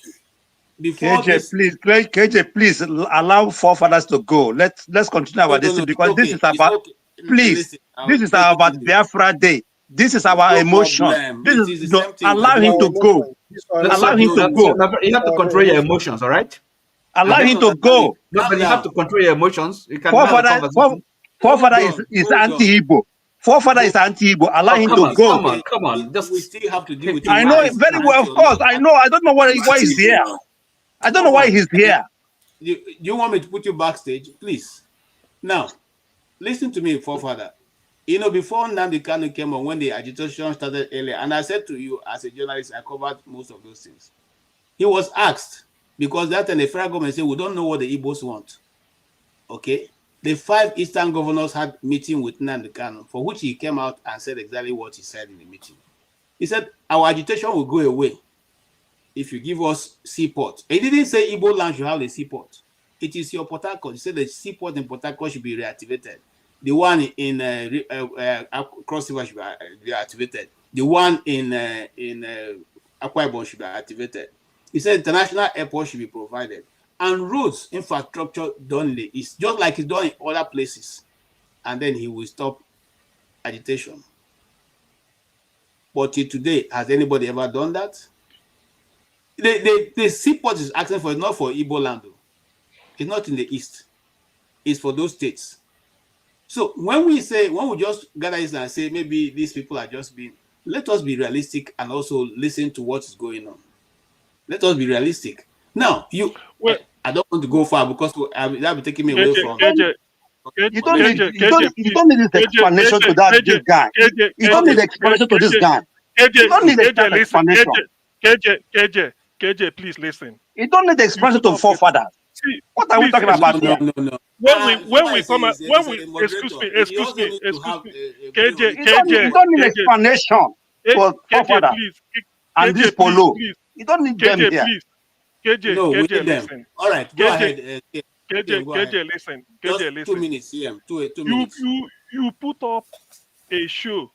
Speaker 2: Before
Speaker 16: KJ,
Speaker 2: this,
Speaker 16: please, KJ, please allow forefathers to go. Let's continue our decision, because
Speaker 2: okay.
Speaker 16: this is about.
Speaker 2: Okay.
Speaker 16: Please,
Speaker 2: Listen,
Speaker 16: this is about Biafra Day. This is our emotion.
Speaker 2: Problem.
Speaker 16: This
Speaker 2: It
Speaker 16: is
Speaker 2: is the same thing.
Speaker 16: allow him to go. Allow him to go.
Speaker 15: You have to control your emotions, all right?
Speaker 16: Allow him to go.
Speaker 15: No, but you have to control your emotions. You can have a conversation.
Speaker 16: Forefather is anti-Igbo. Forefather is anti-Igbo. Allow him to go.
Speaker 15: Come on.
Speaker 2: We still have to deal with
Speaker 16: I know very well, of course. I know. I don't know why he's here. I don't know why he's here.
Speaker 2: Do you want me to put you backstage? Please. Now, listen to me, forefather. You know, before Nnamdi Kanu came on, when the agitation started earlier, and I said to you as a journalist, I covered most of those things. He was asked, because that time the federal government said, we don't know what the Igbos want. Okay? The 5 Eastern governors had meeting with Nnamdi Kanu, for which he came out and said exactly what he said in the meeting. He said, our agitation will go away if you give us seaport. He didn't say Igbo land should have a seaport. It is your Port Harcourt. He said the seaport in Port Harcourt should be reactivated. The one in Cross River should be reactivated. The one in Akwa Ibom should be activated. He said international airport should be provided. And roads, infrastructure done in the East, just like it's done in other places. And then he will stop agitation. But till today, has anybody ever done that? The seaport is asking for it, not for Igbo land. It's not in the East. It's for those states. So when we just gather this and say maybe these people are just being, let us be realistic and also listen to what is going on. Let us be realistic. Now, I don't want to go far because that'll be taking me away from.
Speaker 16: You don't need this explanation to this guy. You don't need explanation to this guy. You don't need explanation.
Speaker 17: KJ, please listen.
Speaker 16: You don't need explanation to forefathers. What are we talking about here?
Speaker 17: No. When we come out, excuse me, KJ,
Speaker 16: you don't need explanation for forefathers and this polo. You don't need them here.
Speaker 17: KJ, listen.
Speaker 2: All right, go ahead.
Speaker 17: KJ, listen. KJ, listen.
Speaker 2: 2 minutes, CM. 2
Speaker 17: minutes. You put up a show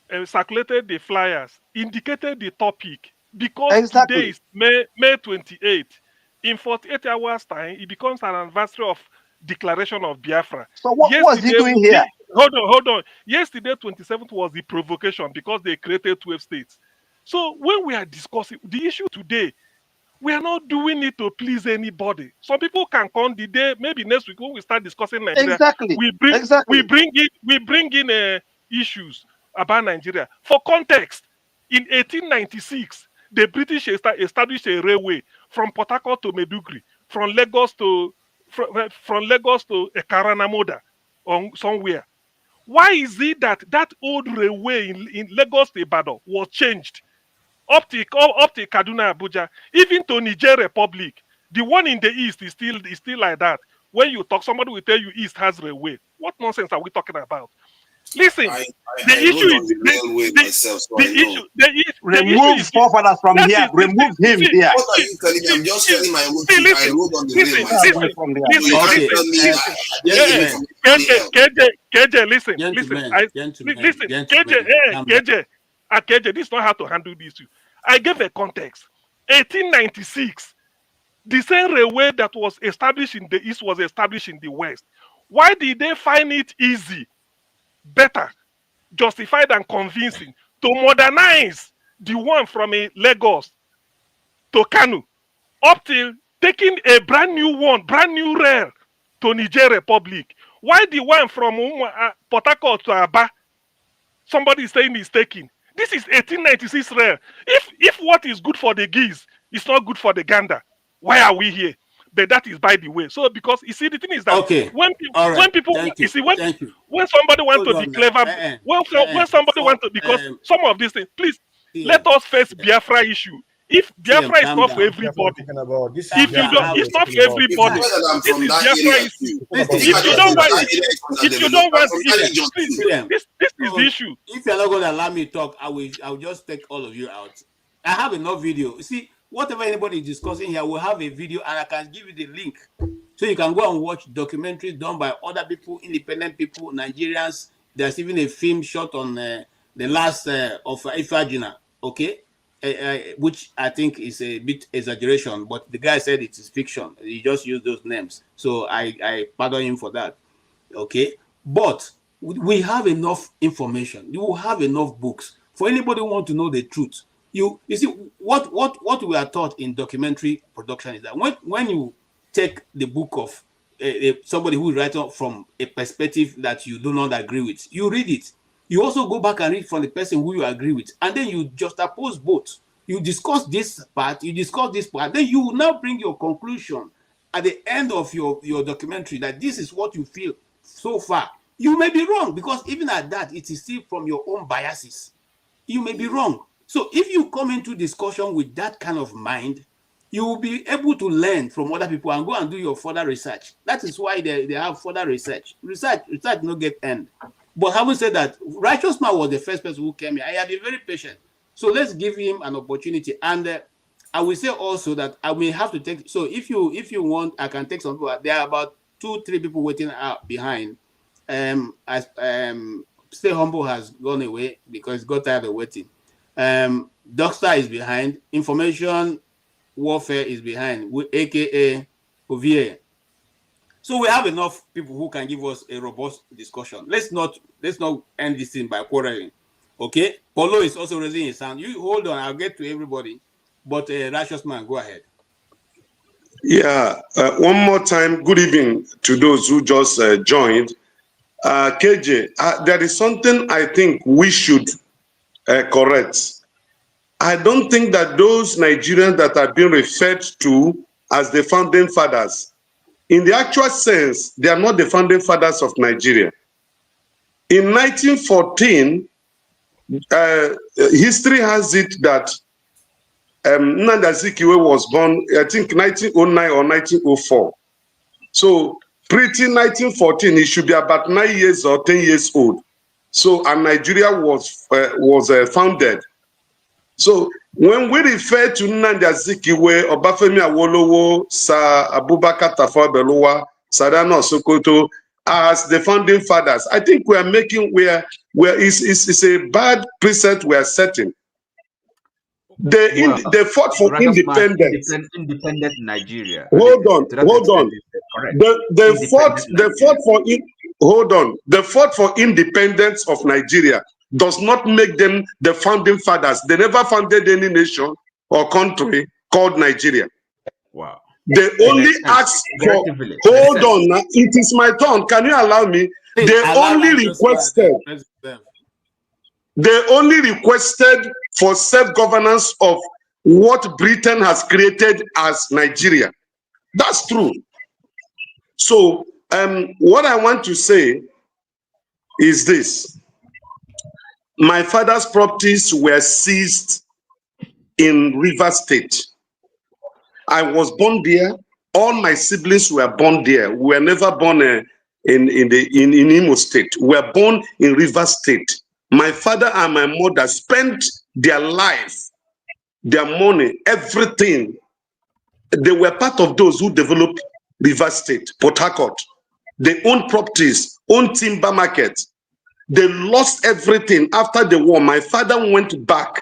Speaker 17: and circulated the flyers, indicated the topic, because today is May 28th. In 48 hours' time, it becomes an anniversary of Declaration of Biafra.
Speaker 16: So what was he doing here?
Speaker 17: Hold on. Yesterday, 27th, was the provocation because they created 12 states. So when we are discussing the issue today, we are not doing it to please anybody. Some people can come the day, maybe next week when we start discussing Nigeria. We bring in issues about Nigeria. For context, in 1896, the British established a railway from Port Harcourt to Maiduguri, from Lagos to Ekaranamoda, or somewhere. Why is it that old railway in Lagos to Ibadan was changed up to Kaduna, Abuja, even to Niger Republic? The one in the east is still like that. When you talk, somebody will tell you east has railway. What nonsense are we talking about? Listen,
Speaker 19: I
Speaker 17: the issue
Speaker 19: rode on
Speaker 17: is
Speaker 19: the railway myself, so
Speaker 17: the
Speaker 19: I know.
Speaker 17: issue. The issue
Speaker 16: Remove
Speaker 17: is this.
Speaker 16: forefathers from
Speaker 17: That
Speaker 16: here.
Speaker 17: is,
Speaker 16: Remove him
Speaker 17: see,
Speaker 16: here.
Speaker 19: What are you telling me? I'm just telling my own truth. I
Speaker 17: listen,
Speaker 19: rode on the rail
Speaker 17: listen,
Speaker 19: myself.
Speaker 16: Away from there.
Speaker 19: So you can't
Speaker 2: Okay,
Speaker 19: tell me I didn't hear it from anybody else.
Speaker 17: KJ, listen,
Speaker 2: gentlemen,
Speaker 17: listen,
Speaker 2: gentlemen, calm down.
Speaker 17: KJ, this is not how to handle this. I gave a context. 1896, the same railway that was established in the East was established in the West. Why did they find it easy, better, justified, and convincing to modernize the one from Lagos to Kanu, up till taking a brand new rail to Niger Republic? Why the one from Port Harcourt to Aba, somebody is saying is taking? This is 1896 rail. If what is good for the geese is not good for the gander, why are we here? But that is by the way. So because you see, the thing is that
Speaker 2: Okay,
Speaker 17: when
Speaker 2: all right.
Speaker 17: people
Speaker 2: Thank
Speaker 17: you
Speaker 2: you.
Speaker 17: see
Speaker 2: Thank you.
Speaker 17: when somebody want
Speaker 2: Hold
Speaker 17: to be
Speaker 2: on now.
Speaker 17: clever, when somebody
Speaker 2: For
Speaker 17: want to, because some of these things, please let us face Biafra issue. If
Speaker 2: TM,
Speaker 17: Biafra is
Speaker 2: calm
Speaker 17: not for
Speaker 2: down.
Speaker 18: That's what I'm
Speaker 17: everybody,
Speaker 18: talking about. This is
Speaker 17: if you
Speaker 2: down.
Speaker 17: don't,
Speaker 2: I have
Speaker 17: it's not for
Speaker 19: It's
Speaker 17: everybody.
Speaker 19: better that I'm
Speaker 17: This
Speaker 19: from
Speaker 17: is
Speaker 19: that
Speaker 17: Biafra
Speaker 19: area
Speaker 17: issue.
Speaker 19: too.
Speaker 2: Listen,
Speaker 19: If I
Speaker 17: If you
Speaker 19: just
Speaker 17: don't
Speaker 19: say
Speaker 17: want,
Speaker 19: that area is
Speaker 17: if you
Speaker 19: underdeveloped,
Speaker 17: don't
Speaker 19: I'm
Speaker 17: want,
Speaker 19: from
Speaker 17: if
Speaker 19: that region
Speaker 17: please,
Speaker 19: too.
Speaker 2: TM.
Speaker 17: this is the issue.
Speaker 2: If you're not going to allow me to talk, I will just take all of you out. I have enough video. You see, whatever anybody is discussing here, we'll have a video and I can give you the link. So you can go and watch documentaries done by other people, independent people, Nigerians. There's even a film shot on the last of Ifajina, okay? Which I think is a bit exaggeration, but the guy said it is fiction. He just used those names. So I pardon him for that, okay? But we have enough information. You will have enough books for anybody who want to know the truth. You see what we are taught in documentary production is that when you take the book of somebody who is writing from a perspective that you do not agree with, you read it. You also go back and read from the person who you agree with, and then you juxtapose both. You discuss this part, you discuss this part, then you will now bring your conclusion at the end of your documentary that this is what you feel so far. You may be wrong, because even at that, it is still from your own biases. You may be wrong. So if you come into discussion with that kind of mind, you will be able to learn from other people and go and do your further research. That is why they have further research. Research no get end. But having said that, Righteous Man was the first person who came here. I had been very patient. So let's give him an opportunity. And I will say also that I may have to take. So if you want, I can take some people. There are about 2-3 people waiting out behind. Stay Humble has gone away because he got tired of waiting. Dockstar is behind. Information Warfare is behind, aka Ovie. So we have enough people who can give us a robust discussion. Let's not end this thing by quarreling. Okay? Polo is also raising his hand. You hold on, I'll get to everybody. But Righteous Man, go ahead.
Speaker 10: Yeah, one more time, good evening to those who just joined. KJ, there is something I think we should correct. I don't think that those Nigerians that are being referred to as the founding fathers, in the actual sense, they are not the founding fathers of Nigeria. In 1914, history has it that Nnamdi Azikiwe was born, I think 1909 or 1904. So, pretty 1914, he should be about 9 years or 10 years old. So, and Nigeria was founded. So, when we refer to Nnamdi Azikiwe, Obafemi Awolowo, Sir Abubakar Tafawa Balewa, Sardauna Sokoto as the founding fathers, I think we are making it's a bad precedent we are setting. They fought for independence.
Speaker 15: Independent Nigeria.
Speaker 10: Hold on. They fought for independence of Nigeria. Does not make them the founding fathers. They never founded any nation or country called Nigeria.
Speaker 15: Wow.
Speaker 10: They only asked for. Hold on, now. It is my turn. Can you allow me? They only requested for self-governance of what Britain has created as Nigeria. That's true. So, what I want to say is this. My father's properties were seized in Rivers State. I was born there. All my siblings were born there. We were never born in Imo State, were born in Rivers State. My father and my mother spent their life, their money, everything. They were part of those who developed Rivers State, Port Harcourt. They owned properties, owned timber markets. They lost everything after the war. My father went back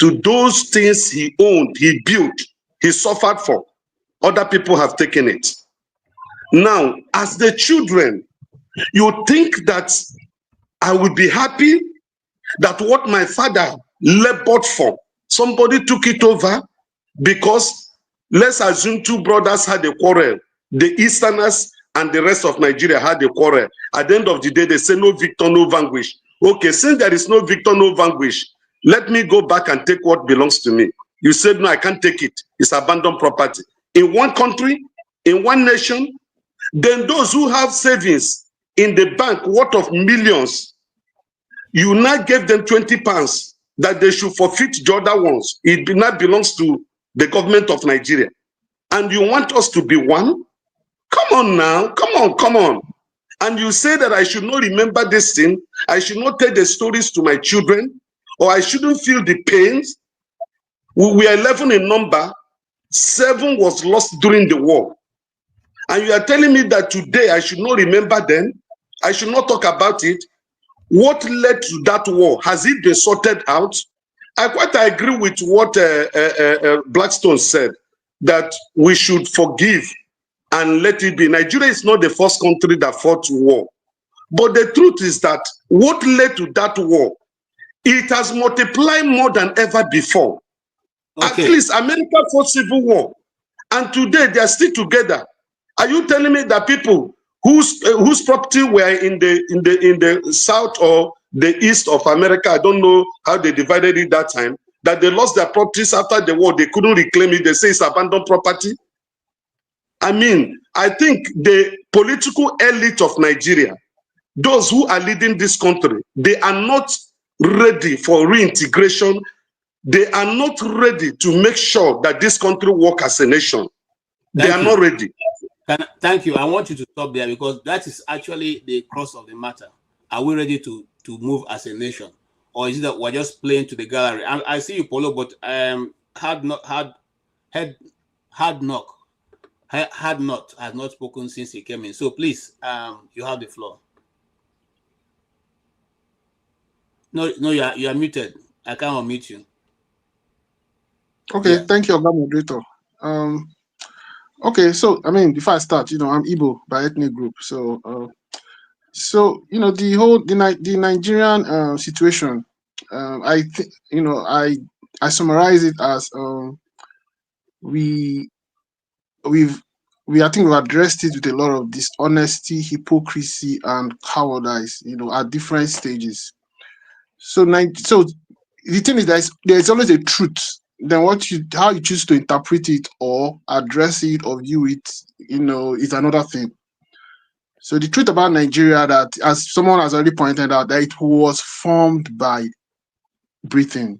Speaker 10: to those things he owned, he built, he suffered for. Other people have taken it. Now, as the children, you think that I will be happy that what my father labored for, somebody took it over? Because let's assume two brothers had a quarrel. The Easterners and the rest of Nigeria had a quarrel. At the end of the day, they say no victor, no vanquish. Okay, since there is no victor, no vanquish, let me go back and take what belongs to me. You said, no, I can't take it. It's abandoned property. In one country, in one nation, then those who have savings in the bank worth of millions, you now gave them 20 pounds that they should forfeit the other ones. It now belongs to the government of Nigeria. And you want us to be one? Come on now, come on. And you say that I should not remember this thing, I should not tell the stories to my children, or I shouldn't feel the pains. We are 11 in number, 7 was lost during the war. And you are telling me that today I should not remember them, I should not talk about it. What led to that war? Has it been sorted out? I quite agree with what Blackstone said, that we should forgive and let it be. Nigeria is not the first country that fought war. But the truth is that what led to that war, it has multiplied more than ever before. Okay. At least America fought civil war, and today they are still together. Are you telling me that people whose property were in the south or the east of America, I don't know how they divided it that time, that they lost their properties after the war, they couldn't reclaim it, they say it's abandoned property? I mean, I think the political elite of Nigeria, those who are leading this country, they are not ready for reintegration. They are not ready to make sure that this country works as a nation. They are not ready.
Speaker 2: Thank you. I want you to stop there, because that is actually the crux of the matter. Are we ready to move as a nation, or is it that we're just playing to the gallery? I see you, Polo, but Hard Knock has not spoken since he came in. So please, you have the floor. No, you are muted. I can't unmute you.
Speaker 20: Okay, thank you, moderator. Okay, so I mean, before I start, I'm Igbo by ethnic group, so the Nigerian situation, I think I summarize it as I think we've addressed it with a lot of dishonesty, hypocrisy, and cowardice, at different stages. So the thing is, there's always a truth. Then how you choose to interpret it or address it or view it, is another thing. So the truth about Nigeria, that as someone has already pointed out, that it was formed by Britain,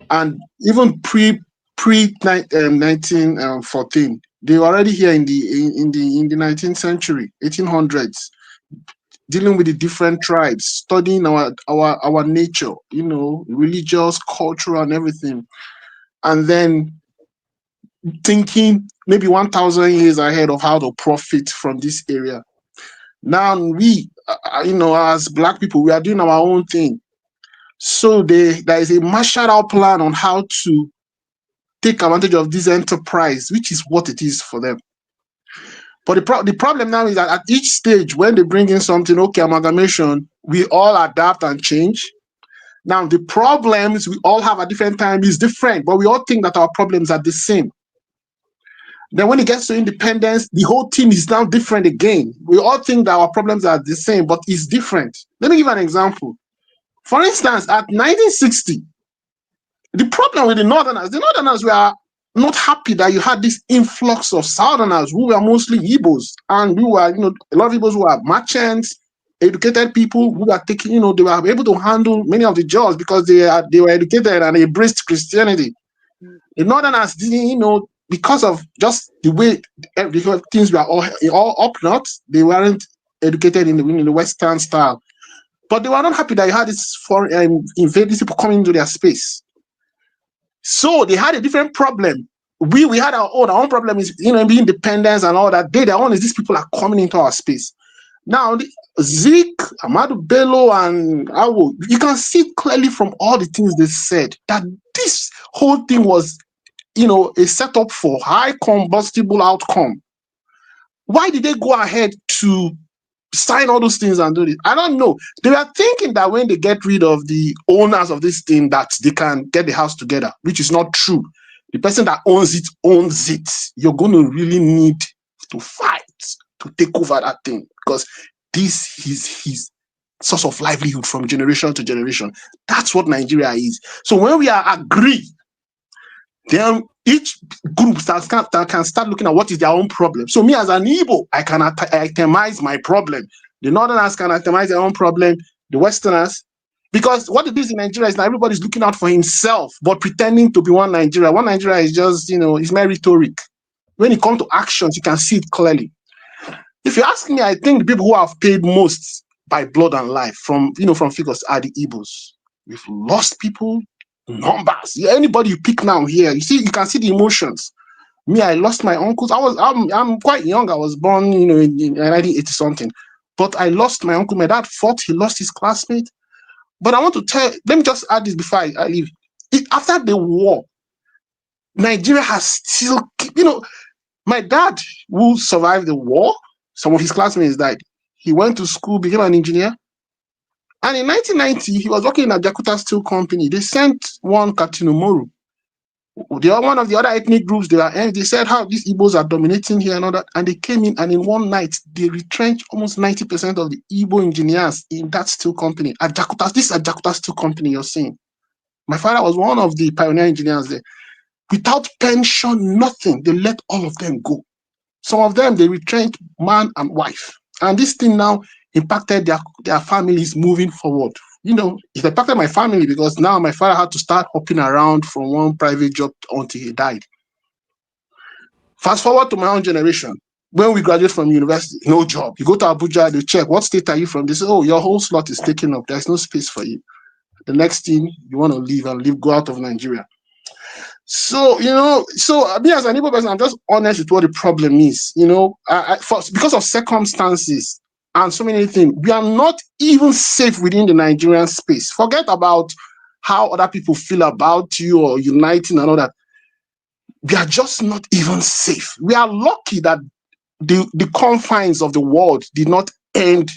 Speaker 20: and even pre 1914, they were already here in the 19th century, 1800s, dealing with the different tribes, studying our nature, religious, cultural, and everything, and then thinking maybe 1,000 years ahead of how to profit from this area. Now we, as Black people, we are doing our own thing. So there is a martial out plan on how to take advantage of this enterprise, which is what it is for them. But the problem now is that at each stage, when they bring in something, okay, amalgamation, we all adapt and change. Now, the problems we all have at different times is different, but we all think that our problems are the same. Then when it gets to independence, the whole thing is now different again. We all think that our problems are the same, but it's different. Let me give an example. For instance, at 1960, the problem with the Northerners were not happy that you had this influx of Southerners who were mostly Igbos, and who were, a lot of Igbos who were merchants, educated people who were taking, they were able to handle many of the jobs because they were educated and embraced Christianity. The Northerners didn't, because of just the way things were all up north, they weren't educated in the Western style. But they were not happy that you had this foreign invading people coming into their space. So they had a different problem. We had our own problem is, you know, being independence and all that. Their own is these people are coming into our space. Now, Zeke, Amadu Bello, and Awo, you can see clearly from all the things they said that this whole thing was, you know, a setup for high combustible outcome. Why did they go ahead to sign all those things and do this? I don't know. They were thinking that when they get rid of the owners of this thing, that they can get the house together, which is not true. The person that owns it. You're going to really need to fight to take over that thing, because this is his source of livelihood from generation to generation. That's what Nigeria is. So when we are agree, then each group can start looking at what is their own problem. So me as an Igbo, I can itemize my problem. The Northerners can itemize their own problem. The Westerners, because what it is in Nigeria is that everybody's looking out for himself, but pretending to be one Nigeria. One Nigeria is just, you know, it's mere rhetoric. When it comes to actions, you can see it clearly. If you ask me, I think the people who have paid most by blood and life from figures are the Igbos. We've lost people, numbers. Yeah, anybody you pick now here, you can see the emotions. Me, I lost my uncles. I'm quite young. I was born, in 1980 something. But I lost my uncle. My dad fought. He lost his classmate. But I want to let me just add this before I leave. After the war, Nigeria has still, my dad who survived the war, some of his classmates died. He went to school, became an engineer. And in 1990, he was working in a Jakarta Steel Company. They sent one Katinumoru. One of the other ethnic groups, they said how these Igbos are dominating here and all that. And they came in, and in one night, they retrenched almost 90% of the Igbo engineers in that steel company. At Jakarta, this is a Jakarta Steel Company you're seeing. My father was one of the pioneer engineers there. Without pension, nothing. They let all of them go. Some of them, they retrenched man and wife. And this thing now impacted their families moving forward. It impacted my family because now my father had to start hopping around from one private job until he died. Fast forward to my own generation. When we graduate from university, no job. You go to Abuja, they check, what state are you from? They say, oh, your whole slot is taken up. There's no space for you. The next thing, you want to leave, go out of Nigeria. So, me as an Igbo person, I'm just honest with what the problem is. Because of circumstances and so many things, we are not even safe within the Nigerian space. Forget about how other people feel about you or uniting and all that. We are just not even safe. We are lucky that the confines of the world did not end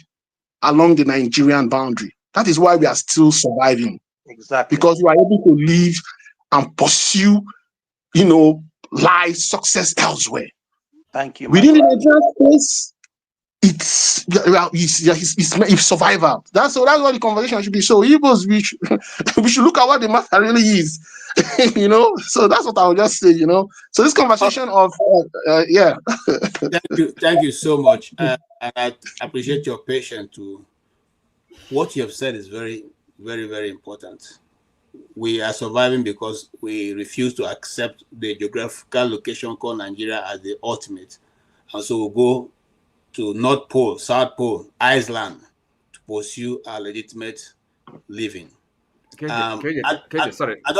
Speaker 20: along the Nigerian boundary. That is why we are still surviving.
Speaker 16: Exactly.
Speaker 20: Because we are able to live and pursue, life, success elsewhere.
Speaker 16: Thank you.
Speaker 20: Within the Nigerian space, it's survival. That's what the conversation should be. So Igbos, we should look at what the matter really is. So that's what I would just say. So this conversation of yeah.
Speaker 2: Thank you so much, and I appreciate your patience. What you have said is very, very, very important. We are surviving because we refuse to accept the geographical location called Nigeria as the ultimate, and so we'll go to North Pole, South Pole, Iceland to pursue our legitimate living.
Speaker 15: Sorry.
Speaker 2: I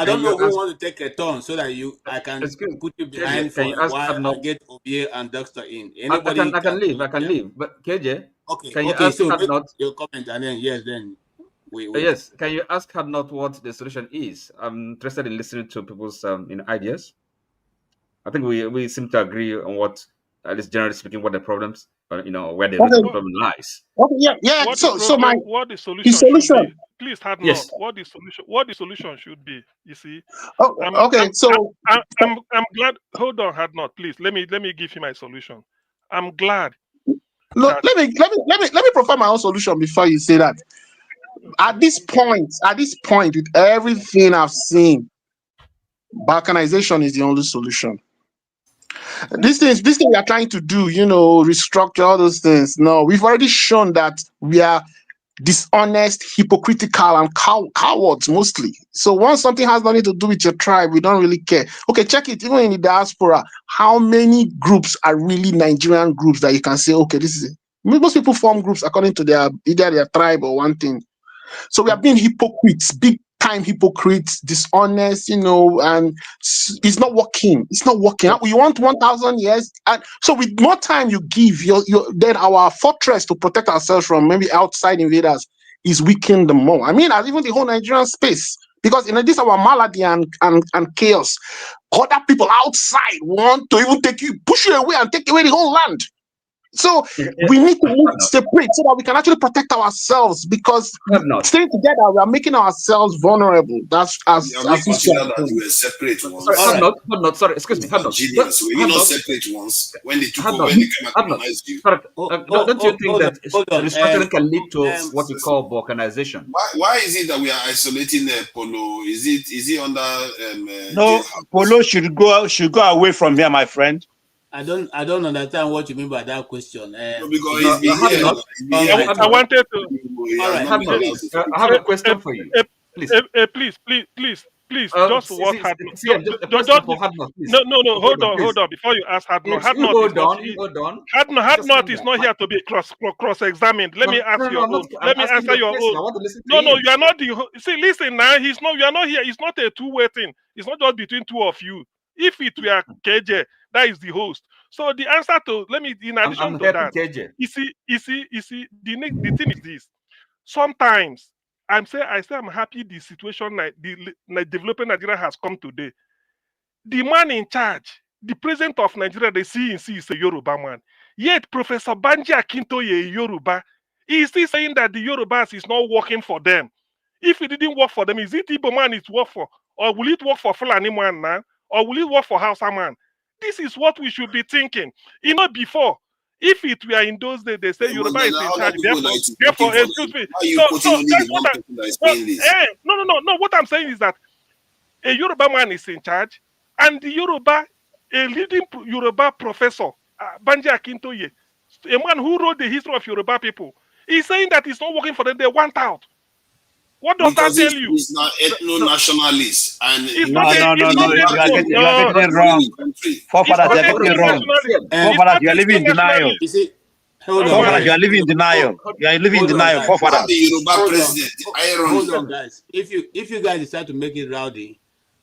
Speaker 2: don't know who wants to take a turn so that I can put you behind for a while and get Obie and Dexter in. Anybody
Speaker 15: I can leave. But KJ,
Speaker 2: okay,
Speaker 15: can you
Speaker 2: okay.
Speaker 15: ask
Speaker 2: So make
Speaker 15: not
Speaker 2: your comment and then we
Speaker 15: yes. Can you ask her not what the solution is? I'm interested in listening to people's ideas. I think we seem to agree on what, at least generally speaking, what the problems, where the root of the problem lies.
Speaker 20: Okay, yeah.
Speaker 17: What the solution should be? Please, have
Speaker 15: yes.
Speaker 17: not. What the solution should be? You see. I'm glad. Hold on, had not. Please let me give you my solution. I'm glad.
Speaker 20: Look, let me provide my own solution before you say that. At this point, with everything I've seen, balkanization is the only solution. This thing we are trying to do, restructure all those things. No, we've already shown that we are dishonest, hypocritical, and cowards mostly. So once something has nothing to do with your tribe, we don't really care. Okay, check it. Even in the diaspora, how many groups are really Nigerian groups that you can say, okay, this is it? Most people form groups according to their either their tribe or one thing. So we are being hypocrites, big time hypocrites, dishonest, you know, and it's not working. It's not working. We want 1,000 years, and so with more time you give, then our fortress to protect ourselves from maybe outside invaders is weakened the more. I mean, as even the whole Nigerian space, because in this our malady and chaos, other people outside want to even push you away and take away the whole land. So we need to move separate so that we can actually protect ourselves, because staying together, we are making ourselves vulnerable. That's as
Speaker 19: we
Speaker 20: we
Speaker 19: consider that we were separate once.
Speaker 15: Sorry, excuse me.
Speaker 19: Nigerians, were you not separate once when they took over, when they came and colonized you?
Speaker 15: Don't you think that restructuring can lead to what you call balkanization?
Speaker 19: Why is it that we are isolating Polo? Is it under
Speaker 21: no, Polo should go away from here, my friend.
Speaker 2: I don't understand what you mean by that question.
Speaker 19: No, because I
Speaker 17: wanted to.
Speaker 15: I have a question for you.
Speaker 17: Please, just what Hadnot. No, hold on. Before you ask Hadnot, Hadnot is not here to be cross-examined. Let me ask your own. Let me answer your own. No, you are not the. See, listen now. You are not here. It's not a two-way thing. It's not just between two of you. If it were KJ, that is the host. So the answer to in addition to that, you see, the thing is this. Sometimes I say I'm happy the situation the developing Nigeria has come today. The man in charge, the president of Nigeria, the CNC is a Yoruba man. Yet Professor Banji Akintoye, a Yoruba, is still saying that the Yorubas is not working for them. If it didn't work for them, is it Igbo man it's work for? Or will it work for Fulani man now? Or will it work for Hausa man? This is what we should be thinking. Before, if it were in those days, they say Yoruba is in charge. Therefore, excuse me. No. What I'm saying is that a Yoruba man is in charge, and a leading Yoruba professor, Banji Akintoye, a man who wrote the history of Yoruba people, is saying that it's not working for them. They want out. What does that tell you?
Speaker 19: It's not ethno-nationalist. And
Speaker 21: no. You are getting it wrong. Forefathers, you are getting it wrong. Forefathers, you are living in denial. Forefathers, you are living in denial. You are living in denial. Forefathers.
Speaker 2: Hold on, guys. If you guys decide to make it rowdy,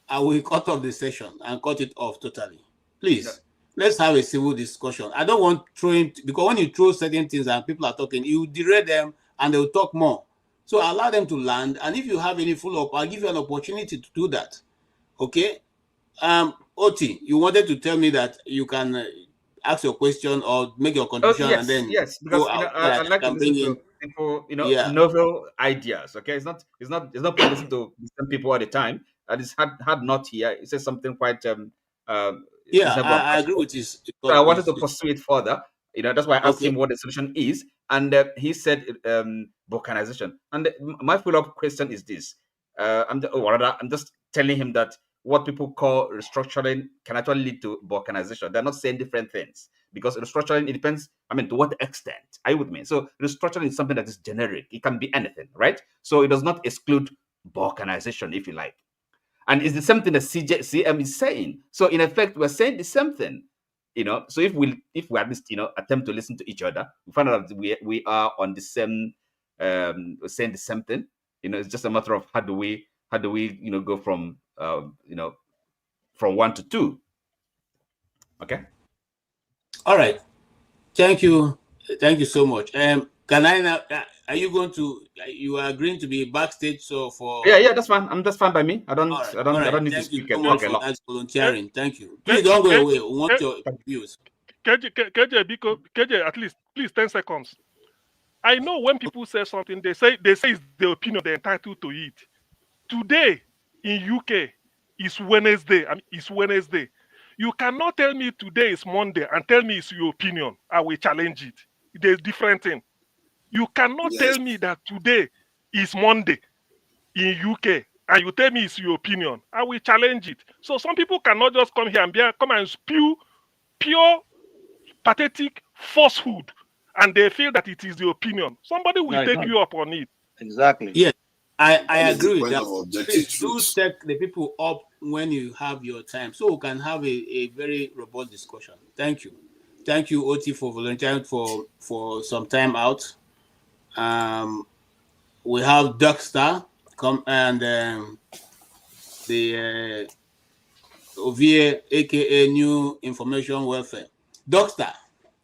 Speaker 2: I will cut off the session and cut it off totally. Please, let's have a civil discussion. I don't want throwing, because when you throw certain things and people are talking, you derail them and they will talk more. So allow them to land, and if you have any follow-up, I'll give you an opportunity to do that. Okay? Oti, you wanted to tell me that you can ask your question or make your contribution, and then
Speaker 15: because I like to listen to people, novel ideas. Okay, it's not listen to some people all the time. And it's had not here. It says something quite
Speaker 2: I agree with this.
Speaker 15: So I wanted to pursue it further. That's why I asked him what the solution is, and he said balkanization. And my follow-up question is this: I'm just telling him that what people call restructuring can actually lead to balkanization. They're not saying different things, because restructuring, it depends. To what extent? Are you with me? So restructuring is something that is generic. It can be anything, right? So it does not exclude balkanization, if you like. And it's the same thing that CM is saying. So in effect, we're saying the same thing. So if we at least attempt to listen to each other, we find out that we are on the same saying the same thing. It's just a matter of how do we go from from 1 to 2. Okay.
Speaker 2: All right. Thank you so much. Can I now? Are you going to? You are agreeing to be backstage? So for
Speaker 15: yeah, that's fine. That's fine by me. I don't need to speak.
Speaker 2: That's volunteering. Thank you. Please don't go away. We want your views.
Speaker 17: KJ, at least, please, 10 seconds. I know when people say something, they say it's the opinion, they're entitled to it. Today in UK is Wednesday. It's Wednesday. You cannot tell me today is Monday and tell me it's your opinion. I will challenge it. There's different thing. You cannot tell me that today is Monday in UK and you tell me it's your opinion. I will challenge it. So some people cannot just come here and come and spew pure, pathetic falsehood, and they feel that it is the opinion. Somebody will take you up on it.
Speaker 21: Exactly.
Speaker 2: Yes, I agree with that. Please do take the people up when you have your time, so we can have a very robust discussion. Thank you. Thank you, Oti, for volunteering for some time out. We have Duckstar come and the Ovie, aka New Information Welfare. Duckstar,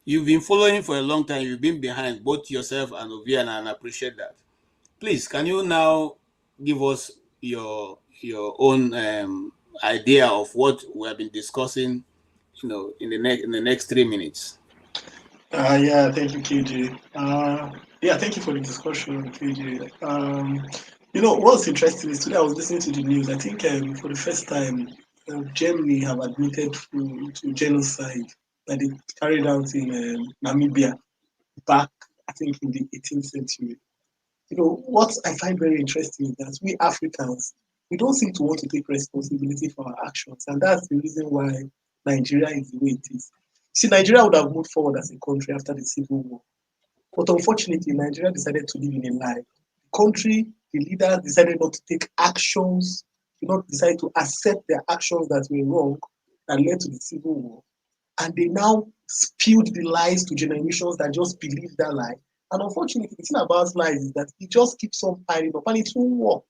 Speaker 2: you've been following for a long time. You've been behind both yourself and Ovie, and I appreciate that. Please, can you now give us your own idea of what we have been discussing, in the next 3 minutes?
Speaker 1: Yeah, thank you, KJ. Yeah, thank you for the discussion, KJ. What's interesting is today I was listening to the news. I think for the first time, Germany have admitted to genocide that they carried out in Namibia back, I think, in the 18th century. What I find very interesting is that we Africans, we don't seem to want to take responsibility for our actions, and that's the reason why Nigeria is the way it is. See, Nigeria would have moved forward as a country after the Civil War. But unfortunately, Nigeria decided to live in a lie. The country, the leaders decided not to take actions, did not decide to accept their actions that were wrong, that led to the Civil War. And they now spewed the lies to generations that just believe that lie. And unfortunately, the thing about lies is that it just keeps on piling up and it won't work.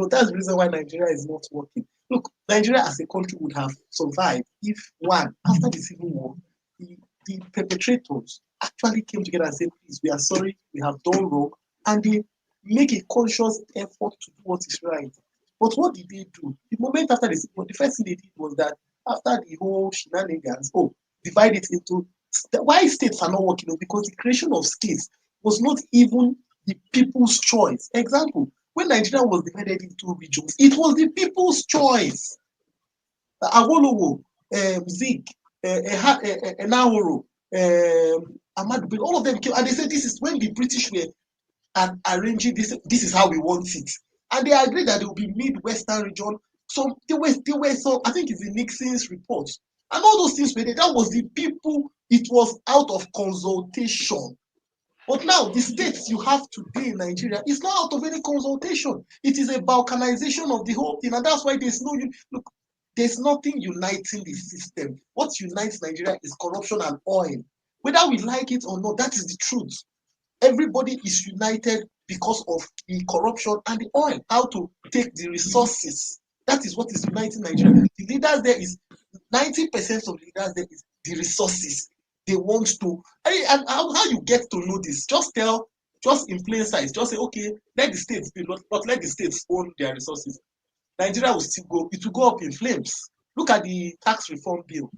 Speaker 1: That's the reason why Nigeria is not working. Look, Nigeria as a country would have survived if, one, after the Civil War, the perpetrators actually came together and said, please, we are sorry, we have done wrong, and they make a conscious effort to do what is right. But what did they do? The moment after the Civil War, the first thing they did was that after the whole shenanigans, divide it into why states are not working? Because the creation of states was not even the people's choice. Example, when Nigeria was divided into regions, it was the people's choice. Awolowo, Zik, Enahoro, Ahmad Bello, all of them came and they said this is when the British were arranging this. This is how we want it, and they agreed that it will be mid-western region. So they were so I think it's in Nixon's report, and all those things were there. That was the people. It was out of consultation. But now the states you have today in Nigeria is not out of any consultation. It is a balkanization of the whole thing, and that's why there's no look. There's nothing uniting the system. What unites Nigeria is corruption and oil. Whether we like it or not, that is the truth. Everybody is united because of the corruption and the oil. How to take the resources. That is what is uniting Nigeria. The leaders there is 90% of the leaders there is the resources. They want to, and how you get to know this? Just in plain sight, just say, okay, let the states be, but let the states own their resources. Nigeria will still go, it will go up in flames. Look at the tax reform bill.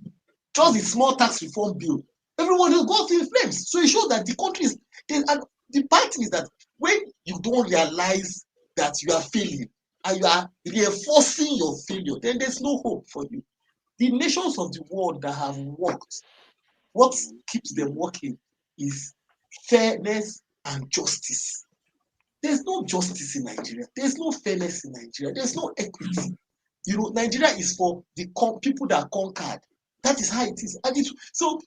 Speaker 1: Just the small tax reform bill. Everyone will go up in flames. So it shows that the country is, and the bad thing is that when you don't realize that you are failing and you are reinforcing your failure, then there's no hope for you. The nations of the world that have worked, what keeps them working is fairness and justice. There's no justice in Nigeria. There's no fairness in Nigeria. There's no equity. Nigeria is for the people that conquered. That is how it is. And so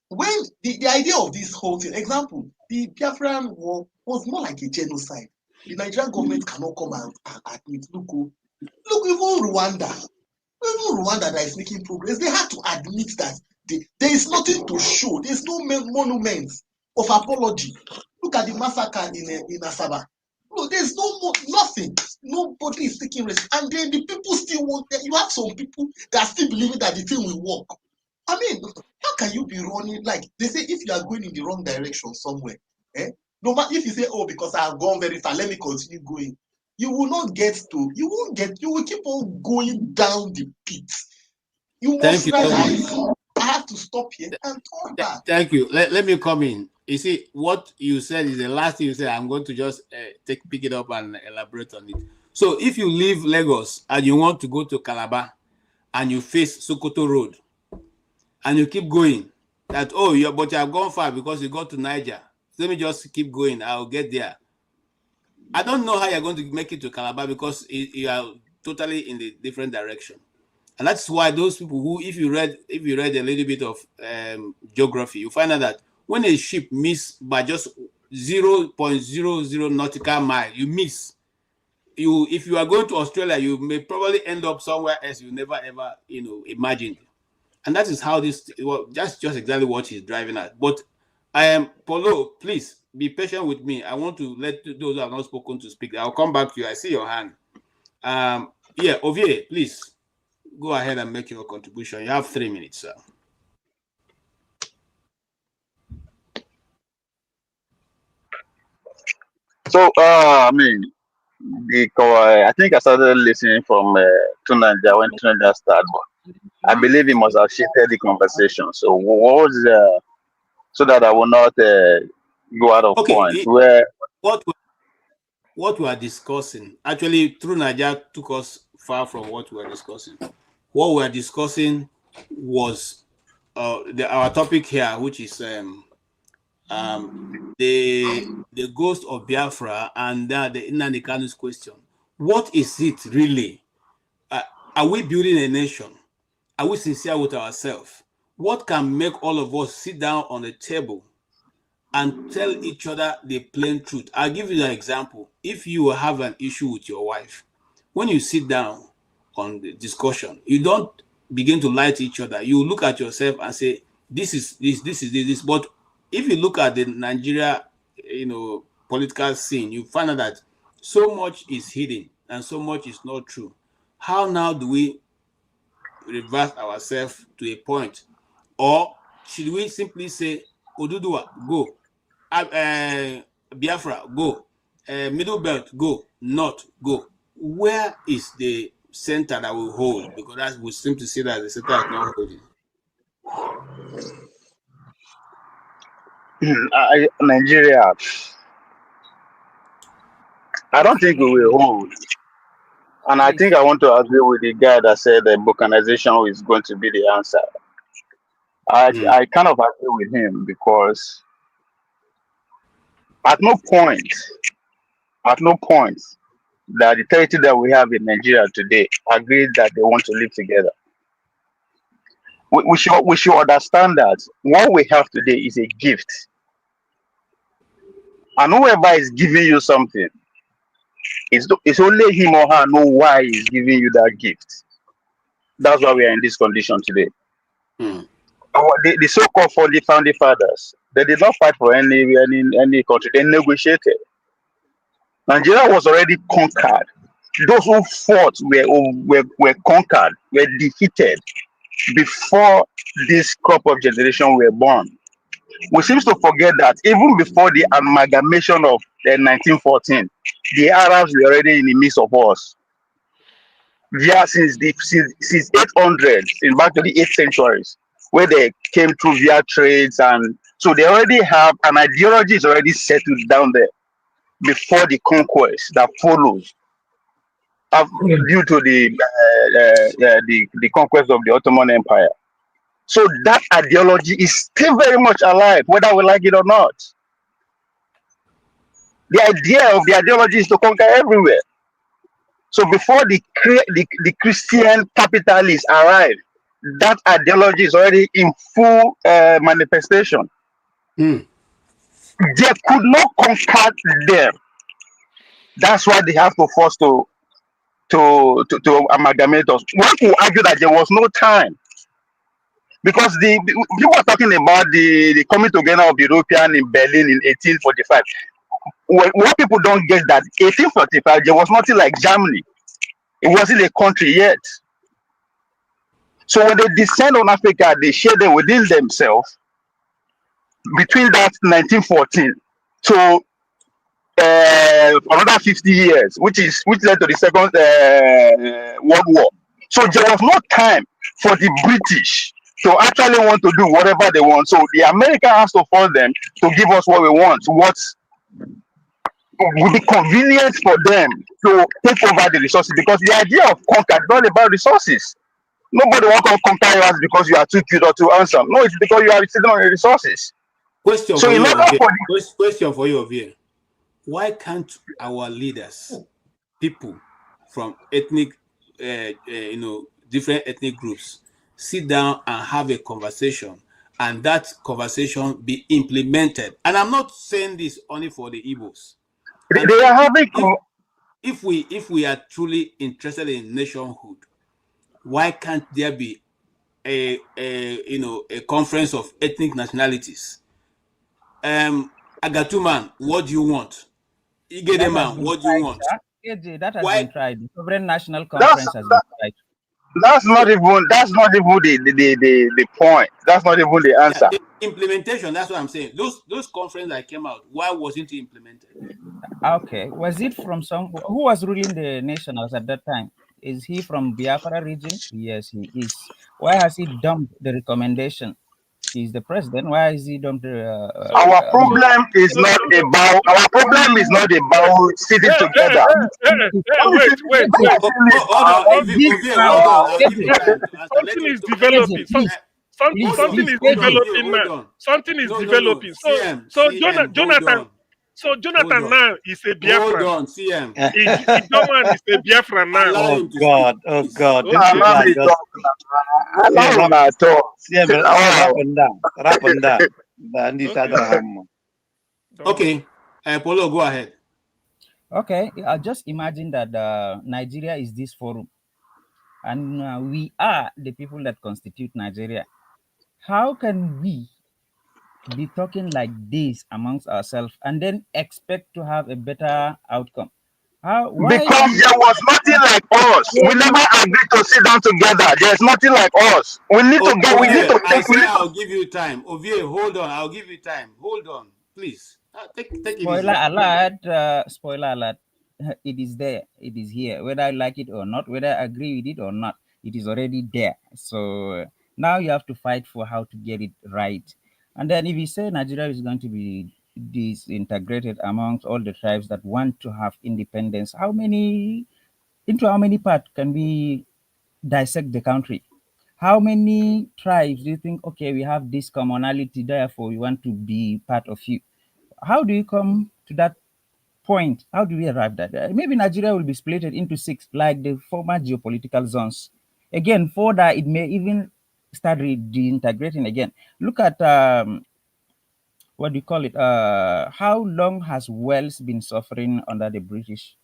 Speaker 1: when the idea of this whole thing, example, the Biafra-Nigeria War was more like a genocide. The Nigerian government cannot come and admit, look, even Rwanda that is making progress, they had to admit that there is nothing to show. There's no monument of apology. Look at the massacre in Asaba. No, there's nothing. Nobody is taking risk. And then the people still want that. You have some people that are still believing that the thing will work. I mean, how can you be running? Like they say, if you are going in the wrong direction somewhere, no matter if you say, because I have gone very far, let me continue going. You will not get to, you will keep on going down the pit. You must realize, I have to stop here and turn back.
Speaker 2: Thank you. Let me come in. You see, what you said is the last thing you said. I'm going to just pick it up and elaborate on it. So if you leave Lagos and you want to go to Calabar and you face Sokoto Road and you keep going, but you have gone far because you got to Niger. Let me just keep going. I'll get there. I don't know how you're going to make it to Calabar because you are totally in the different direction. And that's why those people who, if you read a little bit of geography, you find out that when a ship misses by just 0.00 nautical mile, you miss. If you are going to Australia, you may probably end up somewhere else you never ever imagined. And that is how this, well, that's just exactly what he's driving at. But I am, Paulo, please be patient with me. I want to let those who have not spoken to speak. I'll come back to you. I see your hand. Yeah, Ovie, please go ahead and make your contribution. You have 3 minutes, sir.
Speaker 21: So, I mean, I think I started listening from Tunanja when Tunanja started. I believe he must have shifted the conversation. So, what was so that I will not go out of point? Where
Speaker 2: what we are discussing, actually, True Niger took us far from what we were discussing. What we are discussing was our topic here, which is the ghost of Biafra and the Nnamdi Kanu's question. What is it really? Are we building a nation? Are we sincere with ourselves? What can make all of us sit down on the table and tell each other the plain truth? I'll give you an example. If you have an issue with your wife, when you sit down on the discussion, you don't begin to lie to each other. You look at yourself and say, this is this. But if you look at the Nigeria, political scene, you find out that so much is hidden and so much is not true. How now do we reverse ourselves to a point? Or should we simply say, Oduduwa, go. Biafra, go. Middle belt, go. North, go. Where is the center that will hold? Because that we seem to see that the center is not holding.
Speaker 21: Nigeria, I don't think we will hold. And I think I want to agree with the guy that said that balkanization is going to be the answer. I kind of agree with him because at no point that the territory that we have in Nigeria today agreed that they want to live together. We should understand that what we have today is a gift. And whoever is giving you something, it's only him or her know why he's giving you that gift. That's why we are in this condition today. The so-called founding fathers, they did not fight for any country. They negotiated. Nigeria was already conquered. Those who fought were conquered, were defeated before this crop of generation were born. We seem to forget that even before the amalgamation of 1914, the Arabs were already in the midst of us. Yeah, since 800, in back to the 8th centuries, where they came through via trades, and so they already have an ideology is already settled down there before the conquest that follows due to the conquest of the Ottoman Empire. So that ideology is still very much alive, whether we like it or not. The idea of the ideology is to conquer everywhere. So before the Christian capitalists arrive, that ideology is already in full manifestation. They could not conquer them. That's why they have to force to amalgamate us. One could argue that there was no time, because you were talking about the coming together of the European in Berlin in 1845. What people don't get that 1845 there was nothing like Germany. It wasn't a country yet. So when they descend on Africa, they share them within themselves between that 1914 to another 50 years, which led to the Second World War. So there was no time for the British to actually want to do whatever they want. So the America has to force them to give us what we want, what would be convenient for them to take over the resources, because the idea of conquer is not about resources. Nobody wants to conquer us because you are too cute or too handsome. No, it's because you are sitting on the resources.
Speaker 2: Question for you, Ovie. Why can't our leaders, people from ethnic, different ethnic groups, sit down and have a conversation, and that conversation be implemented? And I'm not saying this only for the Igbos.
Speaker 21: They are having.
Speaker 2: If we are truly interested in nationhood, why can't there be a conference of ethnic nationalities. Agatuman, what do you want?
Speaker 13: That has
Speaker 2: Igedeman,
Speaker 13: been
Speaker 2: what do you
Speaker 13: tried,
Speaker 2: want?
Speaker 13: sir. KJ, that has
Speaker 2: Why?
Speaker 13: been tried. The Sovereign National
Speaker 21: That's
Speaker 13: Conference has been tried.
Speaker 21: that's not even the point. That's not even the
Speaker 2: Yeah,
Speaker 21: answer.
Speaker 2: the implementation. That's what I'm saying. Those conferences that came out, why wasn't it implemented?
Speaker 13: Okay, was it from some who was ruling the nationals at that time? Is he from Biafra region? Yes, he is. Why has he dumped the recommendation? He's the president. Why is he dumped the?
Speaker 17: So,
Speaker 21: Our
Speaker 13: I mean,
Speaker 21: problem is not about our problem is not about sitting together. Let me
Speaker 17: wait,
Speaker 21: finish.
Speaker 17: wait,
Speaker 21: Let
Speaker 17: wait.
Speaker 21: me finish
Speaker 2: Hold on,
Speaker 17: Some,
Speaker 2: Ovie, hold on. I'll give you time to answer. Let
Speaker 17: something
Speaker 2: him
Speaker 17: is
Speaker 2: talk. Let him
Speaker 17: developing.
Speaker 2: finish. Hold on,
Speaker 17: Something is
Speaker 2: hold on, Ovie,
Speaker 17: developing now.
Speaker 2: hold on.
Speaker 17: Something is
Speaker 2: No, no, no.
Speaker 17: developing.
Speaker 2: CM,
Speaker 17: So
Speaker 2: CM, hold
Speaker 17: Jonathan.
Speaker 2: on,
Speaker 17: So
Speaker 2: hold
Speaker 17: Jonathan
Speaker 2: on,
Speaker 17: now is a
Speaker 2: hold
Speaker 17: Biafran.
Speaker 2: on, CM.
Speaker 17: Idoman is a Biafran now.
Speaker 2: Allow
Speaker 16: Oh
Speaker 2: him to speak,
Speaker 16: God, oh
Speaker 2: please.
Speaker 16: God, these
Speaker 17: Okay.
Speaker 16: people
Speaker 21: Allow
Speaker 16: are
Speaker 21: me
Speaker 16: just
Speaker 21: talk. Allow
Speaker 16: CM
Speaker 21: me
Speaker 16: rap,
Speaker 21: talk.
Speaker 16: CM rap
Speaker 21: Oh,
Speaker 16: and down, rap and down. And this
Speaker 17: Okay.
Speaker 16: other hammer.
Speaker 17: Don't worry.
Speaker 2: Okay, Polo, go ahead.
Speaker 13: okay, I just imagine that Nigeria is this forum, and we are the people that constitute Nigeria. How can we be talking like this amongst ourselves and then expect to have a better outcome? How? Why
Speaker 21: because
Speaker 13: we?
Speaker 21: there was nothing like us. We never agreed to sit down together. There's nothing like us. We need to get. We need
Speaker 2: Ovie,
Speaker 21: to
Speaker 2: I
Speaker 21: take. We
Speaker 2: say
Speaker 21: need to.
Speaker 2: I'll give you time. Ovie, hold on. I'll give you time. Hold on, please. Take it
Speaker 13: Spoiler
Speaker 2: easy.
Speaker 13: alert! Spoiler alert! It is there. It is here. Whether I like it or not, whether I agree with it or not, it is already there. So now you have to fight for how to get it right. And then if you say Nigeria is going to be disintegrated amongst all the tribes that want to have independence, how many parts can we dissect the country? How many tribes do you think? Okay, we have this commonality, therefore we want to be part of you. How do you come to that point? How do we arrive at that? Maybe Nigeria will be split into six, like the former geopolitical zones. Again, further, it may even start reintegrating again. Look at what do you call it? How long has Wales been suffering under the British?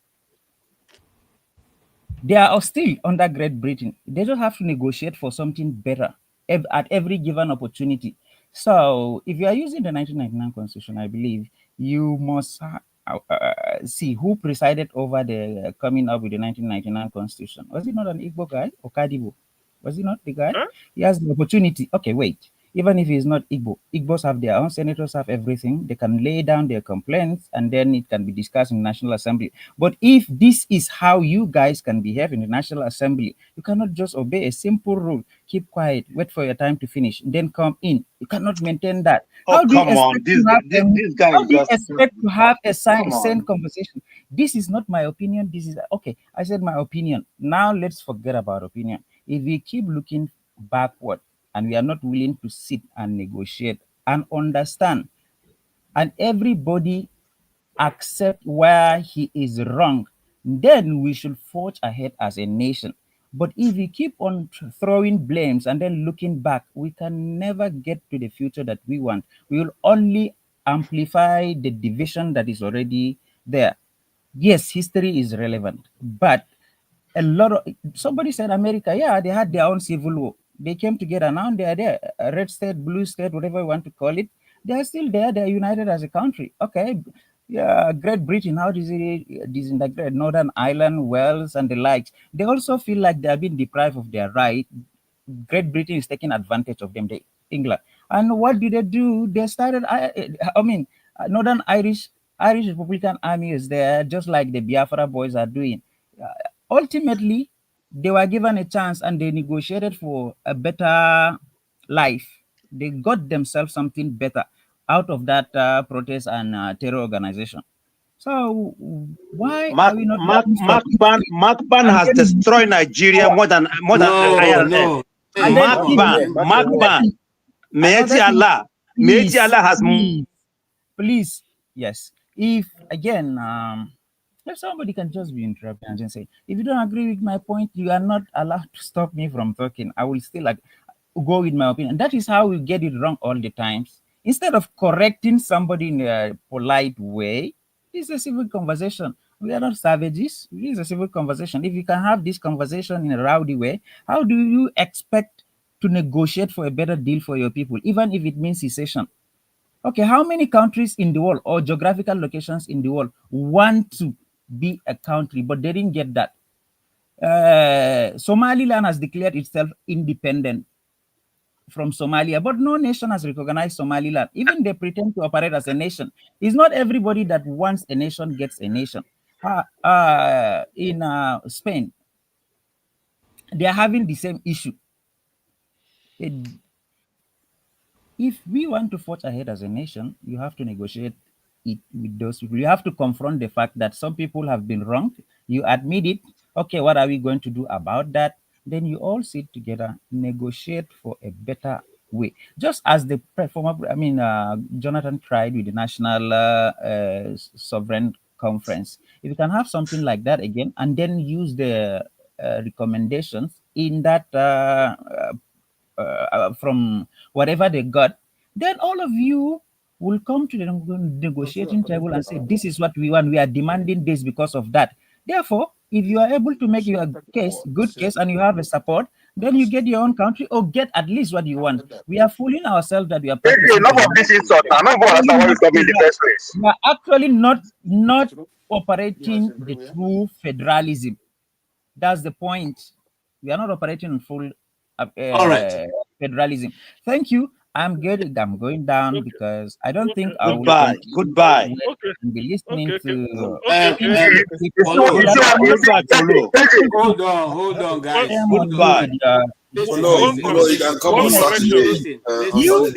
Speaker 13: They are still under Great Britain. They don't have to negotiate for something better at every given opportunity. So, if you are using the 1999 Constitution, I believe you must see who presided over the coming up with the 1999 Constitution. Was it not an Igbo guy, Okadibo? Was he not the guy?
Speaker 17: Huh?
Speaker 13: He has the opportunity. Okay, wait. Even if he's not Igbo, Igbos have their own senators, have everything. They can lay down their complaints and then it can be discussed in the National Assembly. But if this is how you guys can behave in the National Assembly, you cannot just obey a simple rule. Keep quiet, wait for your time to finish, then come in. You cannot maintain that.
Speaker 16: Oh
Speaker 13: How do you
Speaker 16: come on,
Speaker 13: expect to have
Speaker 16: this guy
Speaker 13: how
Speaker 16: is
Speaker 13: do you
Speaker 16: just
Speaker 13: expect to have a
Speaker 16: come
Speaker 13: sane
Speaker 16: on.
Speaker 13: conversation? This is not my opinion. This is okay. I said my opinion. Now let's forget about opinion. If we keep looking backward and we are not willing to sit and negotiate and understand, and everybody accept where he is wrong, then we should forge ahead as a nation. But if we keep on throwing blames and then looking back, we can never get to the future that we want. We will only amplify the division that is already there. Yes, history is relevant, but a lot of somebody said America, yeah, they had their own civil war. They came together. Now they are there. Red state, blue state, whatever you want to call it. They are still there. They are united as a country. Okay. Yeah, Great Britain, how does it disintegrate? Northern Ireland, Wales, and the likes. They also feel like they are being deprived of their right. Great Britain is taking advantage of them, England. And what did they do? They started, I mean, Northern Irish Republican Army is there, just like the Biafra boys are doing. Ultimately, they were given a chance and they negotiated for a better life. They got themselves something better out of that protest and terror organization. So why are we not learning from history
Speaker 16: Mark Ban
Speaker 13: and
Speaker 16: has
Speaker 13: then moving
Speaker 16: destroyed Nigeria
Speaker 13: forward?
Speaker 16: more than
Speaker 2: No,
Speaker 16: IRS.
Speaker 2: no. Hey,
Speaker 13: Another
Speaker 16: Mark
Speaker 2: come on,
Speaker 13: thing,
Speaker 16: Ban,
Speaker 2: man.
Speaker 16: Mark
Speaker 13: another
Speaker 16: Ban.
Speaker 13: thing,
Speaker 16: Mieti
Speaker 13: another thing.
Speaker 16: Allah. Mieti
Speaker 13: Please,
Speaker 16: Allah has
Speaker 13: please, yes. If again, if somebody can just be interrupted and just say, if you don't agree with my point, you are not allowed to stop me from talking. I will still like go with my opinion. That is how we get it wrong all the times. Instead of correcting somebody in a polite way, it's a civil conversation. We are not savages. It is a civil conversation. If you can have this conversation in a rowdy way, how do you expect to negotiate for a better deal for your people, even if it means secession. Okay, how many countries in the world or geographical locations in the world want to be a country, but they didn't get that? Somaliland has declared itself independent from Somalia, but no nation has recognized Somaliland. Even they pretend to operate as a nation. It's not everybody that wants a nation gets a nation. In Spain, they are having the same issue. If we want to forge ahead as a nation, you have to negotiate it with those people. You have to confront the fact that some people have been wronged. You admit it. Okay, what are we going to do about that? Then you all sit together, negotiate for a better way. Just as the former, Jonathan tried with the National Sovereign Conference. If you can have something like that again, and then use the recommendations in that from whatever they got, then all of you will come to the negotiating table and say, this is what we want. We are demanding this because of that. Therefore, if you are able to make your case, good case, and you have a support, then you get your own country or get at least what you want. We are fooling ourselves that we are practicing.
Speaker 21: Enough of this insult. I'm not going to understand why you come in the first place.
Speaker 13: We are actually not operating the true federalism. That's the point. We are not operating in full
Speaker 2: all right.
Speaker 13: federalism. Thank you. I'm good. I'm going down because I don't think I will
Speaker 16: Goodbye. Goodbye.
Speaker 13: be listening to.
Speaker 2: Hold on, guys.
Speaker 16: Goodbye.
Speaker 19: Follow, you can come on Saturday.
Speaker 21: Why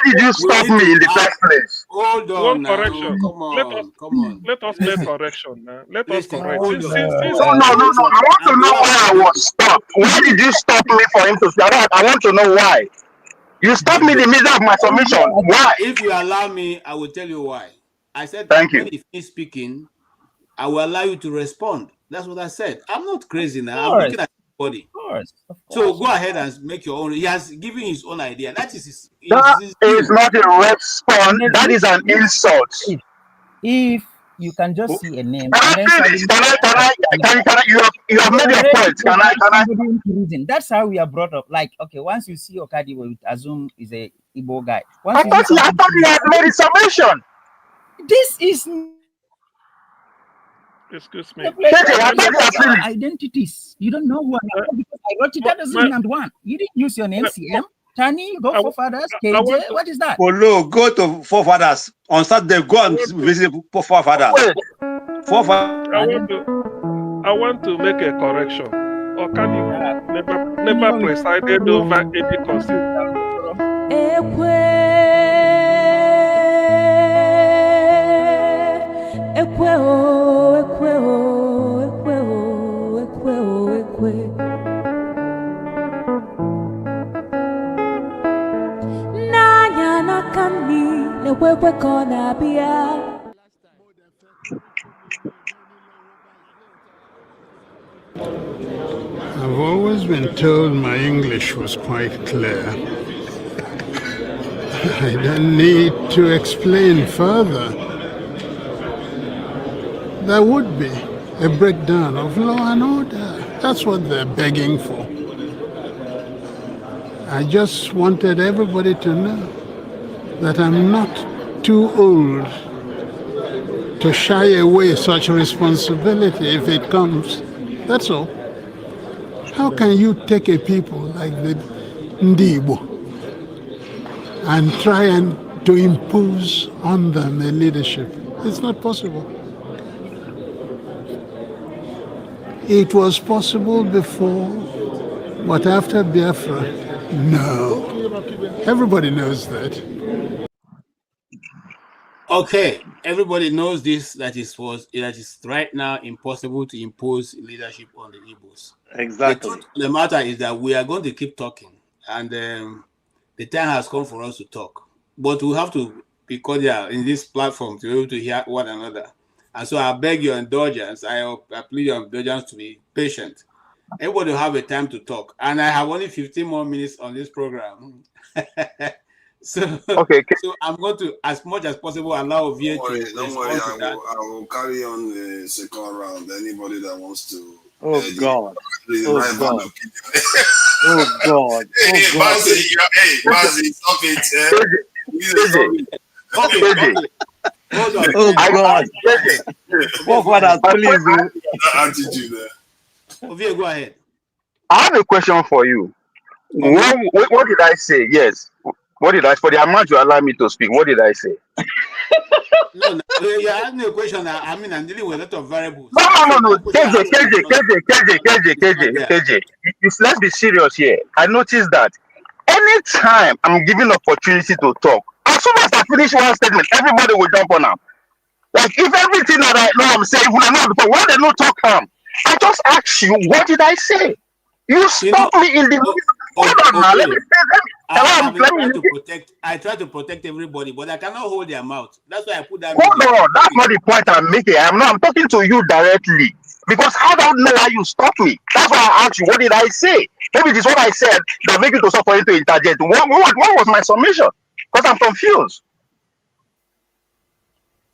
Speaker 21: did you stop me in the first place?
Speaker 2: Hold on.
Speaker 17: One correction.
Speaker 2: Come on.
Speaker 17: Let us make correction now. Let us correct.
Speaker 21: No. I want to know why I was stopped. Why did you stop me for him to speak? I want to know why. You stopped me in the middle of my submission. Why?
Speaker 2: If you allow me, I will tell you why. I said,
Speaker 21: thank you.
Speaker 2: When you finish speaking, I will allow you to respond. That's what I said. I'm not crazy now. I'm looking at everybody.
Speaker 13: Of course.
Speaker 2: So go ahead and make your own. He has given his own idea. That is
Speaker 21: that is not a response. That is an insult.
Speaker 13: If you can just see a name.
Speaker 21: You have made your point. Can I?
Speaker 13: That's how we are brought up. Like, okay, once you see Okadi, we assume is a Igbo guy.
Speaker 21: I thought you had made a submission.
Speaker 13: This is.
Speaker 17: Excuse me.
Speaker 13: Identities. You don't know who I am because I wrote it. That doesn't mean I'm the one. You didn't use your name, CM. Tani, go forefathers. KJ, what is that?
Speaker 16: Polo, go to forefathers. On Saturday, go and visit forefathers.
Speaker 17: I want to make a correction. Okadi never presided over any constitution.
Speaker 3: I've always been told my English was quite clear. I don't need to explain further. There would be a breakdown of law and order. That's what they're begging for. I just wanted everybody to know that I'm not too old to shy away such responsibility if it comes. That's all. How can you take a people like the Ndibo and try and to impose on them a leadership? It's not possible. It was possible before, but after Biafra, no. Everybody knows that.
Speaker 2: Okay, everybody knows this, that is right now impossible to impose leadership on the Igbos.
Speaker 16: Exactly.
Speaker 2: The matter is that we are going to keep talking, and the time has come for us to talk. But we have to be cordial in this platform to be able to hear one another. And so I beg your indulgence. I plead your indulgence to be patient. Everybody will have a time to talk. And I have only 15 more minutes on this program. So I'm going to, as much as possible, allow VA to.
Speaker 19: Don't worry. I will carry on the second round. Anybody that wants to
Speaker 16: Oh God.
Speaker 19: The
Speaker 16: Oh
Speaker 19: right
Speaker 16: God.
Speaker 19: man opinion.
Speaker 16: Oh God.
Speaker 19: Hey,
Speaker 16: Oh God.
Speaker 19: Mazi, stop it. Stop it.
Speaker 2: Okay, okay. Hold on.
Speaker 16: Oh
Speaker 2: I,
Speaker 16: God.
Speaker 2: Ovie, go ahead.
Speaker 16: Please.
Speaker 19: Attitude there.
Speaker 2: Ovie, go ahead.
Speaker 21: I have a question for you.
Speaker 2: For me?
Speaker 21: What did I say? Yes. What did I, for the amount you allow me to speak, what did I say?
Speaker 2: No, you asked me a question. I mean, I'm dealing with a lot of variables.
Speaker 21: No.
Speaker 2: That question I asked you is not there.
Speaker 21: KJ. Let's be serious here. I noticed that anytime I'm given opportunity to talk, as soon as I finish one statement, everybody will jump on them. Like if everything that I know I'm saying, when I know before, why they not talk I just ask you, what did I say? You stop me in the middle. Hold on now, let me say.
Speaker 2: I try to protect everybody, but I cannot hold their mouth. That's why I put that
Speaker 21: Hold on, that's not the point I'm making. I'm talking to you directly. Because I don't know why you stop me. That's why I asked you, what did I say? Maybe it is what I said that make you to stop for you to interject. What was my summation? Because I'm confused.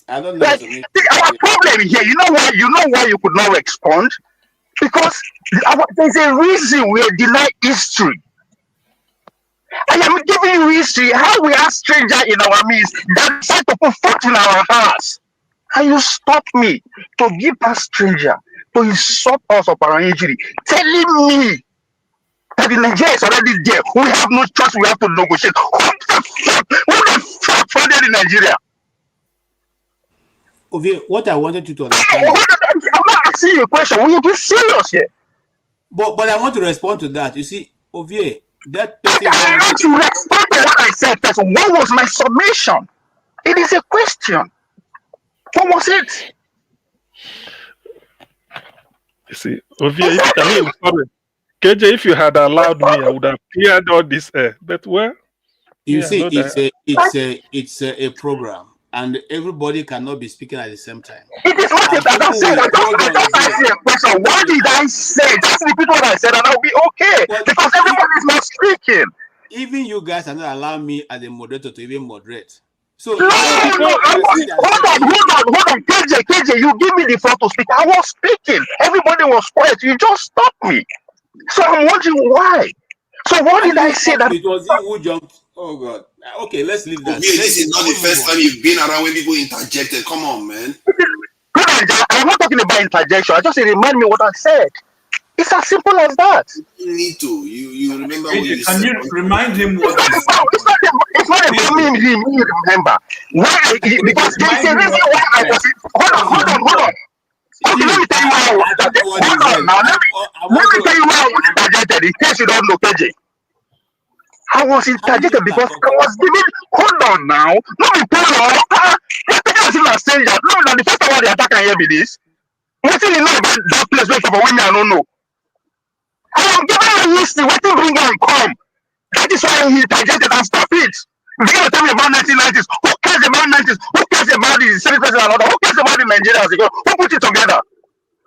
Speaker 2: I don't know.
Speaker 21: Like, our problem here, you know why you could not respond? Because there's a reason we are denied history. I am giving you history, how we are stranger in our midst that decide to put foot in our house. And you stop me to give that stranger to insult us of our injury, telling me that the Nigeria is already there. We have no choice, we have to negotiate. Who the fuck funded in Nigeria?
Speaker 2: Ovie, what I wanted you to understand is,
Speaker 21: I'm not asking you a question. We are being serious here.
Speaker 2: But I want to respond to that. You see, Ovie, that person.
Speaker 21: I want to respond to what I said first. What was my summation? It is a question. What was it?
Speaker 17: You see, Ovie, sorry. KJ, if you had allowed me, I would have cleared all this air. But well,
Speaker 2: you see, it's a program, and everybody cannot be speaking at the same time.
Speaker 21: It is not as I said. I just asked you a question. What did I say? Just repeat what I said, and I'll be okay. Because everybody is not speaking.
Speaker 2: Even you guys are not allowing me as a moderator to even moderate. So
Speaker 21: no, hold on, KJ, you give me the floor to speak. I was speaking. Everybody was quiet. You just stopped me. So I'm wondering why. So what did I say that?
Speaker 2: It was you who jumped. Oh God. Okay, let's leave that.
Speaker 19: This is not the first time you've been around when people interjected. Come on, man.
Speaker 21: I'm not talking about interjection. I just remind me what I said. It's as simple as that.
Speaker 19: You need to. You remember what you
Speaker 9: Can
Speaker 19: said.
Speaker 9: you remind him what you said?
Speaker 21: It's not about me remember. Why? Because there's a reason why I was. Hold on. Okay, let me tell you why I was interjected. Hold on now. Let me tell you why I was interjected in case you don't know, KJ. I was interjected because I was giving. Hold on now. Let me tell you. You're taking us in a stranger. No, now the first time the attack can hear me this. What do you know about that place where for women I don't know? I am giving you history. What you bring and come? That is why he interjected and stop it. You're going to tell me about 1990s. Who cares about 90s? Who cares about the Senate president and all that? Who cares about the Nigerians? Who put it together?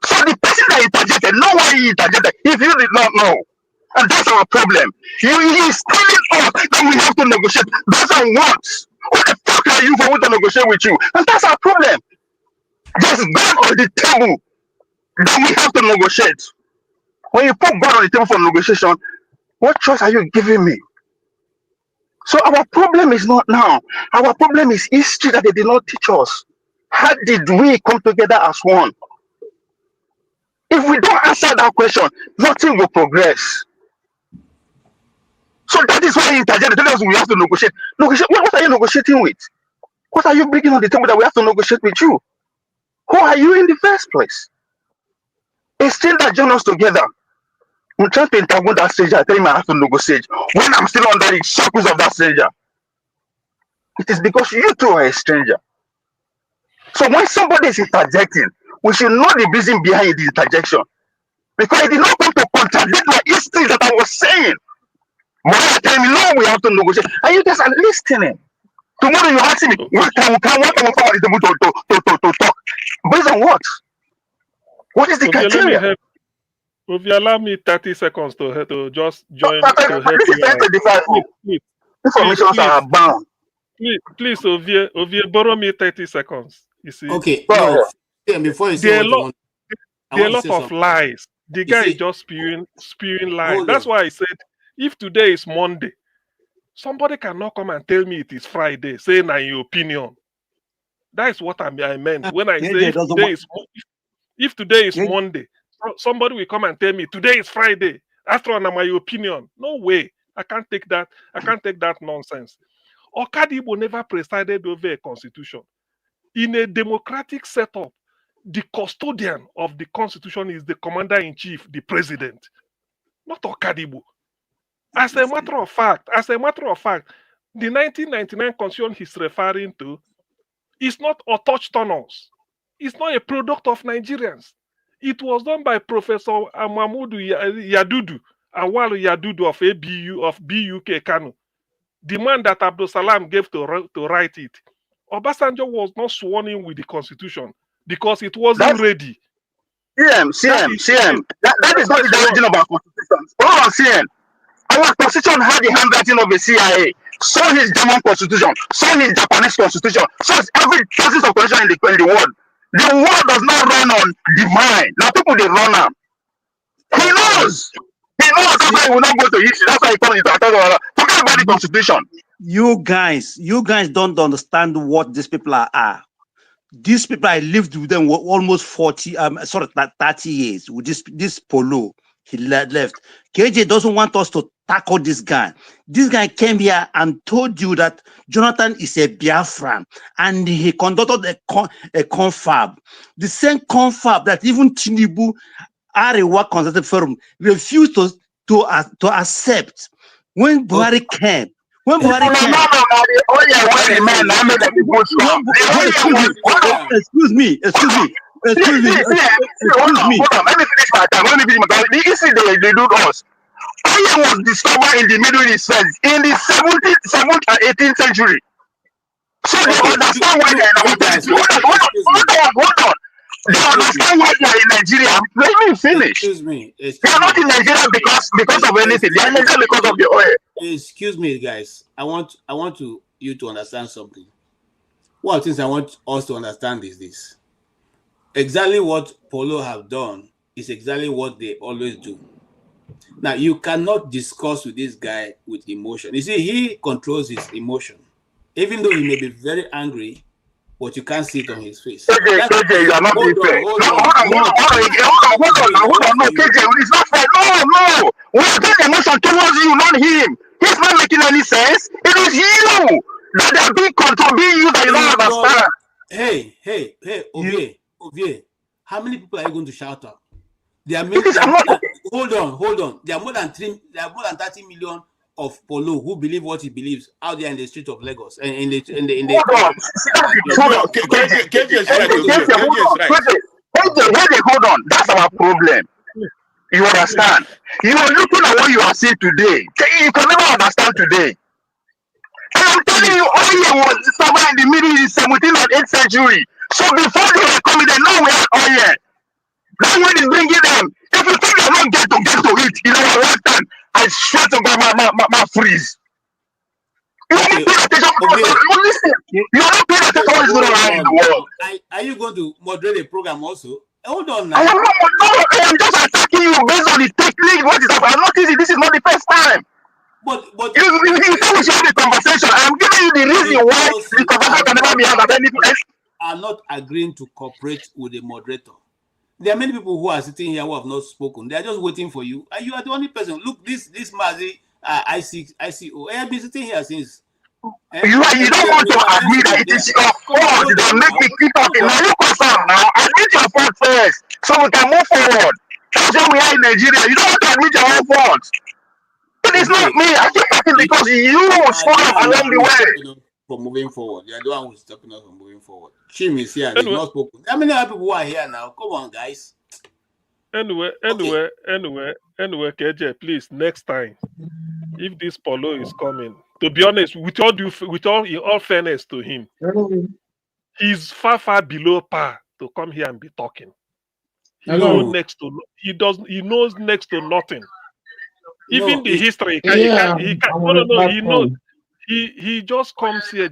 Speaker 21: So the person that interjected, know why he interjected. If you did not know, and that's our problem. He is telling us that we have to negotiate. That's our wants. Who the fuck are you for me to negotiate with you? And that's our problem. There's God on the table that we have to negotiate. When you put God on the table for negotiation, what choice are you giving me? So our problem is not now. Our problem is history that they did not teach us. How did we come together as one? If we don't answer that question, nothing will progress. So that is why he interjected. Tell us we have to negotiate. Negotiate. What are you negotiating with? What are you bringing on the table that we have to negotiate with you? Who are you in the first place? A stranger join us together. I'm trying to intervene that stranger. I tell him I have to negotiate. When I'm still under the shackles of that stranger, it is because you two are a stranger. So when somebody is interjecting, we should know the reason behind the interjection. Because it did not come to contradict my history that I was saying. But I tell me, no, we have to negotiate. And you guys are listening. Tomorrow you ask me, what can we come to talk? Based on what? What is the criteria?
Speaker 17: If you allow me 30 seconds to just join to help
Speaker 21: this
Speaker 17: you.
Speaker 21: Informations are bound.
Speaker 17: Please, Ovie, borrow me 30 seconds. You see?
Speaker 2: Okay, no. Before you say
Speaker 17: there are a lot of lies. The
Speaker 2: You
Speaker 17: guy is
Speaker 2: see,
Speaker 17: just spewing lies.
Speaker 2: hold
Speaker 17: That's
Speaker 2: on.
Speaker 17: why I said, if today is Monday, somebody cannot come and tell me it is Friday, say na your opinion. That is what I meant when I say if today is Monday, somebody will come and tell me today is Friday. After all, na my opinion. No way. I can't take that. I can't take that nonsense. Okadibo never presided over a constitution. In a democratic setup, the custodian of the constitution is the commander-in-chief, the president, not Okadibo. As a matter of fact, the 1999 constitution he's referring to is not autochthonous. It's not a product of Nigerians. It was done by Professor Amamudu Yadudu, Awalu Yadudu of ABU of BUK Kanu, the man that Abdul Salam gave to write it. Obasanjo was not sworn in with the constitution because it wasn't ready.
Speaker 21: CM. That is not the origin of our constitution. Hold on, CM. Our constitution had the handwriting of the CIA. So his German constitution. So his Japanese constitution. So is every thesis of constitution in the world. The world does not run on the mind. Now people they run on. He knows. He knows that's why he will not go to history. That's why he calls it forget about the constitution.
Speaker 16: You guys don't understand what these people are. These people, I lived with them almost 30 years with this Polo. He left. KJ doesn't want us to tackle this guy. This guy came here and told you that Jonathan is a Biafran, and he conducted a confab. The same confab that even Tinubu, Arewa Consulting Forum, refused to accept when Buhari came. When Buhari came, excuse me.
Speaker 21: Hold on, let me finish my time. They do us. Oil was discovered in the Middle East in the 17th and 18th century. So they understand why they're in our territory. Hold on. They understand why they're in Nigeria. Let me finish.
Speaker 2: Excuse me.
Speaker 21: They are not in Nigeria because of anything. They are in Nigeria because of the oil.
Speaker 2: Excuse me, guys. I want you to understand something. One of the things I want us to understand is this. Exactly what Polo have done is exactly what they always do. Now, you cannot discuss with this guy with emotion. You see, he controls his emotion. Even though he may be very angry, but you can't see it on his face.
Speaker 21: KJ, you are not being fair. Hold on. No, KJ, it's not fair. No. We are getting emotion towards you, not him. He's not making any sense. It is you that are being controlled, being used, that you don't understand.
Speaker 2: Hey, Ovie, how many people are you going to shout out? There are hold on. There are more than 30 million of Polo who believe what he believes out there in the street of Lagos and in the
Speaker 21: hold on. That's our problem. You understand? You are looking at what you are seeing today. You can never understand today. I'm telling you, oil was discovered in the Middle East, 17th and 8th century. So before they were coming, they know we had oil. That's what is bringing them. If you think they're not get to it, you know what time, I swear to God, my freeze. You are not paying attention. Listen, you are not paying attention to what is going on in the world.
Speaker 2: Are you going to moderate a program also? Hold on now.
Speaker 21: I am just attacking you based on the technique. What is happening? I'm not easy. This is not the first time.
Speaker 2: But
Speaker 21: you think we should have a conversation. I'm giving you the reason why the conversation can never be had at any place.
Speaker 2: I'm not agreeing to cooperate with the moderator. There are many people who are sitting here who have not spoken. They are just waiting for you, and you are the only person. Look, this Mazi ICO. I have been sitting here since.
Speaker 21: You don't want to agree that it is your fault that make me keep talking. Now you confirm now. Admit your fault first, so we can move forward. That's why we are in Nigeria. You don't want to admit your own fault. It is not me. I keep talking because you spoke up along the way.
Speaker 2: For moving forward, you are the one who's stopping us from moving forward. Chim is here. He's not spoken. How many other people are here now? Come on, guys.
Speaker 17: Anyway, KJ, please, next time, if this Polo is coming, to be honest, in all fairness to him, he's far below par to come here and be talking. He knows next to nothing. Even the history, he knows. He just comes here.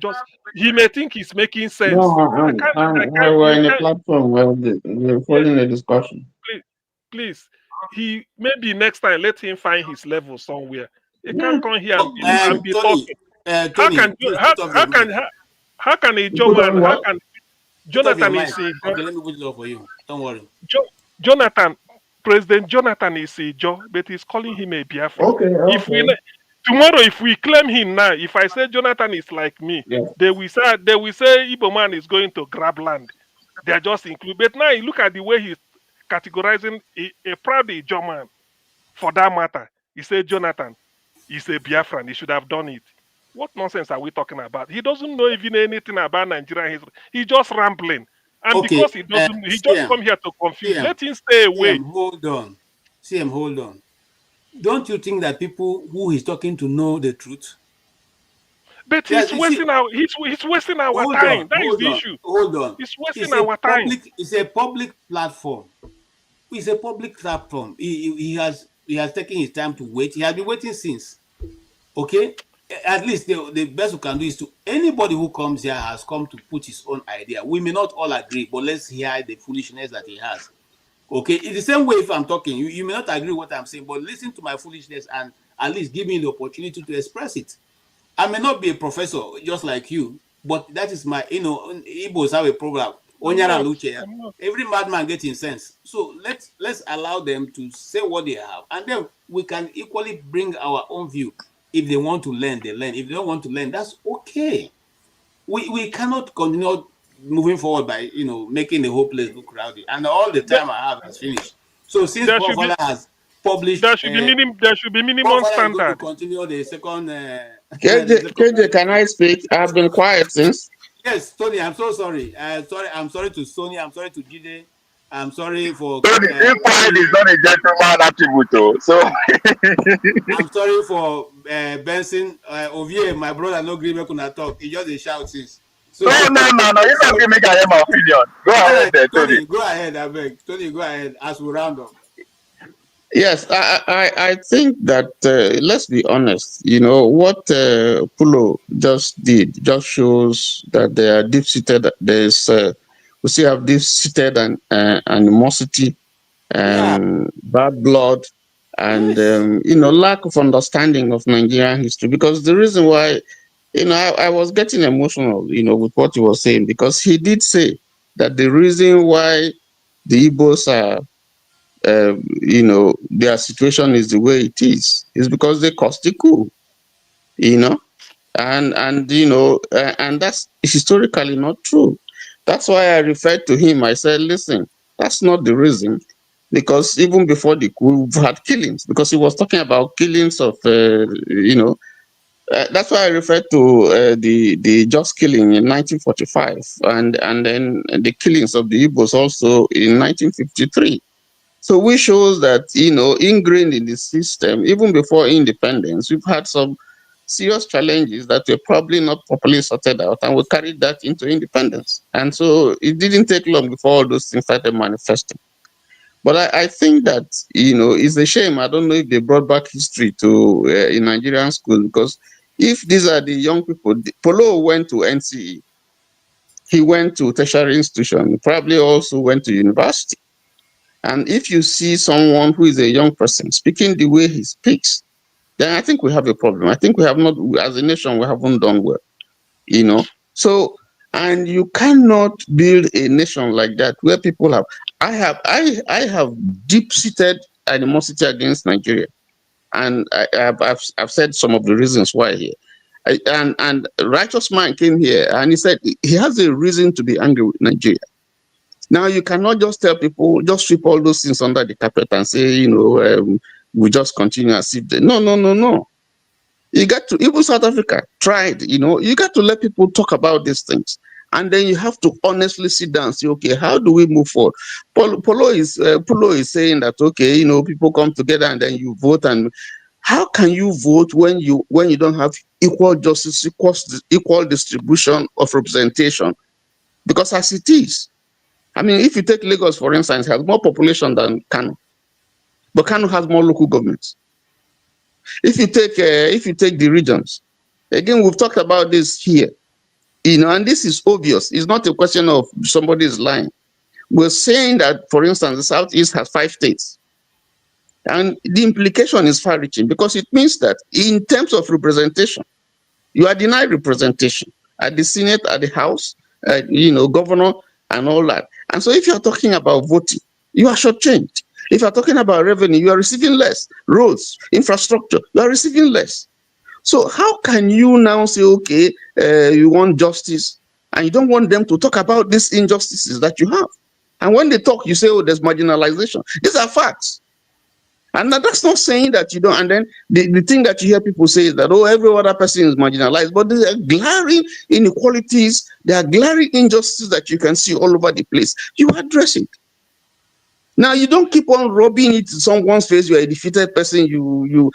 Speaker 17: He may think he's making sense.
Speaker 11: We're in a platform where we're following a discussion.
Speaker 17: Please, he maybe next time let him find his level somewhere. He can't come here and be
Speaker 2: Tony,
Speaker 17: talking.
Speaker 2: Tony, please put off your mic.
Speaker 17: How can a
Speaker 2: Put on
Speaker 17: German
Speaker 2: what? Put off your
Speaker 17: Jonathan
Speaker 2: mic.
Speaker 17: is a
Speaker 2: Okay, let me put it off for you. Don't worry.
Speaker 17: Jonathan, President Jonathan is a Joe, but he's calling him a Biafran.
Speaker 9: Okay,
Speaker 17: If we
Speaker 9: okay.
Speaker 17: tomorrow, if we claim him now, if I say Jonathan is like me,
Speaker 9: Yeah.
Speaker 17: they will say Igbo man is going to grab land. They are just include. But now you look at the way he's categorizing a proud Ijaw man. For that matter, he said Jonathan is a Biafran. He should have done it. What nonsense are we talking about? He doesn't know even anything about Nigerian history. He's just rambling. And
Speaker 2: Okay,
Speaker 17: because he doesn't, he just
Speaker 2: CM,
Speaker 17: come here to confuse.
Speaker 2: CM,
Speaker 17: Let him stay away.
Speaker 2: CM, hold on. CM, hold on. Don't you think that people who he's talking to know the truth?
Speaker 17: But
Speaker 2: Yes,
Speaker 17: he's
Speaker 2: you see,
Speaker 17: wasting our he's wasting our
Speaker 2: hold
Speaker 17: time.
Speaker 2: on,
Speaker 17: That is
Speaker 2: hold
Speaker 17: the
Speaker 2: on,
Speaker 17: issue.
Speaker 2: hold on.
Speaker 17: He's wasting our time.
Speaker 2: It's a public platform. It's a public platform. He has taken his time to wait. He has been waiting since. Okay? At least the best we can do is to anybody who comes here has come to put his own idea. We may not all agree, but let's hear the foolishness that he has. Okay, it's the same way if I'm talking, you may not agree with what I'm saying, but listen to my foolishness and at least give me the opportunity to express it. I may not be a professor just like you, but that is my, Igbos have a proverb.
Speaker 17: I'm not.
Speaker 2: Every madman gets in sense. So let's allow them to say what they have, and then we can equally bring our own view. If they want to learn, they learn. If they don't want to learn, that's okay. We cannot continue moving forward by making the whole place look rowdy. And all the time I have has finished. So since
Speaker 17: There
Speaker 2: Paul
Speaker 17: should be
Speaker 2: Father has published,
Speaker 17: there should be
Speaker 2: Paul
Speaker 17: minimum
Speaker 2: Father is going to
Speaker 17: standard.
Speaker 2: continue the second.
Speaker 11: KJ, can I speak? I've been quiet since.
Speaker 2: Yes, Tony, I'm so sorry. I'm sorry to Sony. I'm sorry to Jide. I'm sorry for.
Speaker 21: Tony, if pride is not a gentleman attribute, though. So
Speaker 2: I'm sorry for Benson. Ovie, my brother, no agree with that talk. He just a shout since. So,
Speaker 21: no. You don't give me my opinion. Go ahead, there, Tony.
Speaker 2: Tony, go ahead, I beg. Tony, go ahead as we round up.
Speaker 11: Yes, I think that let's be honest. What Pulo just did just shows that there are deep-seated. We still have deep-seated animosity, bad blood, and lack of understanding of Nigerian history. Because the reason why, I was getting emotional, with what he was saying, because he did say that the reason why the Igbos are their situation is the way it is because they caused the coup, and and that's historically not true. That's why I referred to him. I said, listen, that's not the reason, because even before the coup, we've had killings, because he was talking about killings of, that's why I referred to the just killing in 1945, and then the killings of the Igbos also in 1953. So which shows that, ingrained in the system, even before independence, we've had some serious challenges that were probably not properly sorted out, and we carried that into independence. And so it didn't take long before all those things started manifesting. But I think that, it's a shame. I don't know if they brought back history to in Nigerian school, because if these are the young people, Polo went to NCE, he went to tertiary institution, probably also went to university. And if you see someone who is a young person speaking the way he speaks, then I think we have a problem. I think we have not, as a nation, we haven't done well, So, and you cannot build a nation like that where people have, I have deep-seated animosity against Nigeria. And I've said some of the reasons why here. And Righteous Man came here and he said he has a reason to be angry with Nigeria. Now, you cannot just tell people, just sweep all those things under the carpet and say, we just continue as if they... No. You got to, even South Africa tried, you got to let people talk about these things. And then you have to honestly sit down and say, okay, how do we move forward? Polo is saying that, okay, people come together and then you vote. And how can you vote when you don't have equal justice, equal distribution of representation? Because as it is, I mean, if you take Lagos, for instance, it has more population than Kano, but Kano has more local governments. If you take the regions, again, we've talked about this here, and this is obvious. It's not a question of somebody is lying. We're saying that, for instance, the Southeast has 5 states. And the implication is far-reaching because it means that in terms of representation, you are denied representation at the Senate, at the House, governor, and all that. And so if you are talking about voting, you are shortchanged. If you are talking about revenue, you are receiving less. Roads, infrastructure, you are receiving less. So how can you now say, okay, you want justice, and you don't want them to talk about these injustices that you have? And when they talk, you say, oh, there's marginalization. These are facts. And that's not saying that you don't. And then the thing that you hear people say is that, oh, every other person is marginalized. But there are glaring inequalities, there are glaring injustices that you can see all over the place. You address it. Now you don't keep on rubbing it in someone's face. You are a defeated person. You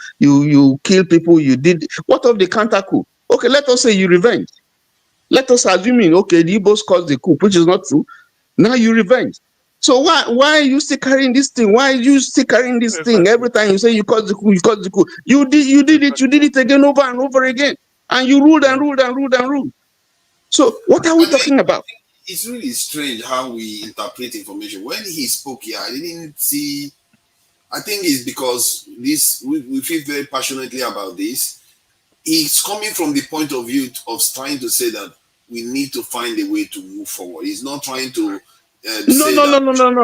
Speaker 11: kill people. You did. What of the counter coup? Okay, let us say you revenge. Let us assume, okay, the Igbos caused the coup, which is not true. Now you revenge. So why are you still carrying this thing? Why are you still carrying this thing? Every time you say you caused the coup, you caused the coup. You did it again over and over again. And you ruled and ruled and ruled and ruled. So what are we talking about?
Speaker 19: It's really strange how we interpret information. When he spoke here, I didn't see. I think it's because we feel very passionately about this. It's coming from the point of view of trying to say that we need to find a way to move forward. He's not trying to say that.
Speaker 11: No.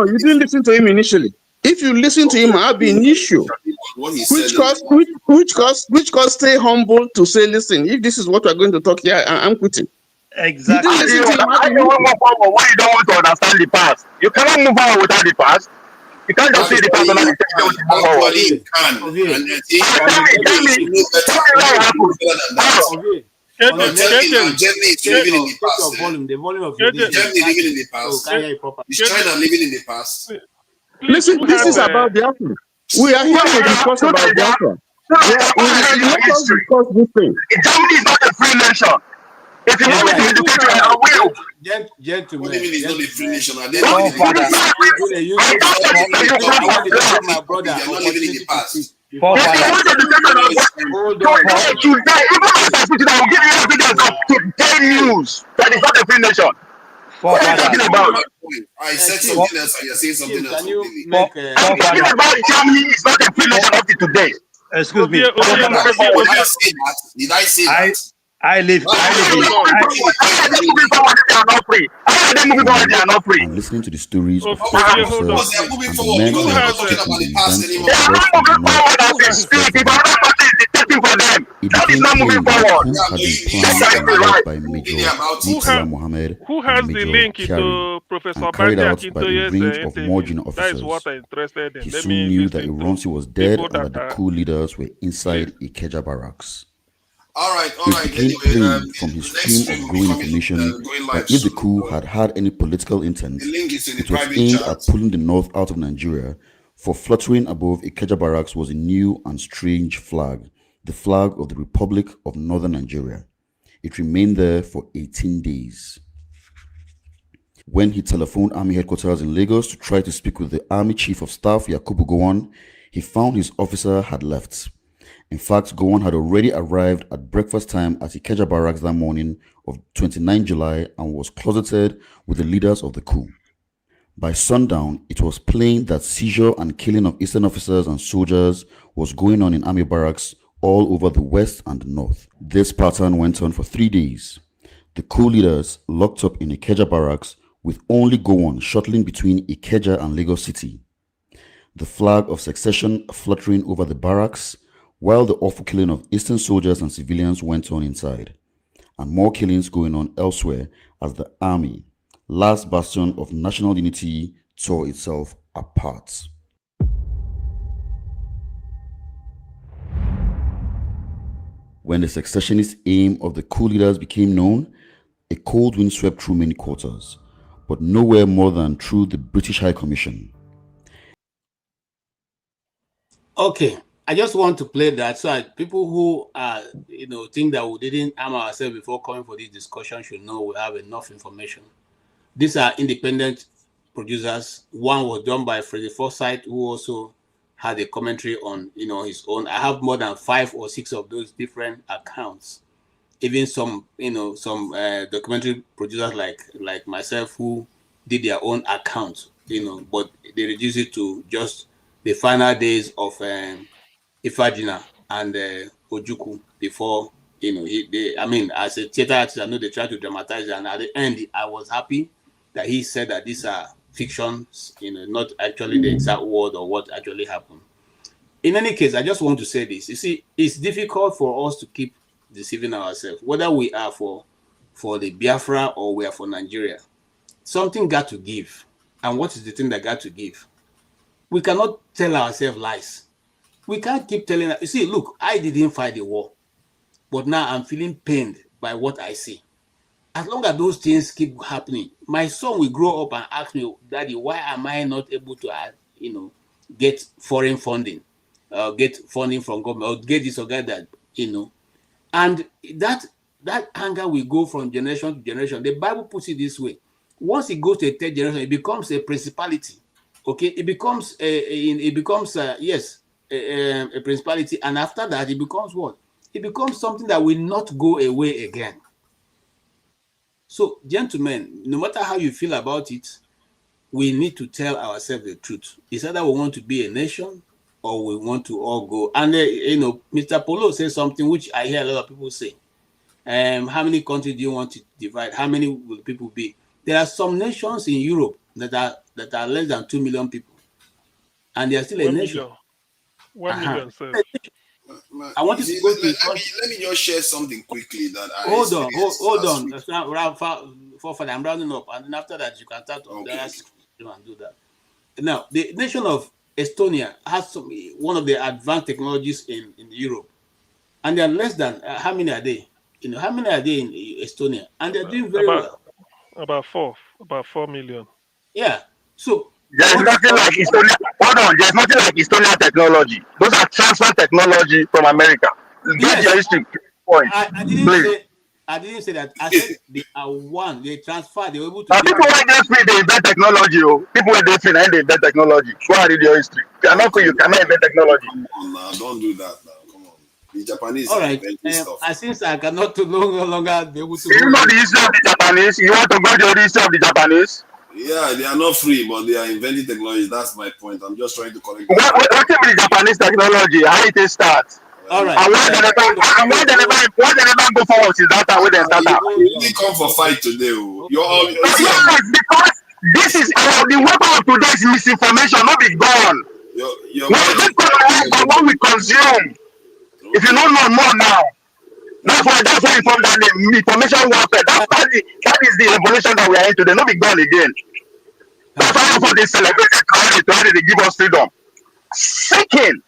Speaker 11: You didn't listen to him initially. If you listen to him, I'll be an issue. Which cause stay humble to say, listen, if this is what we're going to talk here, I'm quitting.
Speaker 21: Exactly. Why you don't move forward when you don't want to understand the past? You cannot move forward without the past. You can't just see the past and not
Speaker 2: The volume of your
Speaker 19: Germany living in the past. Is China living in the past?
Speaker 11: Listen, this is about Biafra. We are here to discuss about Biafra. Let us discuss this thing.
Speaker 21: Germany is not a free nation. If you want me to educate you, I will.
Speaker 2: Gentlemen,
Speaker 19: what do you mean it's not a free nation? Are they
Speaker 2: my
Speaker 19: brother, they're not living in the past.
Speaker 21: Hold on. Today, even after I will give you evidence of today news that it's not a free nation. What are you talking about?
Speaker 19: I said something else and you're saying something else completely.
Speaker 21: I'm talking about Germany is not a free nation up to today.
Speaker 17: Excuse me.
Speaker 19: Did I say that?
Speaker 21: I live.
Speaker 4: And listening to the stories of officers and the men who have escaped in the events of West and North. It became clear that coup had been planned and led by Major Murtala Mohammed and Major Kyari and carried out by a range of margin officers. He soon knew that Ironsi was dead and that the coup leaders were inside Ikeja barracks. It became plain from his stream of growing information that if the coup had had any political intent, it was aimed at pulling the North out of Nigeria, for fluttering above Ikeja barracks was a new and strange flag, the flag of the Republic of Northern Nigeria. It remained there for 18 days. When he telephoned Army headquarters in Lagos to try to speak with the Army Chief of Staff, Yakubu Gowon, he found his officer had left. In fact, Gowon had already arrived at breakfast time at Ikeja barracks that morning of 29 July and was closeted with the leaders of the coup. By sundown, it was plain that seizure and killing of Eastern officers and soldiers was going on in army barracks all over the West and the North. This pattern went on for 3 days. The coup leaders locked up in Ikeja barracks with only Gowon shuttling between Ikeja and Lagos City. The flag of secession fluttering over the barracks, while the awful killing of Eastern soldiers and civilians went on inside, and more killings going on elsewhere as the army, last bastion of national unity, tore itself apart. When the secessionist aim of the coup leaders became known, a cold wind swept through many quarters, but nowhere more than through the British High Commission.
Speaker 2: Okay, I just want to play that so that people who think that we didn't arm ourselves before coming for this discussion should know we have enough information. These are independent producers. One was done by Freddie Forsyth, who also had a commentary on his own. I have more than 5 or 6 of those different accounts. Even some documentary producers like myself who did their own account, but they reduce it to just the final days of Ifajina and Ojuku before, I mean, as a theater artist, I know they try to dramatize it, and at the end, I was happy that he said that these are fictions, not actually the exact word or what actually happened. In any case, I just want to say this. You see, it's difficult for us to keep deceiving ourselves, whether we are for the Biafra or we are for Nigeria. Something got to give. And what is the thing that got to give? We cannot tell ourselves lies. We can't keep telling. You see, look, I didn't fight the war, but now I'm feeling pained by what I see. As long as those things keep happening, my son will grow up and ask me, Daddy, why am I not able to, get foreign funding, get funding from government, or get this or get that, and that anger will go from generation to generation. The Bible puts it this way: once it goes to a third generation, it becomes a principality. Okay, it becomes yes, a principality, and after that, it becomes what? It becomes something that will not go away again. So, gentlemen, no matter how you feel about it, we need to tell ourselves the truth. It's either we want to be a nation or we want to all go. And, Mr. Polo says something which I hear a lot of people say. How many countries do you want to divide? How many will people be? There are some nations in Europe that are less than 2 million people. And they are still a nation.
Speaker 17: 1 million, sir.
Speaker 2: I want you to go to
Speaker 19: let me just share something quickly that I
Speaker 2: hold on. I'm rounding up, and then after that you can start to and do that. Now, the nation of Estonia has one of the advanced technologies in Europe, and they are less than how many are they? How many are they in Estonia? And they're doing very well.
Speaker 17: About 4 million.
Speaker 2: Yeah. So
Speaker 21: there's nothing like Estonia. Hold on, there's nothing like Estonia technology. Those are transfer technology from America. Get your history point.
Speaker 2: I didn't say that. I said they are one. They transfer. They were able to.
Speaker 21: People when they free, they invent technology. People when they free, they invent technology. Go and read your history. If you are not free, you cannot invent technology.
Speaker 19: Come on now, don't do that now. Come on. The Japanese
Speaker 2: all right.
Speaker 19: stuff.
Speaker 2: Since I cannot no longer be able to.
Speaker 21: You know the history of the Japanese. You want to go to the history of the Japanese?
Speaker 19: Yeah, they are not free, but they are inventing technology. That's my point. I'm just trying to correct.
Speaker 21: What is the Japanese technology? How it starts?
Speaker 2: All right.
Speaker 21: And why they never go forward since that time when they start out?
Speaker 19: You really come for fight today.
Speaker 21: Because this is the weapon of today is misinformation, not be gone. What we consume. If you don't know more now, that's why you form that name, information warfare. That is the revolution that we are in today, not be gone again. That's why for this celebrated country to give us freedom. Second,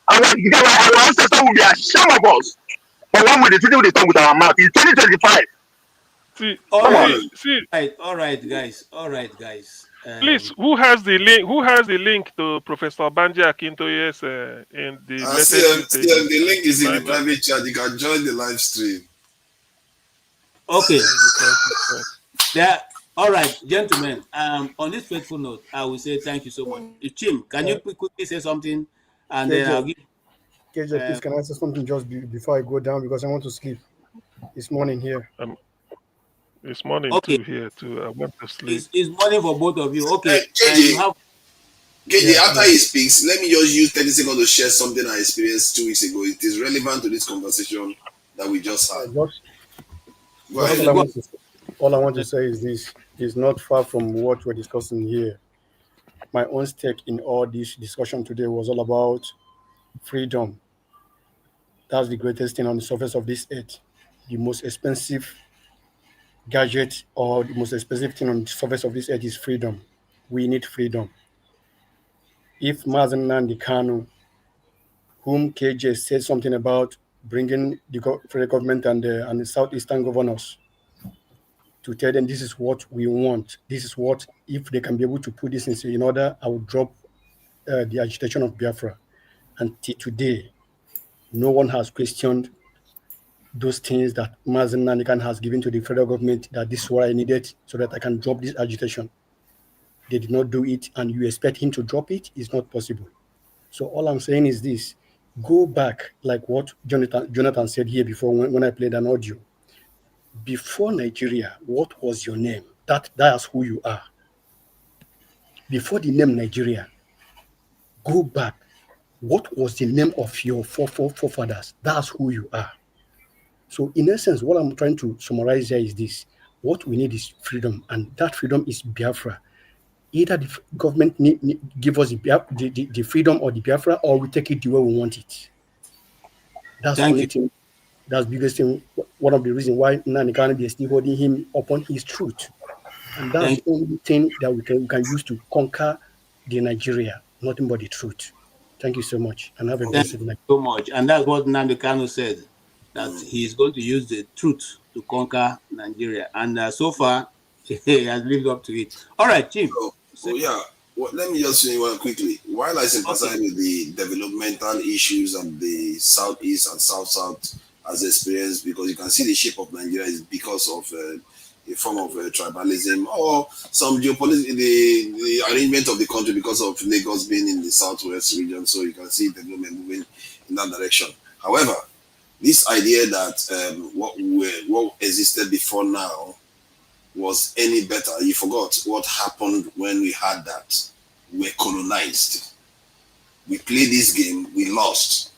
Speaker 21: our ancestors will be ashamed of us. But when we treat with the tongue with our mouth, it's 2025.
Speaker 2: All right, guys.
Speaker 17: Please, who has the link? Who has the link to Professor Banji Akintoye's in the latest?
Speaker 19: The link is in the private chat. You can join the live stream.
Speaker 2: Okay. All right, gentlemen. On this faithful note, I will say thank you so much. Chim, can you quickly say something, and then I'll give.
Speaker 18: KJ, please, can I say something just before I go down because I want to sleep. It's morning here.
Speaker 17: It's morning too here too. I want to sleep.
Speaker 2: It's morning for both of you. Okay.
Speaker 19: KJ, after he speaks, let me just use 30 seconds to share something I experienced 2 weeks ago. It is relevant to this conversation that we just had.
Speaker 18: All I want to say is this is not far from what we're discussing here. My own stake in all this discussion today was all about freedom. That's the greatest thing on the surface of this earth. The most expensive gadget or the most expensive thing on the surface of this earth is freedom. We need freedom. If Mazi Nnamdi Kanu, whom KJ said something about bringing the federal government and the southeastern governors to tell them this is what we want, this is what, if they can be able to put this in order, I will drop the agitation of Biafra. Until today, no one has questioned those things that Mazi Nnamdi Kanu has given to the federal government, that this is what I needed so that I can drop this agitation. They did not do it, and you expect him to drop it? It's not possible. So all I'm saying is this: go back, like what Jonathan said here before when I played an audio. Before Nigeria, what was your name? That's who you are. Before the name Nigeria, Go back. What was the name of your forefathers? That's who you are. So, in essence, what I'm trying to summarize here is this: what we need is freedom, and that freedom is Biafra. Either the government give us the freedom or the Biafra, or we take it the way we want it. That's the only thing. That's the biggest thing. One of the reasons why Nnamdi Kanu is still holding him upon his truth, and that's the only thing that we can use to conquer the Nigeria. Nothing but the truth. Thank you so much, and have a blessed night.
Speaker 2: So much, and that's what Nnamdi Kanu said, that he is going to use the truth to conquer Nigeria, and so far he has lived up to it. All right, Jim.
Speaker 19: Well, let me just say one quickly. While I sympathize with the developmental issues of the southeast and south as experienced, because you can see the shape of Nigeria is because of a form of tribalism or some geopolitical, the arrangement of the country because of Lagos being in the southwest region, so you can see development moving in that direction. However, this idea that what existed before now was any better, you forgot what happened when we had that. We're colonized. We played this game, we lost.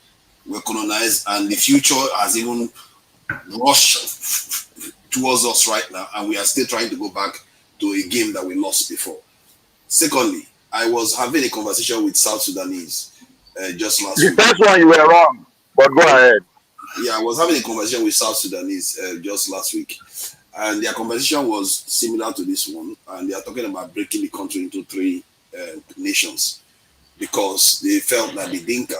Speaker 19: We're colonized, and the future has even rushed towards us right now, and we are still trying to go back to a game that we lost before. Secondly, I was having a conversation with South Sudanese just last week.
Speaker 21: The first one you were wrong, but go ahead.
Speaker 19: Yeah, I was having a conversation with South Sudanese just last week, and their conversation was similar to this one, and they are talking about breaking the country into three nations because they felt that the Dinka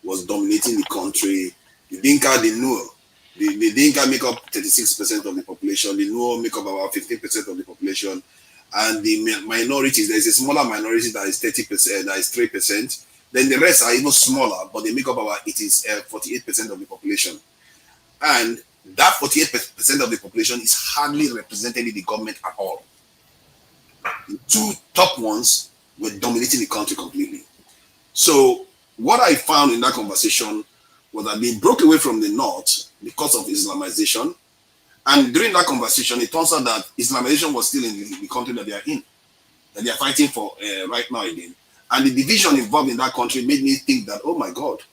Speaker 19: was dominating the country. The Dinka, the Nuer, the Dinka make up 36% of the population, the Nuer make up about 15% of the population, and the minorities, there's a smaller minority that is 30%, that is 3%. Then the rest are even smaller, but they make up about 48% of the population. And that 48% of the population is hardly represented in the government at all. The two top ones were dominating the country completely. So what I found in that conversation was that they broke away from the North because of Islamization. And during that conversation, it turns out that Islamization was still in the country that they are in, that they are fighting for right now again. And the division involved in that country made me think that, oh my God,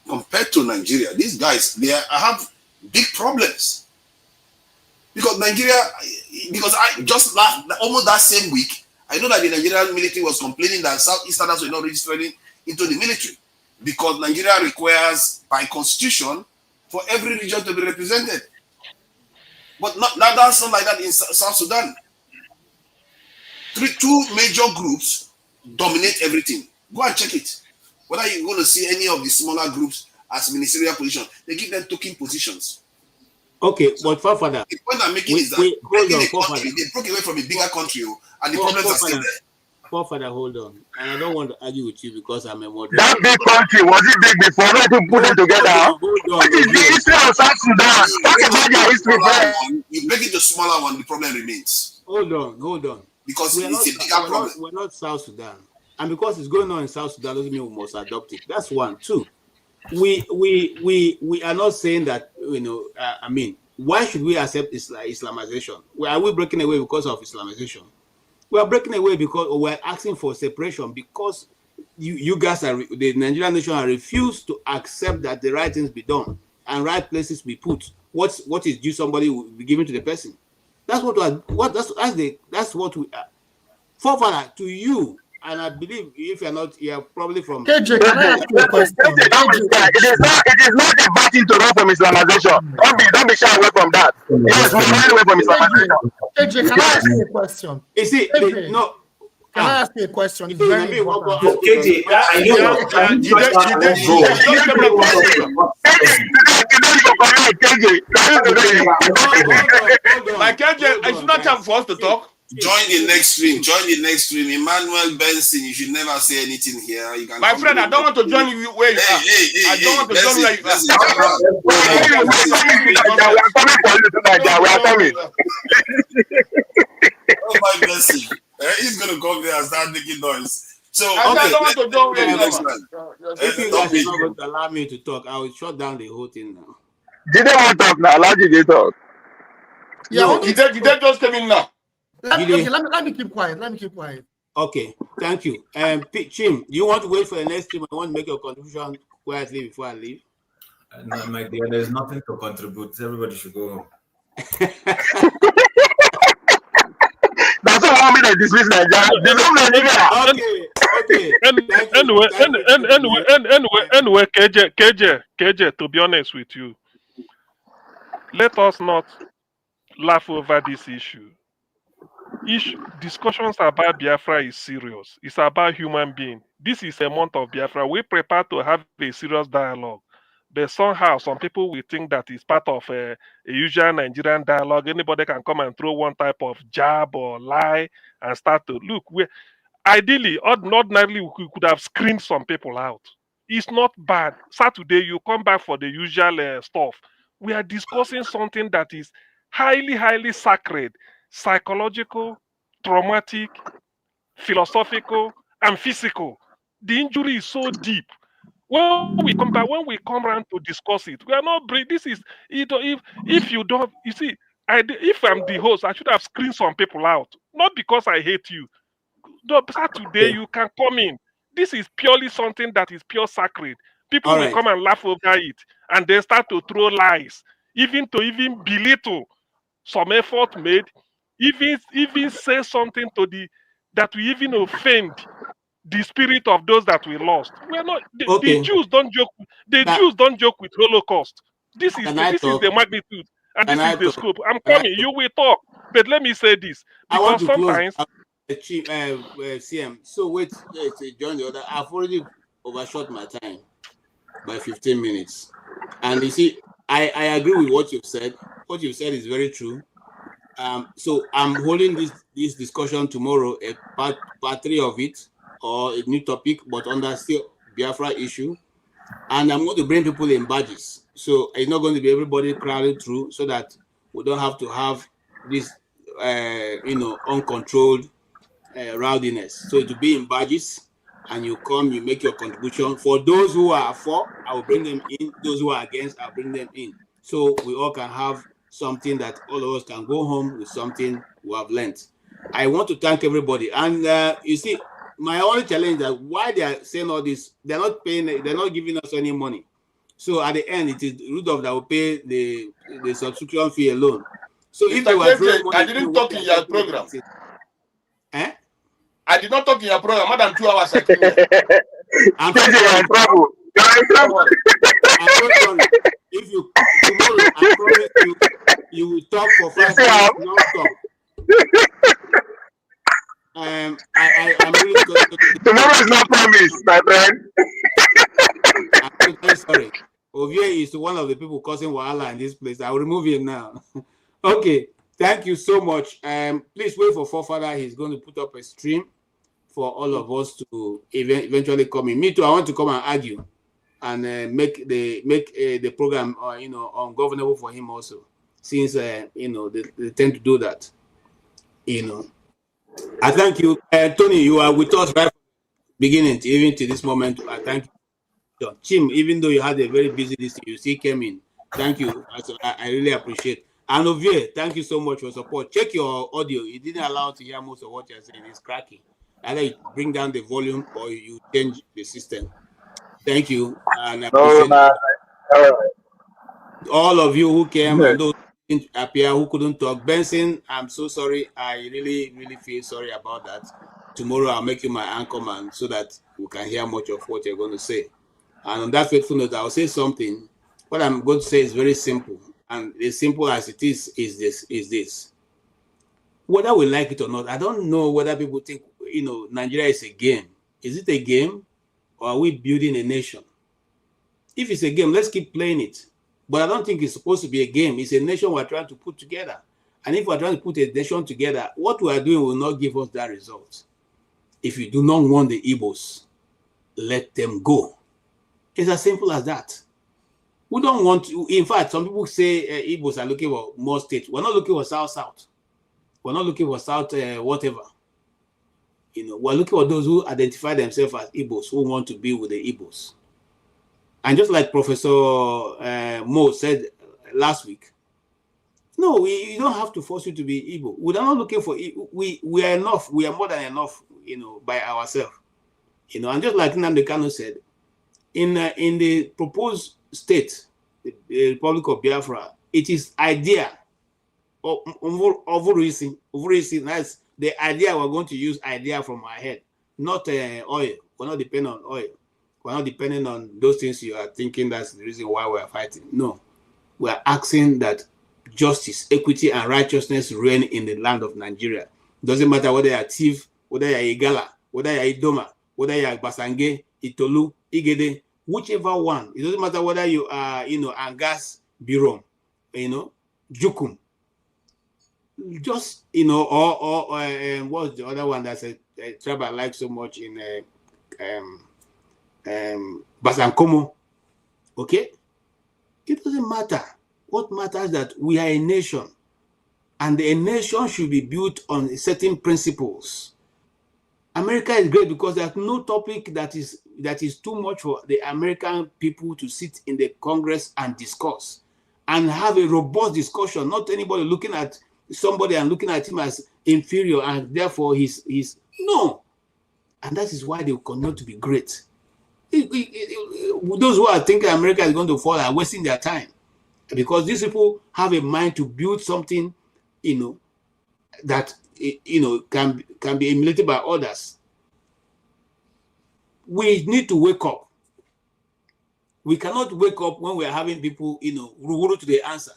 Speaker 19: compared to Nigeria, these guys, have big problems. Because Nigeria, because I just almost that same week, I know that the Nigerian military was complaining that Southeasterners were not registering into the military because Nigeria requires, by constitution, for every region to be represented. But that's not like that in South Sudan. Two major groups dominate everything. Go and check it. Whether you're going to see any of the smaller groups as ministerial positions, they give them token positions.
Speaker 2: Okay, but Fafada,
Speaker 19: the point I'm making is that they broke away from a bigger country, and the problems are still there.
Speaker 2: Fafada, hold on. And I don't want to argue with you because I'm a moderator.
Speaker 21: That big country, was it big before? Not to put them together. What is the history of South Sudan? Talk about their history.
Speaker 19: You break it to smaller one, the problem remains.
Speaker 2: Hold on.
Speaker 19: Because it's a bigger problem.
Speaker 2: We're not South Sudan. And because it's going on in South Sudan doesn't mean we must adopt it. That's one. Two, we are not saying that, I mean, why should we accept Islamization? Are we breaking away because of Islamization? We are breaking away because we're asking for separation because you guys the Nigerian nation are refused to accept that the right things be done and right places be put. What is due somebody will be given to the person. That's what we are. Forefather, to you, and I believe if you're not, you're probably from.
Speaker 20: KJ, can I ask you a question?
Speaker 21: It is not a battle to run from Islamization. Don't be shy away from that. Yes, we run away from Islamization.
Speaker 20: KJ, can I ask you a question?
Speaker 2: You see, no.
Speaker 20: Can I ask you a question? It's
Speaker 9: very important. KJ,
Speaker 8: My KJ, it's not time for us to talk.
Speaker 19: Join the next stream. Emmanuel Benson, you should never say anything here. You can.
Speaker 8: My friend, I don't want to join you where you are. I don't want to join where you
Speaker 21: are. We are coming.
Speaker 19: Oh my blessing. He's gonna come there and start making noise. So
Speaker 8: I don't want to join where you
Speaker 2: are. If you guys are not going to allow me to talk, I will shut down the whole thing now.
Speaker 21: Did they want to talk now? Allow you to talk.
Speaker 20: Yeah,
Speaker 8: did they just come in now?
Speaker 20: Let me keep quiet.
Speaker 2: Okay, thank you. Chim, do you want to wait for the next stream? I want to make your contribution quietly before I leave.
Speaker 9: No, my dear, there's nothing to contribute. Everybody should go home.
Speaker 21: That's all want me to dismiss Nigeria.
Speaker 2: Okay.
Speaker 17: Anyway, KJ, to be honest with you, let us not laugh over this issue. Discussions about Biafra is serious. It's about human being. This is a month of Biafra. We prepare to have a serious dialogue. But somehow, some people will think that it's part of a usual Nigerian dialogue. Anybody can come and throw one type of jab or lie and start to look. Ideally, ordinarily, we could have screened some people out. It's not bad. Saturday, you come back for the usual stuff. We are discussing something that is highly, highly sacred, psychological, traumatic, philosophical, and physical. The injury is so deep. When we come around to discuss it, we are not. This is if you don't, you see, if I'm the host, I should have screened some people out, not because I hate you. Saturday, you can come in. This is purely something that is pure sacred. People will come and laugh over it, and they start to throw lies, even belittle some effort made, even say something that will even offend the spirit of those that we lost. We are not. The Jews don't joke. Jews don't joke with Holocaust. This is the magnitude, and this is the scope. I'm coming. You will talk, but let me say this because sometimes.
Speaker 2: Chief, CM. So wait, join the other. I've already overshot my time by 15 minutes, and you see, I agree with what you've said. What you've said is very true. So I'm holding this discussion tomorrow, a part 3 of it, or a new topic, but under still Biafra issue, and I'm going to bring people in badges. So it's not going to be everybody crowded through, so that we don't have to have this, uncontrolled rowdiness. So to be in badges, and you come, you make your contribution. For those who are for, I will bring them in. Those who are against, I'll bring them in. So we all can have something that all of us can go home with something we have learned. I want to thank everybody. And you see, my only challenge is that why they are saying all this, they're not paying, they're not giving us any money. So at the end, it is Rudolph that will pay the subscription fee alone. So if they were throwing money,
Speaker 8: I didn't talk in your program. I did not talk in your program. More than 2 hours I came here.
Speaker 21: I'm in trouble. You're in trouble.
Speaker 2: I'm so sorry. If you tomorrow, I promise you will talk for 5 minutes non-stop. I'm really
Speaker 21: tomorrow is not promised, my friend.
Speaker 2: I'm very sorry. Ovie is one of the people causing wahala in this place. I will remove him now. Okay, thank you so much. Please wait for Forefather. He's going to put up a stream for all of us to eventually come in. Me too. I want to come and argue and make the program ungovernable for him also, since they tend to do that. I thank you, Tony. You are with us right from the beginning, even to this moment. I thank you, Chim. Even though you had a very busy list, you still came in. Thank you. I really appreciate. And Ovie, thank you so much for support. Check your audio. It didn't allow to hear most of what you're saying. It's cracking. Either you bring down the volume or you change the system. Thank you, and I appreciate all of you who came and those who didn't appear, who couldn't talk. Benson, I'm so sorry. I really, really feel sorry about that. Tomorrow I'll make you my anchor man so that we can hear much of what you're going to say. And on that faithful note, I'll say something. What I'm going to say is very simple, and as simple as it is this. Whether we like it or not, I don't know whether people think Nigeria is a game. Is it a game, or are we building a nation? If it's a game, let's keep playing it. But I don't think it's supposed to be a game. It's a nation we're trying to put together. And if we're trying to put a nation together, what we are doing will not give us that result. If you do not want the Igbos, let them go. It's as simple as that. We don't want to. In fact, some people say Igbos are looking for more states. We're not looking for South-South. We're not looking for South whatever. We're looking for those who identify themselves as Igbos, who want to be with the Igbos. And just like Professor Mo said last week, no, you don't have to force you to be Igbo. We're not looking for we are enough. We are more than enough. by ourselves. And just like Nnamdi Kanu said, in the proposed state, the Republic of Biafra, it is idea of that's the idea we're going to use idea from our head, not oil. We're not depending on oil. We're not depending on those things you are thinking that's the reason why we're fighting. No, we are asking that justice, equity, and righteousness reign in the land of Nigeria. Doesn't matter whether you're thief, whether you're Igala, whether you're Idoma, whether you're Basange, Itolu, Igede, whichever one. It doesn't matter whether you are, Angas, Birom, Jukum. Just, or what's the other one that's a tribe I like so much in Basankomo. Okay? It doesn't matter. What matters is that we are a nation, and a nation should be built on certain principles. America is great because there's no topic that is too much for the American people to sit in the Congress and discuss and have a robust discussion. Not anybody looking at somebody and looking at him as inferior and therefore he's no. And that is why they will continue to be great. Those who are thinking America is going to fall are wasting their time, because these people have a mind to build something, that can be emulated by others. We need to wake up. We cannot wake up when we are having people, ruru to the answer.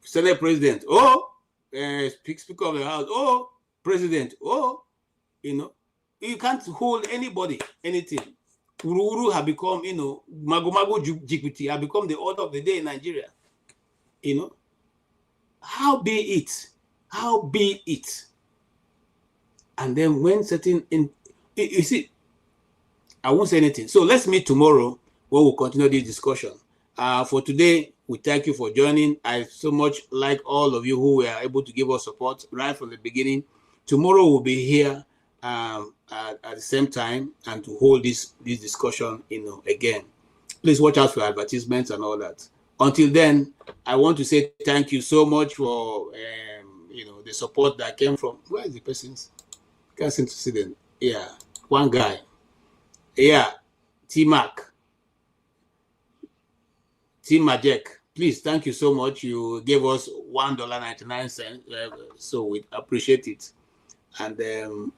Speaker 2: Senate President, Speaker of the House, President, you can't hold anybody, anything. Uru have become, mago jipiti have become the order of the day in Nigeria. How be it? How be it? And then when certain, you see, I won't say anything. So let's meet tomorrow when we'll continue this discussion. For today, we thank you for joining. I so much like all of you who were able to give us support right from the beginning. Tomorrow we'll be here at the same time and to hold this discussion, again. Please watch out for advertisements and all that. Until then, I want to say thank you so much for the support that came from, where is the persons? Can't seem to see them. Yeah, one guy. Yeah, T-Mac. Team Majek, please, thank you so much. You gave us $1.99, so we appreciate it. And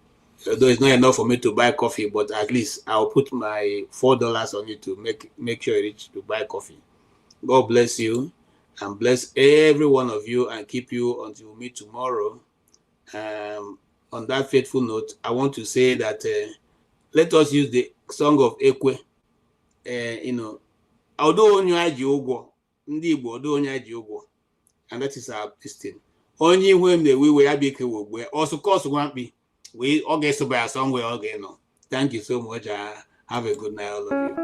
Speaker 2: although it's not enough for me to buy coffee, but at least I'll put my $4 on it to make sure it reaches to buy coffee. God bless you and bless every one of you and keep you until we meet tomorrow. On that faithful note, I want to say that let us use the song of Ekwe. Although onye aji ụgwọ, ndị Igbo although onye aji ụgwọ, and that is our thing. Onye ihu em na-ewe iwe ya bụ ike wogwe, ọsụkọsụ nwamkpi, ọ ga-esoba ya somewhere ọ ga-enọ. Thank you so much. Have a good night, all of you.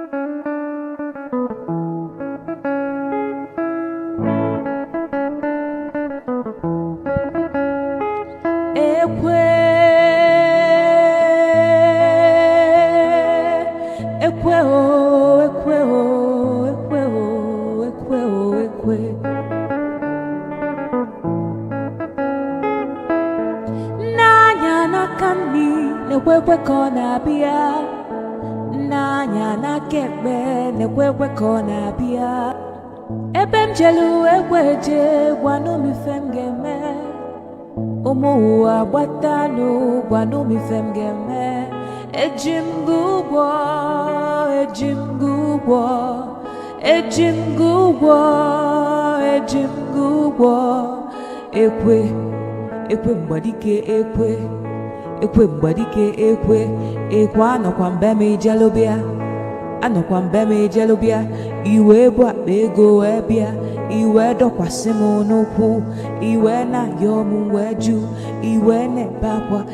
Speaker 12: Nekwekwe ka ọ na-abịa, n'anya n'aka ekpe nekwekwe ka ọ na-abịa. Ebe m jelu ekweje gwanụ m ife m ga-eme, ụmụ ụwa gbatanụ gwanụ m ife m ga-eme. Eji m gị ụgwọ, eji m gị ụgwọ, eji m gị ụgwọ, eji m gị ụgwọ. Ekwe mgbadike ekwe. Ekwe mgbadike ekwe anọkwa mbe m ijelubịa, anọkwa mbe m ijelubịa. Iwe bụ akpa ego wee bịa, iwe dọkwasị m n'ụkwụ, iwe na-ayọ m wee jụ, iwe na-ebe akwa.